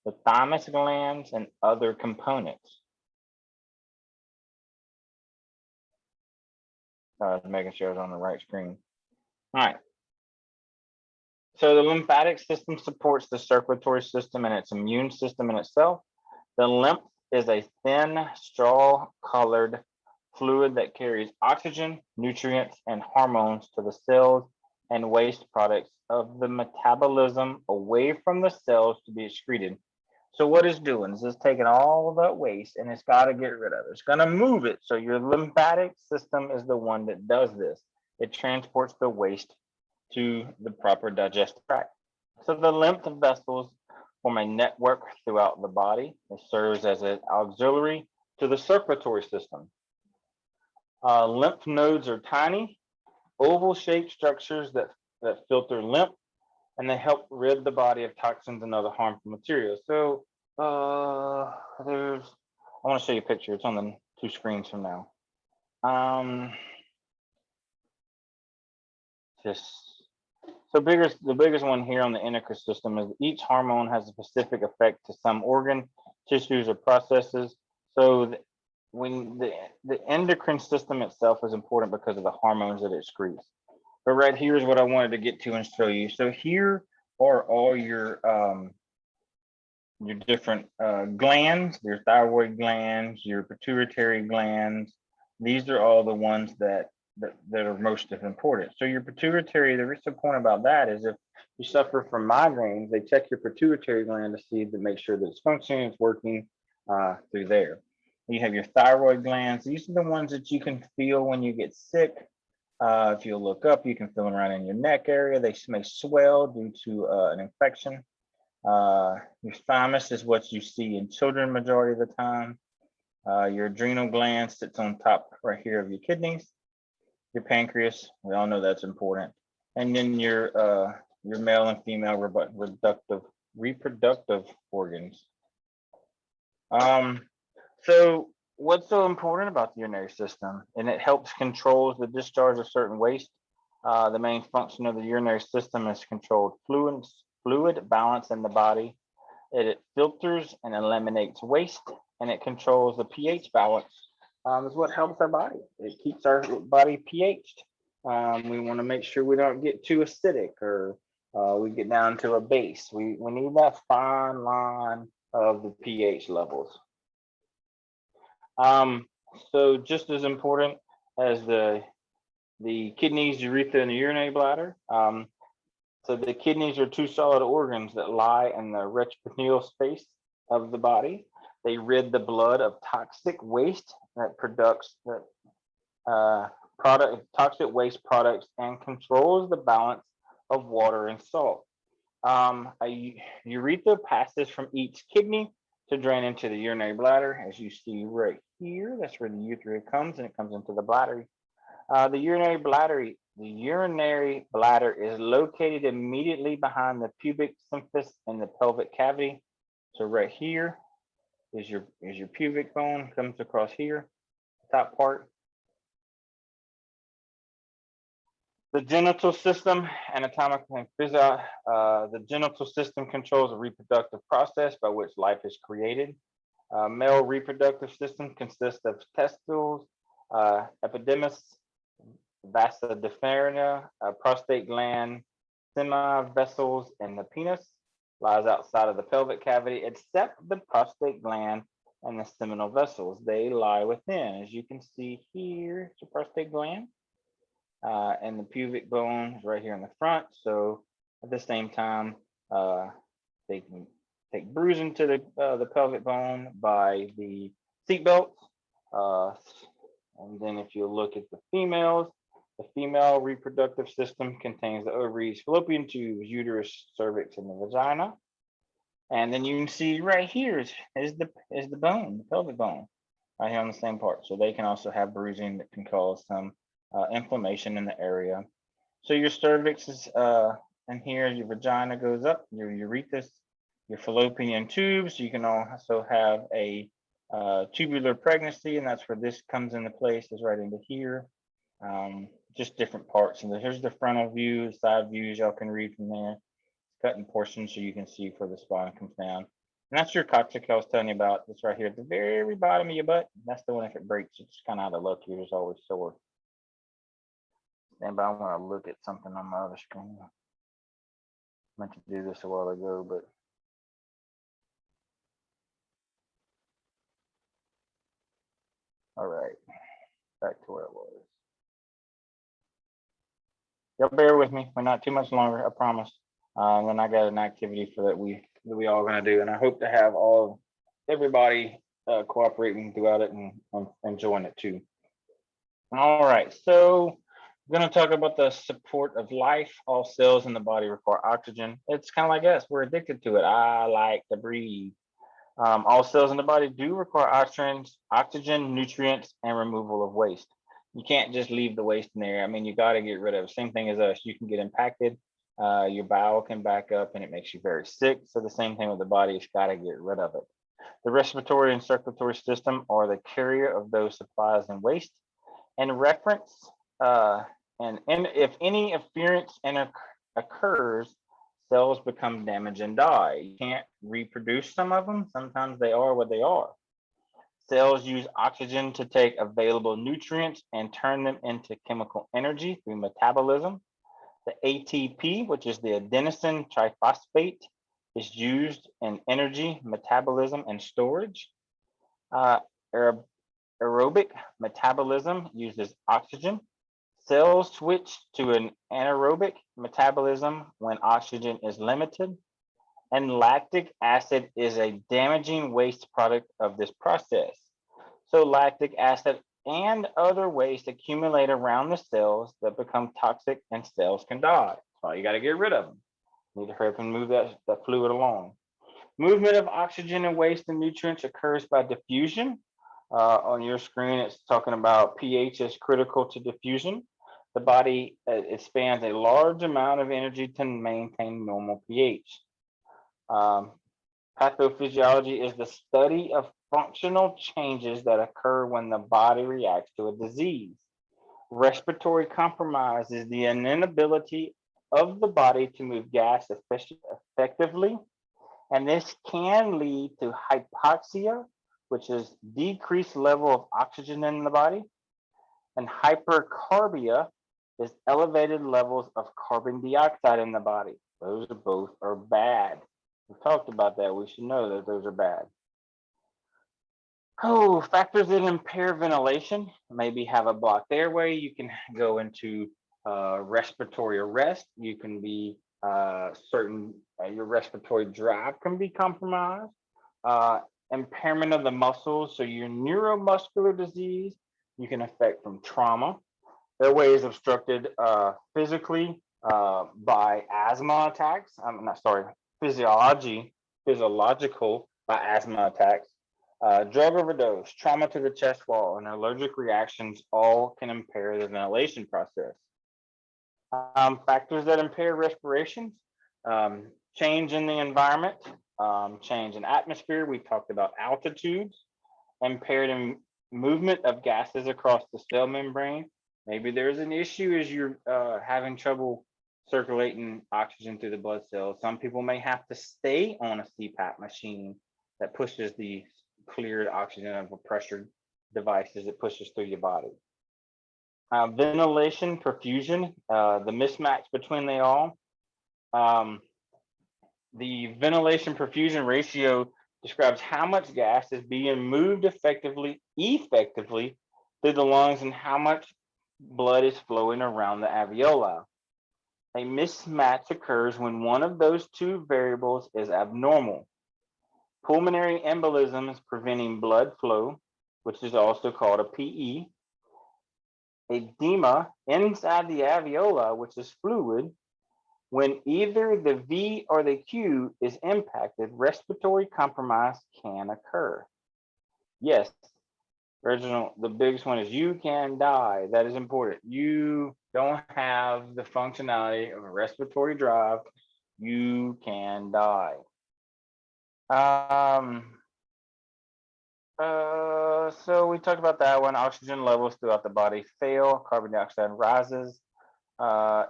the thymus glands, and other components. Making sure I was on the right screen. All right. So the lymphatic system supports the circulatory system and its immune system in itself. The lymph is a thin, straw-colored fluid that carries oxygen, nutrients, and hormones to the cells and waste products of the metabolism away from the cells to be excreted. So what it's doing is it's taking all of that waste and it's got to get rid of it. It's going to move it. So your lymphatic system is the one that does this. It transports the waste to the proper digestive tract. So the lymph vessels form a network throughout the body. It serves as an auxiliary to the circulatory system. Lymph nodes are tiny, oval-shaped structures that filter lymph, and they help rid the body of toxins and other harmful materials. So I want to show you a picture. It's on the 2 screens from now. The biggest one here on the endocrine system is each hormone has a specific effect to some organ, tissues, or processes. So when the endocrine system itself is important because of the hormones that it excretes. But right here is what I wanted to get to and show you. So here are all your different glands, your thyroid glands, your pituitary glands. These are all the ones that are most important. So your pituitary, the reason point about that is if you suffer from migraines, they check your pituitary gland to see to make sure that it's functioning, it's working through there. You have your thyroid glands. These are the ones that you can feel when you get sick. If you look up, you can feel them right in your neck area. They may swell due to an infection. Your thymus is what you see in children majority of the time. Your adrenal gland sits on top right here of your kidneys. Your pancreas, we all know that's important. And then your male and female reproductive organs. So what's so important about the urinary system? And it helps controls the discharge of certain waste. The main function of the urinary system is controlled fluid balance in the body. It filters and eliminates waste, and it controls the pH balance. Is what helps our body. It keeps our body pH'd. We want to make sure we don't get too acidic or we get down to a base. We need that fine line of the pH levels. So just as important as the kidneys, urethra, and the urinary bladder. So the kidneys are 2 solid organs that lie in the retroperitoneal space of the body. They rid the blood of toxic waste that toxic waste products and controls the balance of water and salt. A urethra passes from each kidney to drain into the urinary bladder, as you see right here. That's where the urethra comes, and it comes into the bladder. The urinary bladder is located immediately behind the pubic symphysis in the pelvic cavity. So right here is your pubic bone, comes across here. top part. The genital system, anatomically and physio, the genital system controls a reproductive process by which life is created. Male reproductive system consists of testicles, epididymis, vasa deferens, prostate gland, semivessels, and the penis. Lies outside of the pelvic cavity, except the prostate gland and the seminal vessels. They lie within. As you can see here, it's the prostate gland. And the pubic bone is right here in the front. So at the same time, they can take bruising to the pelvic bone by the seatbelt. And then if you look at the females, the female reproductive system contains the ovaries, fallopian tubes, uterus, cervix, and the vagina. And then you can see right here is the bone, the pelvic bone, right here on the same part. So they can also have bruising that can cause some inflammation in the area. So your cervix is and here your vagina goes up, your urethra, your fallopian tubes. You can also have a tubular pregnancy, and that's where this comes into place, is right into here. Just different parts. And here's the frontal view, side views, y'all can read from there. Cutting portions so you can see where the spine comes down. And that's your coccyx I was telling you about. It's right here at the very bottom of your butt. That's the one, if it breaks, it's kind of out of luck here, it's always sore. Stand by, I want to look at something on my other screen. I meant to do this a while ago, but all right, back to where it was. Y'all bear with me. We're not too much longer, I promise. And then I got an activity for that we all gonna do, and I hope to have everybody cooperating throughout it and enjoying it too. All right, so we're gonna talk about the support of life. All cells in the body require oxygen. It's kind of like us, we're addicted to it. I like to breathe. All cells in the body do require oxygen, nutrients, and removal of waste. You can't just leave the waste in there. I mean, you got to get rid of it. Same thing as us. You can get impacted. Your bowel can back up and it makes you very sick. So the same thing with the body, it's got to get rid of it. The respiratory and circulatory system are the carrier of those supplies and waste. And reference, and if any interference occurs, cells become damaged and die. You can't reproduce some of them. Sometimes they are what they are. Cells use oxygen to take available nutrients and turn them into chemical energy through metabolism. The ATP, which is the adenosine triphosphate, is used in energy, metabolism, and storage. Aerobic metabolism uses oxygen. Cells switch to an anaerobic metabolism when oxygen is limited. And lactic acid is a damaging waste product of this process. So lactic acid and other waste accumulate around the cells that become toxic and cells can die. So you got to get rid of them. You need to hurry up and move that fluid along. Movement of oxygen and waste and nutrients occurs by diffusion. On your screen, it's talking about pH is critical to diffusion. The body expands a large amount of energy to maintain normal pH. Pathophysiology is the study of functional changes that occur when the body reacts to a disease. Respiratory compromise is the inability of the body to move gas effectively, and this can lead to hypoxia, which is decreased level of oxygen in the body, and hypercarbia is elevated levels of carbon dioxide in the body. Those both are bad. We talked about that. We should know that those are bad. Oh, factors that impair ventilation. Maybe have a blocked airway. You can go into respiratory arrest. You can be your respiratory drive can be compromised. Impairment of the muscles. So your neuromuscular disease, you can affect from trauma. Airway is obstructed physically by asthma attacks. I'm not sorry. Physiological by asthma attacks, drug overdose, trauma to the chest wall, and allergic reactions all can impair the ventilation process. Factors that impair respiration, change in the environment, change in atmosphere. We talked about altitudes, impaired movement of gases across the cell membrane. Maybe there's an issue as you're having trouble circulating oxygen through the blood cells. Some people may have to stay on a CPAP machine that pushes the cleared oxygen of a pressured device as it pushes through your body. Ventilation, perfusion, the mismatch between they all. The ventilation perfusion ratio describes how much gas is being moved effectively through the lungs and how much blood is flowing around the alveoli. A mismatch occurs when one of those two variables is abnormal. Pulmonary embolism is preventing blood flow, which is also called a PE. Edema inside the alveoli, which is fluid. When either the V or the Q is impacted, respiratory compromise can occur. Yes, Reginald, the biggest one is you can die. That is important. You don't have the functionality of a respiratory drive. You can die. So we talked about that one. Oxygen levels throughout the body fail. Carbon dioxide rises.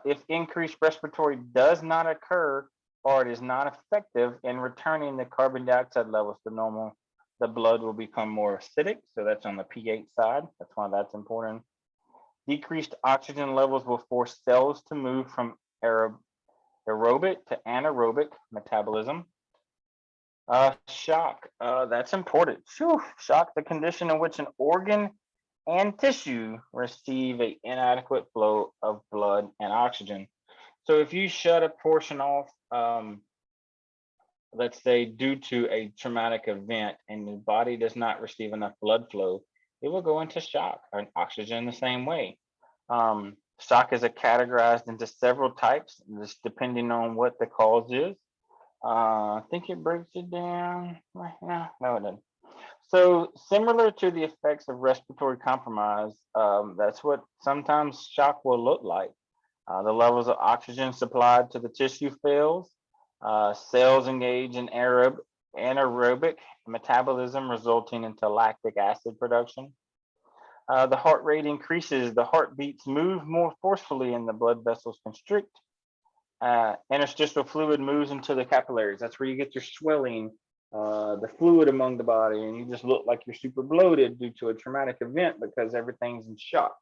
If increased respiratory does not occur or it is not effective in returning the carbon dioxide levels to normal, the blood will become more acidic. So that's on the pH side. That's why that's important. Decreased oxygen levels will force cells to move from aerobic to anaerobic metabolism. Shock, that's important. Whew. Shock, the condition in which an organ and tissue receive an inadequate flow of blood and oxygen. So if you shut a portion off, let's say due to a traumatic event and the body does not receive enough blood flow, it will go into shock, and oxygen the same way. Shock is categorized into several types, just depending on what the cause is. I think it breaks it down right now. No, it doesn't. So similar to the effects of respiratory compromise, that's what sometimes shock will look like. The levels of oxygen supplied to the tissue fails. Cells engage in anaerobic metabolism, resulting into lactic acid production. The heart rate increases. The heartbeats move more forcefully and the blood vessels constrict. Interstitial fluid moves into the capillaries. That's where you get your swelling, the fluid among the body, and you just look like you're super bloated due to a traumatic event because everything's in shock.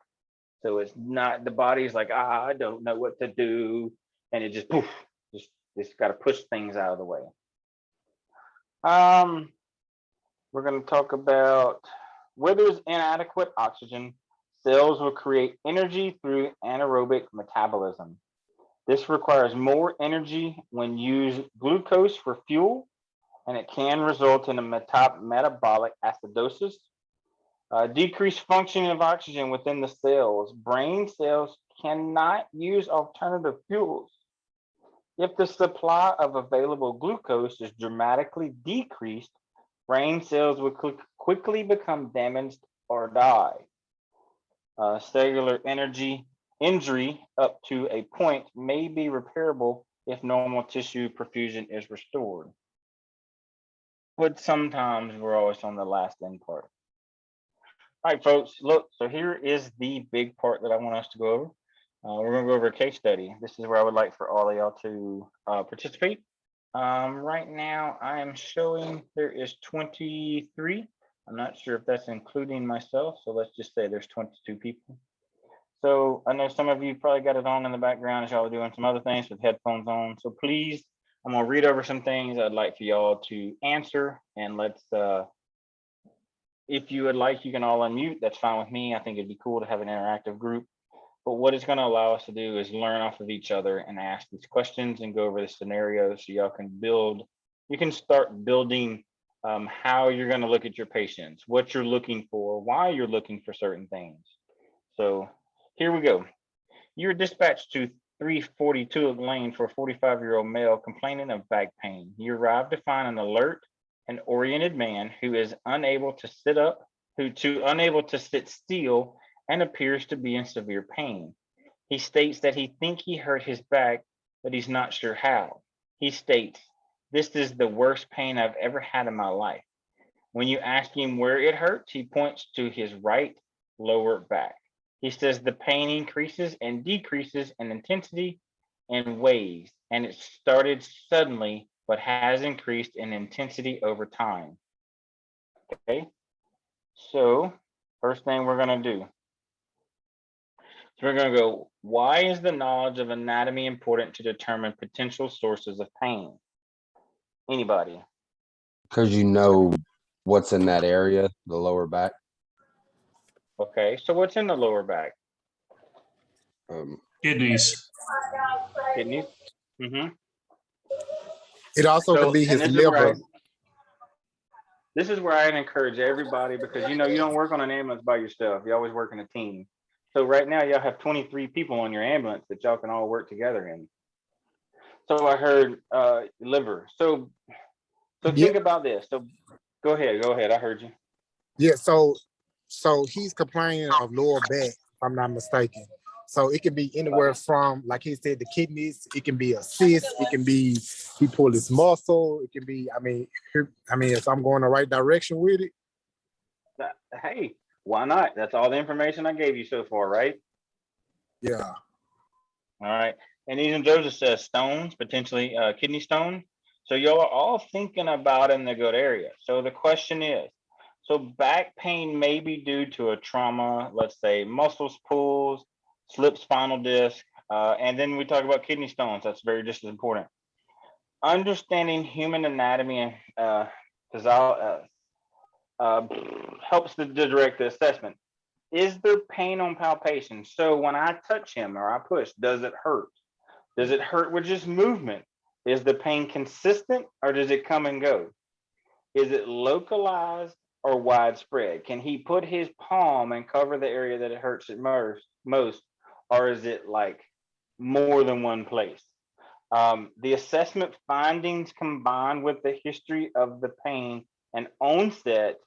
So it's not, the body's like, I don't know what to do, and it just poof, just got to push things out of the way. We're going to talk about where there's inadequate oxygen, cells will create energy through anaerobic metabolism. This requires more energy when used glucose for fuel, and it can result in a metabolic acidosis. Decreased functioning of oxygen within the cells. Brain cells cannot use alternative fuels. If the supply of available glucose is dramatically decreased, brain cells will quickly become damaged or die. Cellular injury up to a point may be repairable if normal tissue perfusion is restored. But sometimes we're always on the last end part. All right, folks, look, so here is the big part that I want us to go over. We're going to go over a case study. This is where I would like for all of y'all to participate. Right now, I am showing there is 23. I'm not sure if that's including myself, so let's just say there's 22 people. So I know some of you probably got it on in the background as y'all are doing some other things with headphones on. So please, I'm gonna read over some things I'd like for y'all to answer, and let's, if you would like, you can all unmute. That's fine with me. I think it'd be cool to have an interactive group. But what it's gonna allow us to do is learn off of each other and ask these questions and go over the scenarios so y'all can build, you can start building how you're gonna look at your patients, what you're looking for, why you're looking for certain things. So here we go. You're dispatched to 342 Lane for a 45-year-old male complaining of back pain. You arrive to find an alert and oriented man who is unable to sit up, unable to sit still, and appears to be in severe pain. He states that he thinks he hurt his back, but he's not sure how. He states, "This is the worst pain I've ever had in my life. When you ask him where it hurts, he points to his right lower back. He says the pain increases and decreases in intensity and waves, and it started suddenly, but has increased in intensity over time. Okay, so first thing we're gonna do. So we're gonna go, why is the knowledge of anatomy important to determine potential sources of pain? Anybody? Because you know what's in that area, the lower back. Okay, so what's in the lower back? Kidneys. Kidneys? Mm-hmm. It also So, could be and his liver. this is where I'd encourage everybody, because you know you don't work on an ambulance by yourself. You always work in a team. So right now y'all have 23 people on your ambulance that y'all can all work together in. So I heard liver. So Yeah. think about this. So go ahead. I heard you. Yeah, so he's complaining of lower back, if I'm not mistaken. So it can be anywhere from, like he said, the kidneys. It can be a cyst. It can be he pulled his muscle. It can be, I mean, if I'm going the right direction with it. Hey, why not? That's all the information I gave you so far, right? Yeah. All right. And even Joseph says stones, potentially kidney stones. So y'all are all thinking about in the good area. So the question is, so back pain may be due to a trauma, let's say muscles pulls, slip spinal disc, and then we talk about kidney stones. That's very just as important. Understanding human anatomy and helps to direct the assessment. Is there pain on palpation? So when I touch him or I push, does it hurt? Does it hurt with just movement? Is the pain consistent or does it come and go? Is it localized or widespread? Can he put his palm and cover the area that it hurts at most, or is it like more than one place? The assessment findings combined with the history of the pain and onset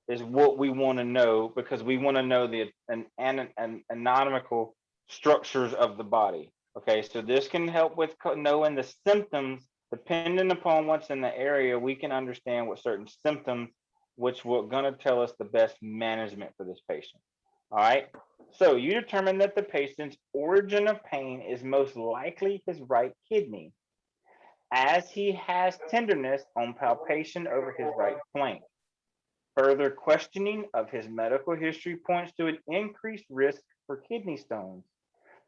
is what we want to know, because we want to know the anatomical structures of the body. Okay, so this can help with knowing the symptoms. Depending upon what's in the area, we can understand what certain symptoms, which will gonna tell us the best management for this patient. All right, so you determine that the patient's origin of pain is most likely his right kidney, as he has tenderness on palpation over his right flank. Further questioning of his medical history points to an increased risk for kidney stones.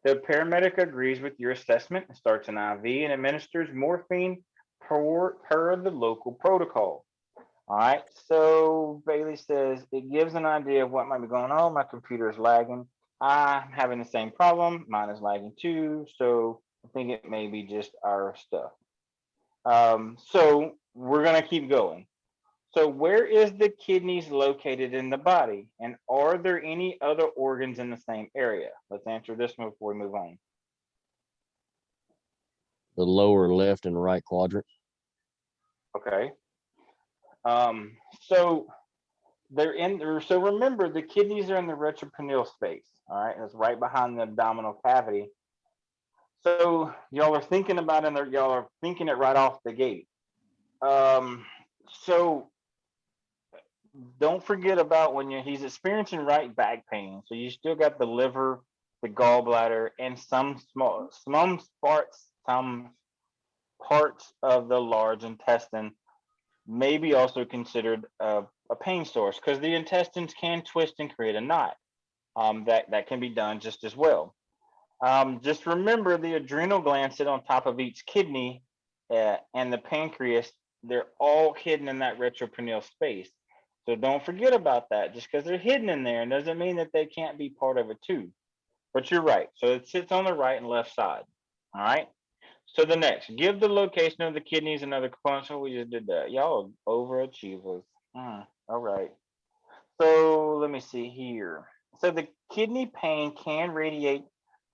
The paramedic agrees with your assessment and starts an IV and administers morphine per the local protocol. All right, so Bailey says it gives an idea of what might be going on. My computer is lagging. I'm having the same problem. Mine is lagging too. So I think it may be just our stuff. So we're going to keep going. So where is the kidneys located in the body? And are there any other organs in the same area? Let's answer this one before we move on. The lower left and right quadrant. Okay. So they're in there. So remember, the kidneys are in the retroperitoneal space. All right. It's right behind the abdominal cavity. So y'all are thinking about it, and y'all are thinking it right off the gate. So don't forget about when he's experiencing right back pain. So you still got the liver, the gallbladder, and some parts of the large intestine may be also considered a pain source, because the intestines can twist and create a knot. That can be done just as well. Just remember, the adrenal glands sit on top of each kidney, and the pancreas, they're all hidden in that retroperitoneal space. So don't forget about that. Just because they're hidden in there doesn't mean that they can't be part of it too. But you're right. So it sits on the right and left side. All right. So the next, give the location of the kidneys and other components. So we just did that. Y'all overachievers. All right. So let me see here. So the kidney pain can radiate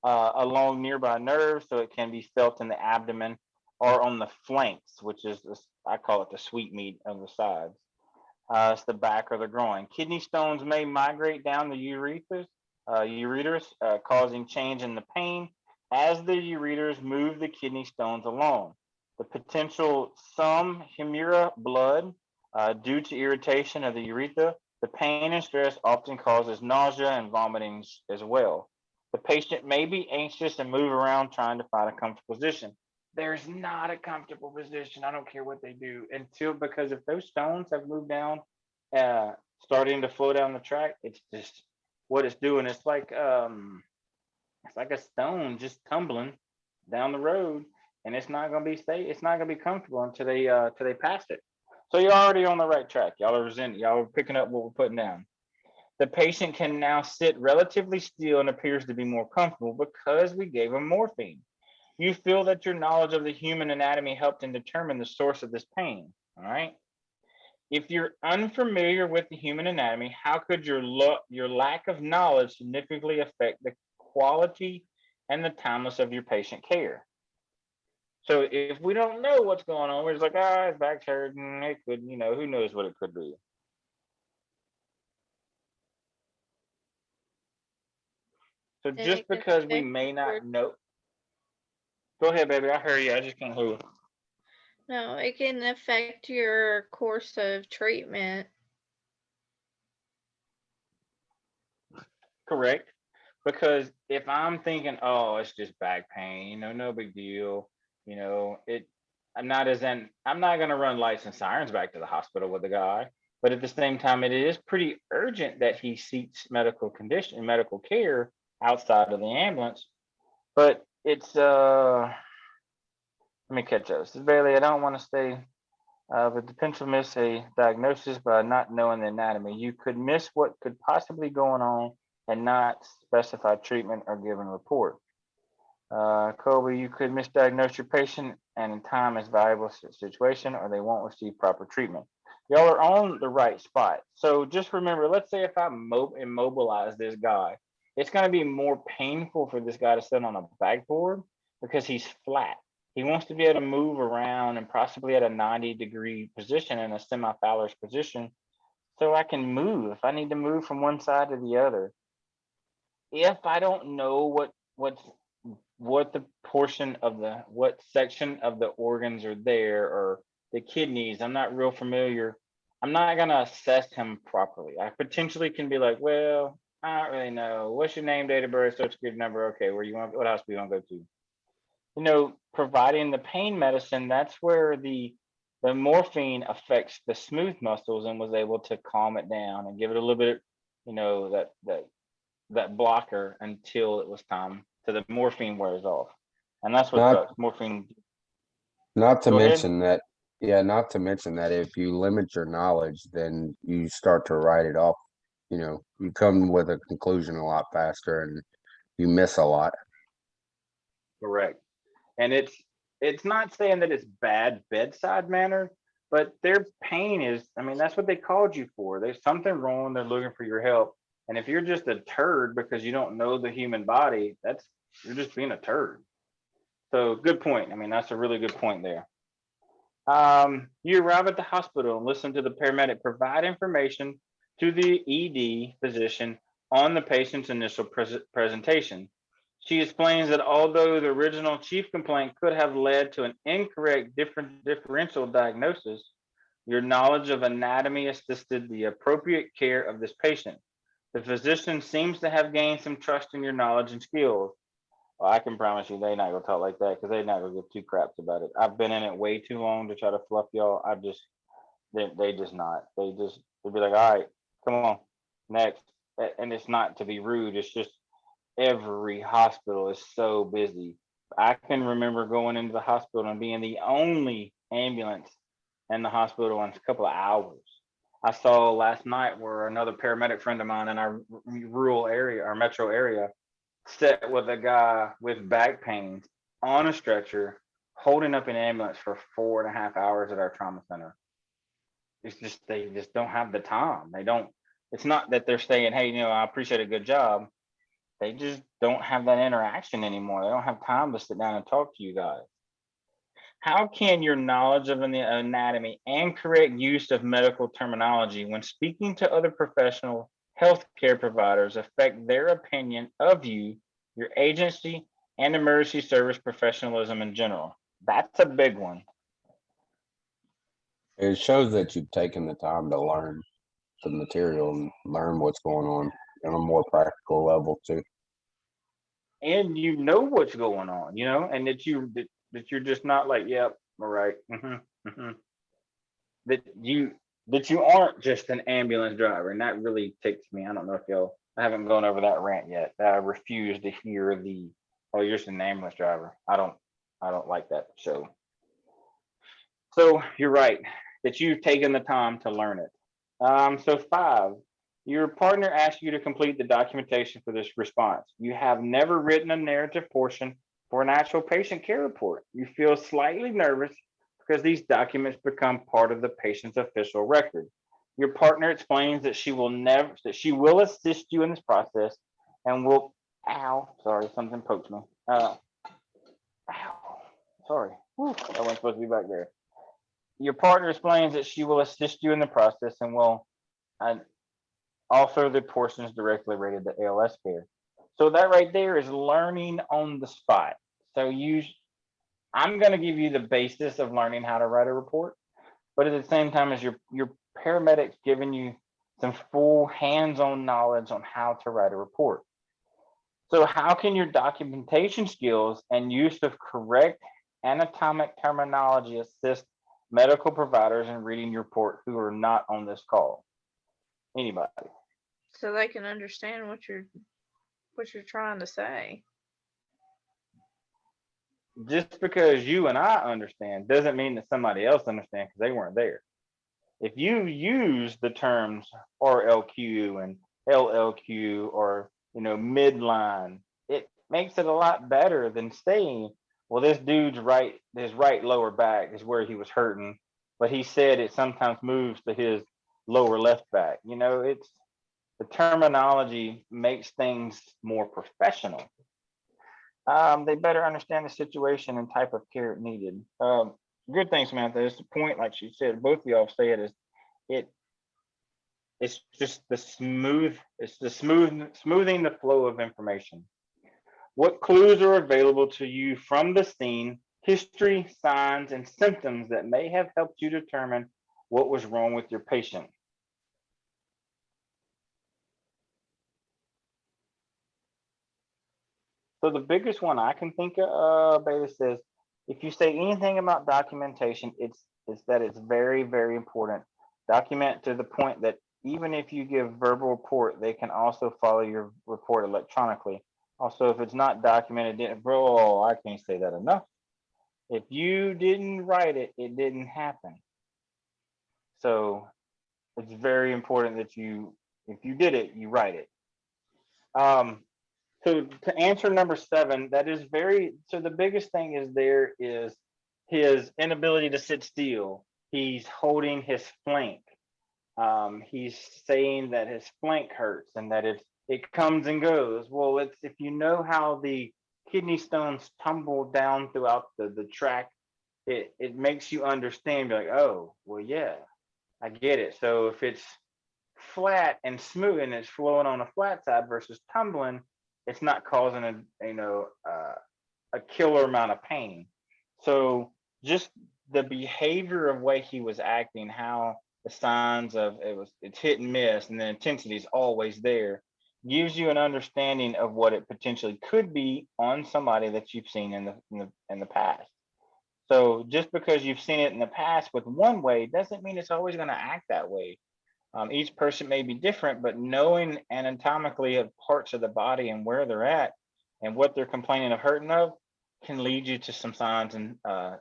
along nearby nerves, so it can be felt in the abdomen or on the flanks, which is, I call it the sweetmeat of the sides. It's the back or the groin. Kidney stones may migrate down the ureters, causing change in the pain as the ureters move the kidney stones along. The potential, some humira blood Due to irritation of the urethra, the pain and stress often causes nausea and vomiting as well. The patient may be anxious and move around trying to find a comfortable position. There's not a comfortable position. I don't care what they do because if those stones have moved down, starting to flow down the track, it's just what it's doing. It's like a stone just tumbling down the road, and it's not gonna be safe. It's not gonna be comfortable until they pass it. So you're already on the right track. Y'all are picking up what we're putting down. The patient can now sit relatively still and appears to be more comfortable because we gave him morphine. You feel that your knowledge of the human anatomy helped in determine the source of this pain. All right. If you're unfamiliar with the human anatomy, how could your lack of knowledge significantly affect the quality and the timeless of your patient care? So if we don't know what's going on, we're just like, his back's hurting. It could, who knows what it could be. So Then just it can because we affect may your- not know. Go ahead, baby. I heard you. I just can't hear you. No, it can affect your course of treatment. Correct. Because if I'm thinking, oh, it's just back pain, no big deal, I'm not gonna run lights and sirens back to the hospital with the guy. But at the same time, it is pretty urgent that he seeks medical care outside of the ambulance. But it's let me catch up. This is Bailey. I don't want to stay, but the potential miss a diagnosis by not knowing the anatomy. You could miss what could possibly going on and not specify treatment or given report. Kobe, you could misdiagnose your patient and in time is valuable situation, or they won't receive proper treatment. Y'all are on the right spot. So just remember, let's say if I immobilize this guy, it's going to be more painful for this guy to sit on a backboard because he's flat. He wants to be able to move around and possibly at a 90-degree position in a semi-Fowler's position so I can move if I need to move from one side to the other. If I don't know what the portion of what section of the organs are there or the kidneys, I'm not real familiar. I'm not gonna assess him properly. I potentially can be like, well, I don't really know. What's your name, date of birth, social security number? Okay, what hospital you want to go to? Providing the pain medicine, that's where the morphine affects the smooth muscles and was able to calm it down and give it a little bit, that blocker until it was time to the morphine wears off. And that's what Not- sucks. Morphine. Not to Go ahead. mention that, yeah, not to mention that if you limit your knowledge, then you start to write it off. You come with a conclusion a lot faster and you miss a lot. Correct. And it's not saying that it's bad bedside manner, but their pain is, that's what they called you for. There's something wrong. They're looking for your help. And if you're just a turd because you don't know the human body, you're just being a turd. So good point. That's a really good point there. You arrive at the hospital and listen to the paramedic provide information to the ED physician on the patient's initial presentation. She explains that although the original chief complaint could have led to an incorrect differential diagnosis, your knowledge of anatomy assisted the appropriate care of this patient. The physician seems to have gained some trust in your knowledge and skills. Well, I can promise you they're not gonna talk like that because they're not gonna give two craps about it. I've been in it way too long to try to fluff y'all. They just not. They'll be like, all right, come on, next. And it's not to be rude, it's just every hospital is so busy. I can remember going into the hospital and being the only ambulance in the hospital in a couple of hours. I saw last night where another paramedic friend of mine in our rural area, our metro area, sat with a guy with back pains on a stretcher, holding up an ambulance for 4.5 hours at our trauma center. It's just, they just don't have the time. It's not that they're saying, hey, I appreciate a good job. They just don't have that interaction anymore. They don't have time to sit down and talk to you guys. How can your knowledge of the anatomy and correct use of medical terminology when speaking to other professional healthcare providers affect their opinion of you, your agency, and emergency service professionalism in general? That's a big one. It shows that you've taken the time to learn the material and learn what's going on a more practical level too. And you know what's going on, and that you're just not like, yep, all right. That you aren't just an ambulance driver, and that really ticks me. I don't know if I haven't gone over that rant yet. I refuse to hear oh, you're just an ambulance driver. I don't like that show. So you're right that you've taken the time to learn it. So 5, your partner asks you to complete the documentation for this response. You have never written a narrative portion for an actual patient care report. You feel slightly nervous because these documents become part of the patient's official record. Your partner explains that she will assist you in this process and will, ow, sorry, something poked me. Ow, sorry, whew, I wasn't supposed to be back there. Your partner explains that she will assist you in the process and will author the portions directly related to ALS care. So that right there is learning on the spot. So I'm going to give you the basis of learning how to write a report, but at the same time as your paramedics giving you some full hands-on knowledge on how to write a report. So how can your documentation skills and use of correct anatomic terminology assist medical providers in reading your report who are not on this call? Anybody? So they can understand what you're trying to say. Just because you and I understand doesn't mean that somebody else understands because they weren't there. If you use the terms RLQ and LLQ or midline, it makes it a lot better than saying, well, this dude's his right lower back is where he was hurting, but he said it sometimes moves to his lower left back. It's the terminology makes things more professional. They better understand the situation and type of care needed. Good thing, Samantha, is the point, like she said, both of y'all say it is it's just smoothing the flow of information. What clues are available to you from the scene, history, signs, and symptoms that may have helped you determine what was wrong with your patient? So the biggest one I can think of, Bailey says, if you say anything about documentation, it's that it's very, very important. Document to the point that even if you give verbal report, they can also follow your report electronically. Also, if it's not documented, bro, I can't say that enough. If you didn't write it, it didn't happen. So it's very important that if you did it, you write it. So to answer number 7, so the biggest thing is his inability to sit still. He's holding his flank. He's saying that his flank hurts and that it comes and goes. Well, if you know how the kidney stones tumble down throughout the track, it makes you understand, be like, oh, well, yeah, I get it. So if it's flat and smooth and it's flowing on a flat side versus tumbling, it's not causing a killer amount of pain. So just the behavior of way he was acting, how the signs of it's hit and miss, and the intensity is always there, gives you an understanding of what it potentially could be on somebody that you've seen in the past. So just because you've seen it in the past with one way doesn't mean it's always going to act that way. Each person may be different, but knowing anatomically of parts of the body and where they're at and what they're complaining of hurting of can lead you to some signs and of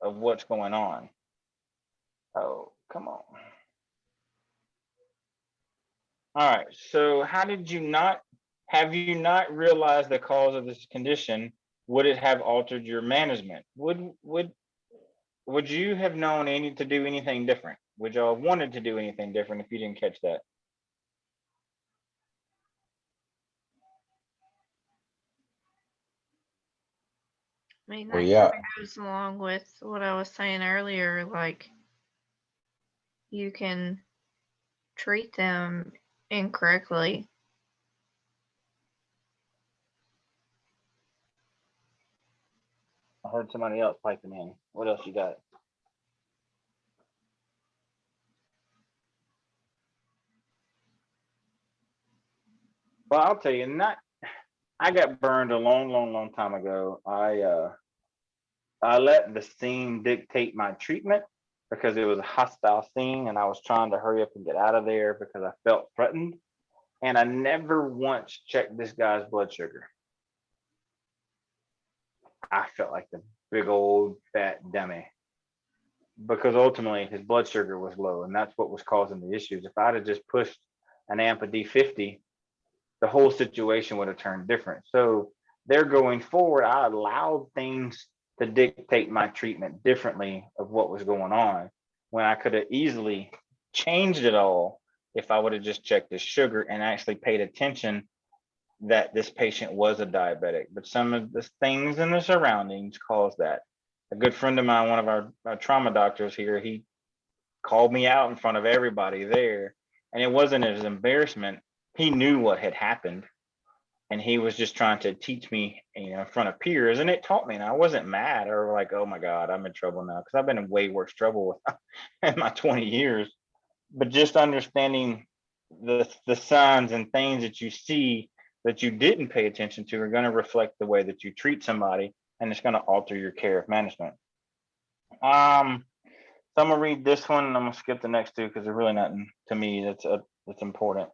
what's going on. Oh, come on. All right. So have you not realized the cause of this condition? Would it have altered your management? Would you have known to do anything different? Would y'all have wanted to do anything different if you didn't catch that? I mean, Well, that yeah. kind of goes along with what I was saying earlier. Like, you can treat them incorrectly. I heard somebody else piping in. What else you got? Well, I'll tell you, I got burned a long time ago. I let the scene dictate my treatment because it was a hostile scene and I was trying to hurry up and get out of there because I felt threatened. And I never once checked this guy's blood sugar. I felt like the big old fat dummy because ultimately his blood sugar was low and that's what was causing the issues. If I'd have just pushed an amp of D50, the whole situation would have turned different. So there going forward, I allowed things to dictate my treatment differently of what was going on when I could have easily changed it all if I would have just checked his sugar and actually paid attention that this patient was a diabetic. But some of the things in the surroundings caused that. A good friend of mine, one of our trauma doctors here, he called me out in front of everybody there. And it wasn't his embarrassment. He knew what had happened. And he was just trying to teach me, in front of peers. And it taught me. And I wasn't mad or like, oh my God, I'm in trouble now. Because I've been in way worse trouble in my 20 years. But just understanding the signs and things that you see that you didn't pay attention to are going to reflect the way that you treat somebody. And it's going to alter your care of management. So I'm gonna read this one and I'm gonna skip the next two because they're really nothing to me that's important.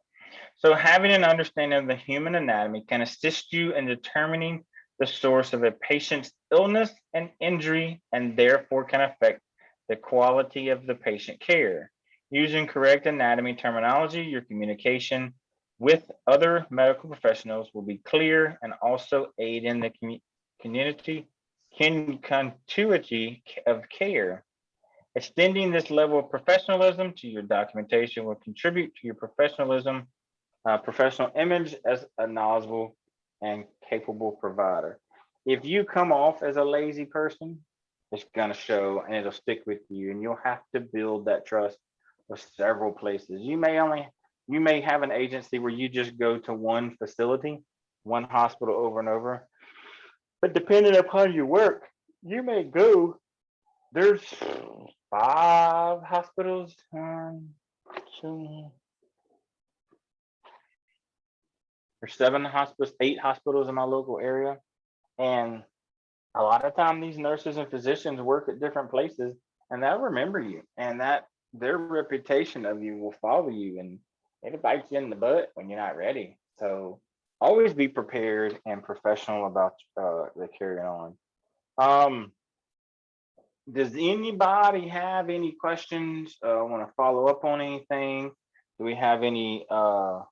So having an understanding of the human anatomy can assist you in determining the source of a patient's illness and injury and therefore can affect the quality of the patient care. Using correct anatomy terminology, your communication with other medical professionals will be clear and also aid in the continuity of care. Extending this level of professionalism to your documentation will contribute to your professional image as a knowledgeable and capable provider. If you come off as a lazy person, it's gonna show and it'll stick with you, and you'll have to build that trust with several places. You may have an agency where you just go to one facility, one hospital over and over, but depending upon your work, you may go. There's 5 hospitals, there's 7 hospitals, 8 hospitals in my local area. And a lot of time these nurses and physicians work at different places and they'll remember you, and that their reputation of you will follow you and it'll bite you in the butt when you're not ready. So always be prepared and professional about the carrying on. Does anybody have any questions? Want to follow up on anything? Do we have any? Do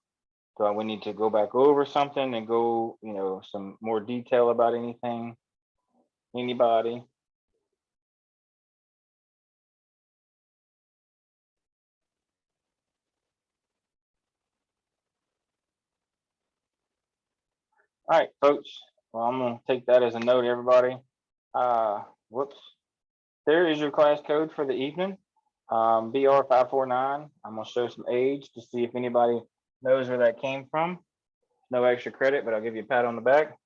we need to go back over something and go, some more detail about anything? Anybody? All right, folks. Well, I'm gonna take that as a note, everybody. Whoops. There is your class code for the evening. BR549. I'm gonna show some age to see if anybody knows where that came from. No extra credit, but I'll give you a pat on the back.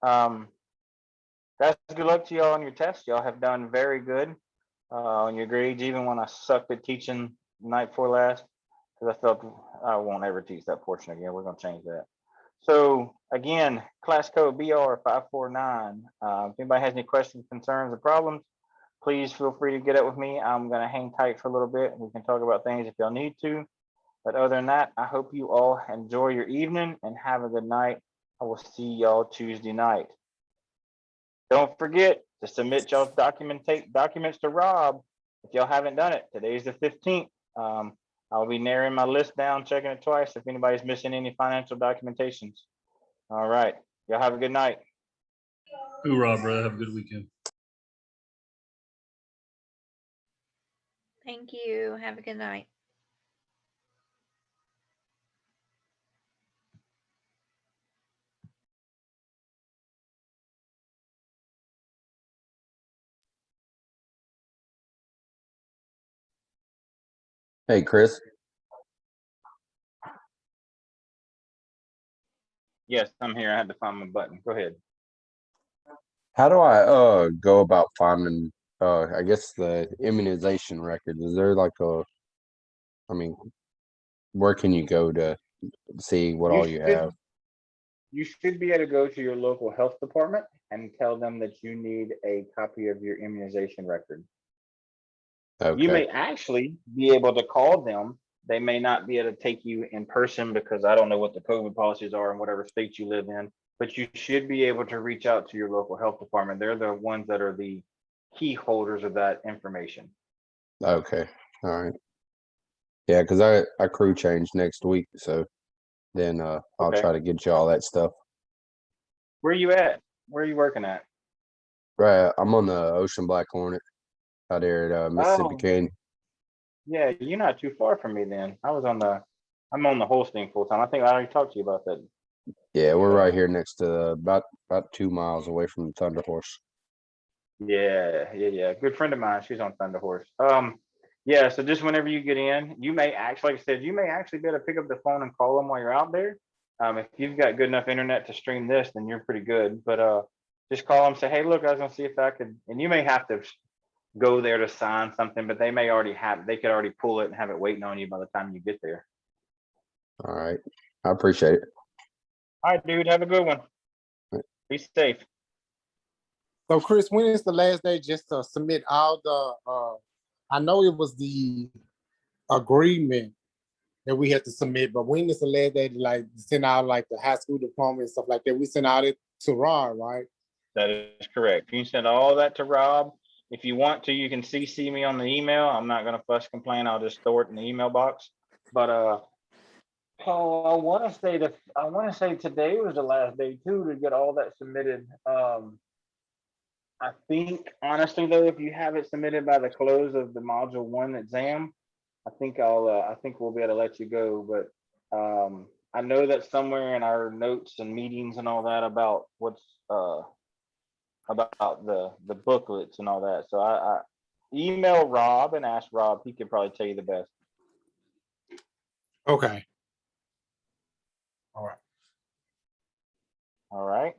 That's good luck to y'all on your test. Y'all have done very good on your grades, even when I sucked at teaching the night before last, because I felt I won't ever teach that portion again. We're gonna change that. So again, class code BR549. If anybody has any questions, concerns, or problems, please feel free to get up with me. I'm gonna hang tight for a little bit. We can talk about things if y'all need to. But other than that, I hope you all enjoy your evening and have a good night. I will see y'all Tuesday night. Don't forget to submit y'all's documents to Rob if y'all haven't done it. Today's the 15th. I'll be narrowing my list down, checking it twice if anybody's missing any financial documentations. All right. Y'all have a good night. Hoorah, brother. Have a good weekend. Thank you. Have a good night. Hey, Chris, Yes, I'm here. I had to find my button. Go ahead. how do I go about finding I guess the immunization record? Is there like I mean, where can you go to see what all you should- have? you should be able to go to your local health department and tell them that you need a copy of your immunization record. You may Okay, actually be able to call them. They may not be able to take you in person because I don't know what the COVID policies are in whatever state you live in, but you should be able to reach out to your local health department. They're the ones that are the key holders of that information. okay, all right. Yeah, because I crew change next week, so then I'll Okay. try to get you all that stuff. Where are you at? Where are you working at? Right, I'm on the Ocean Black Hornet out there at Mississippi Oh. Canyon. Yeah, you're not too far from me then. I'm on the Holstein full time. I think I already talked to you about that. Yeah, we're right here next to about 2 miles away from the Thunder Horse. Yeah. Good friend of mine. She's on Thunder Horse. Yeah. So just whenever you get in, you may actually, like I said, you may actually be able to pick up the phone and call them while you're out there. If you've got good enough internet to stream this, then you're pretty good. But just call them, say, hey, look, I was gonna see if I could, and you may have to go there to sign something, but they could already pull it and have it waiting on you by the time you get there. All right, I appreciate it. All right, dude. Have a good one. Be safe. So Chris, when is the last day just to submit all the, I know it was the agreement that we had to submit, but when is the last day to like send out like the high school diploma and stuff like that? We sent out it to Rod, right? That is correct. You can send all that to Rob. If you want to, you can CC me on the email. I'm not gonna fuss complain. I'll just store it in the email box. But Paul, I want to say today was the last day too to get all that submitted. I think honestly though, if you have it submitted by the close of the module 1 exam, I think we'll be able to let you go. But I know that somewhere in our notes and meetings and all that about what's about the booklets and all that. So I email Rob and ask Rob. He could probably tell you the best. Okay. All right. All right.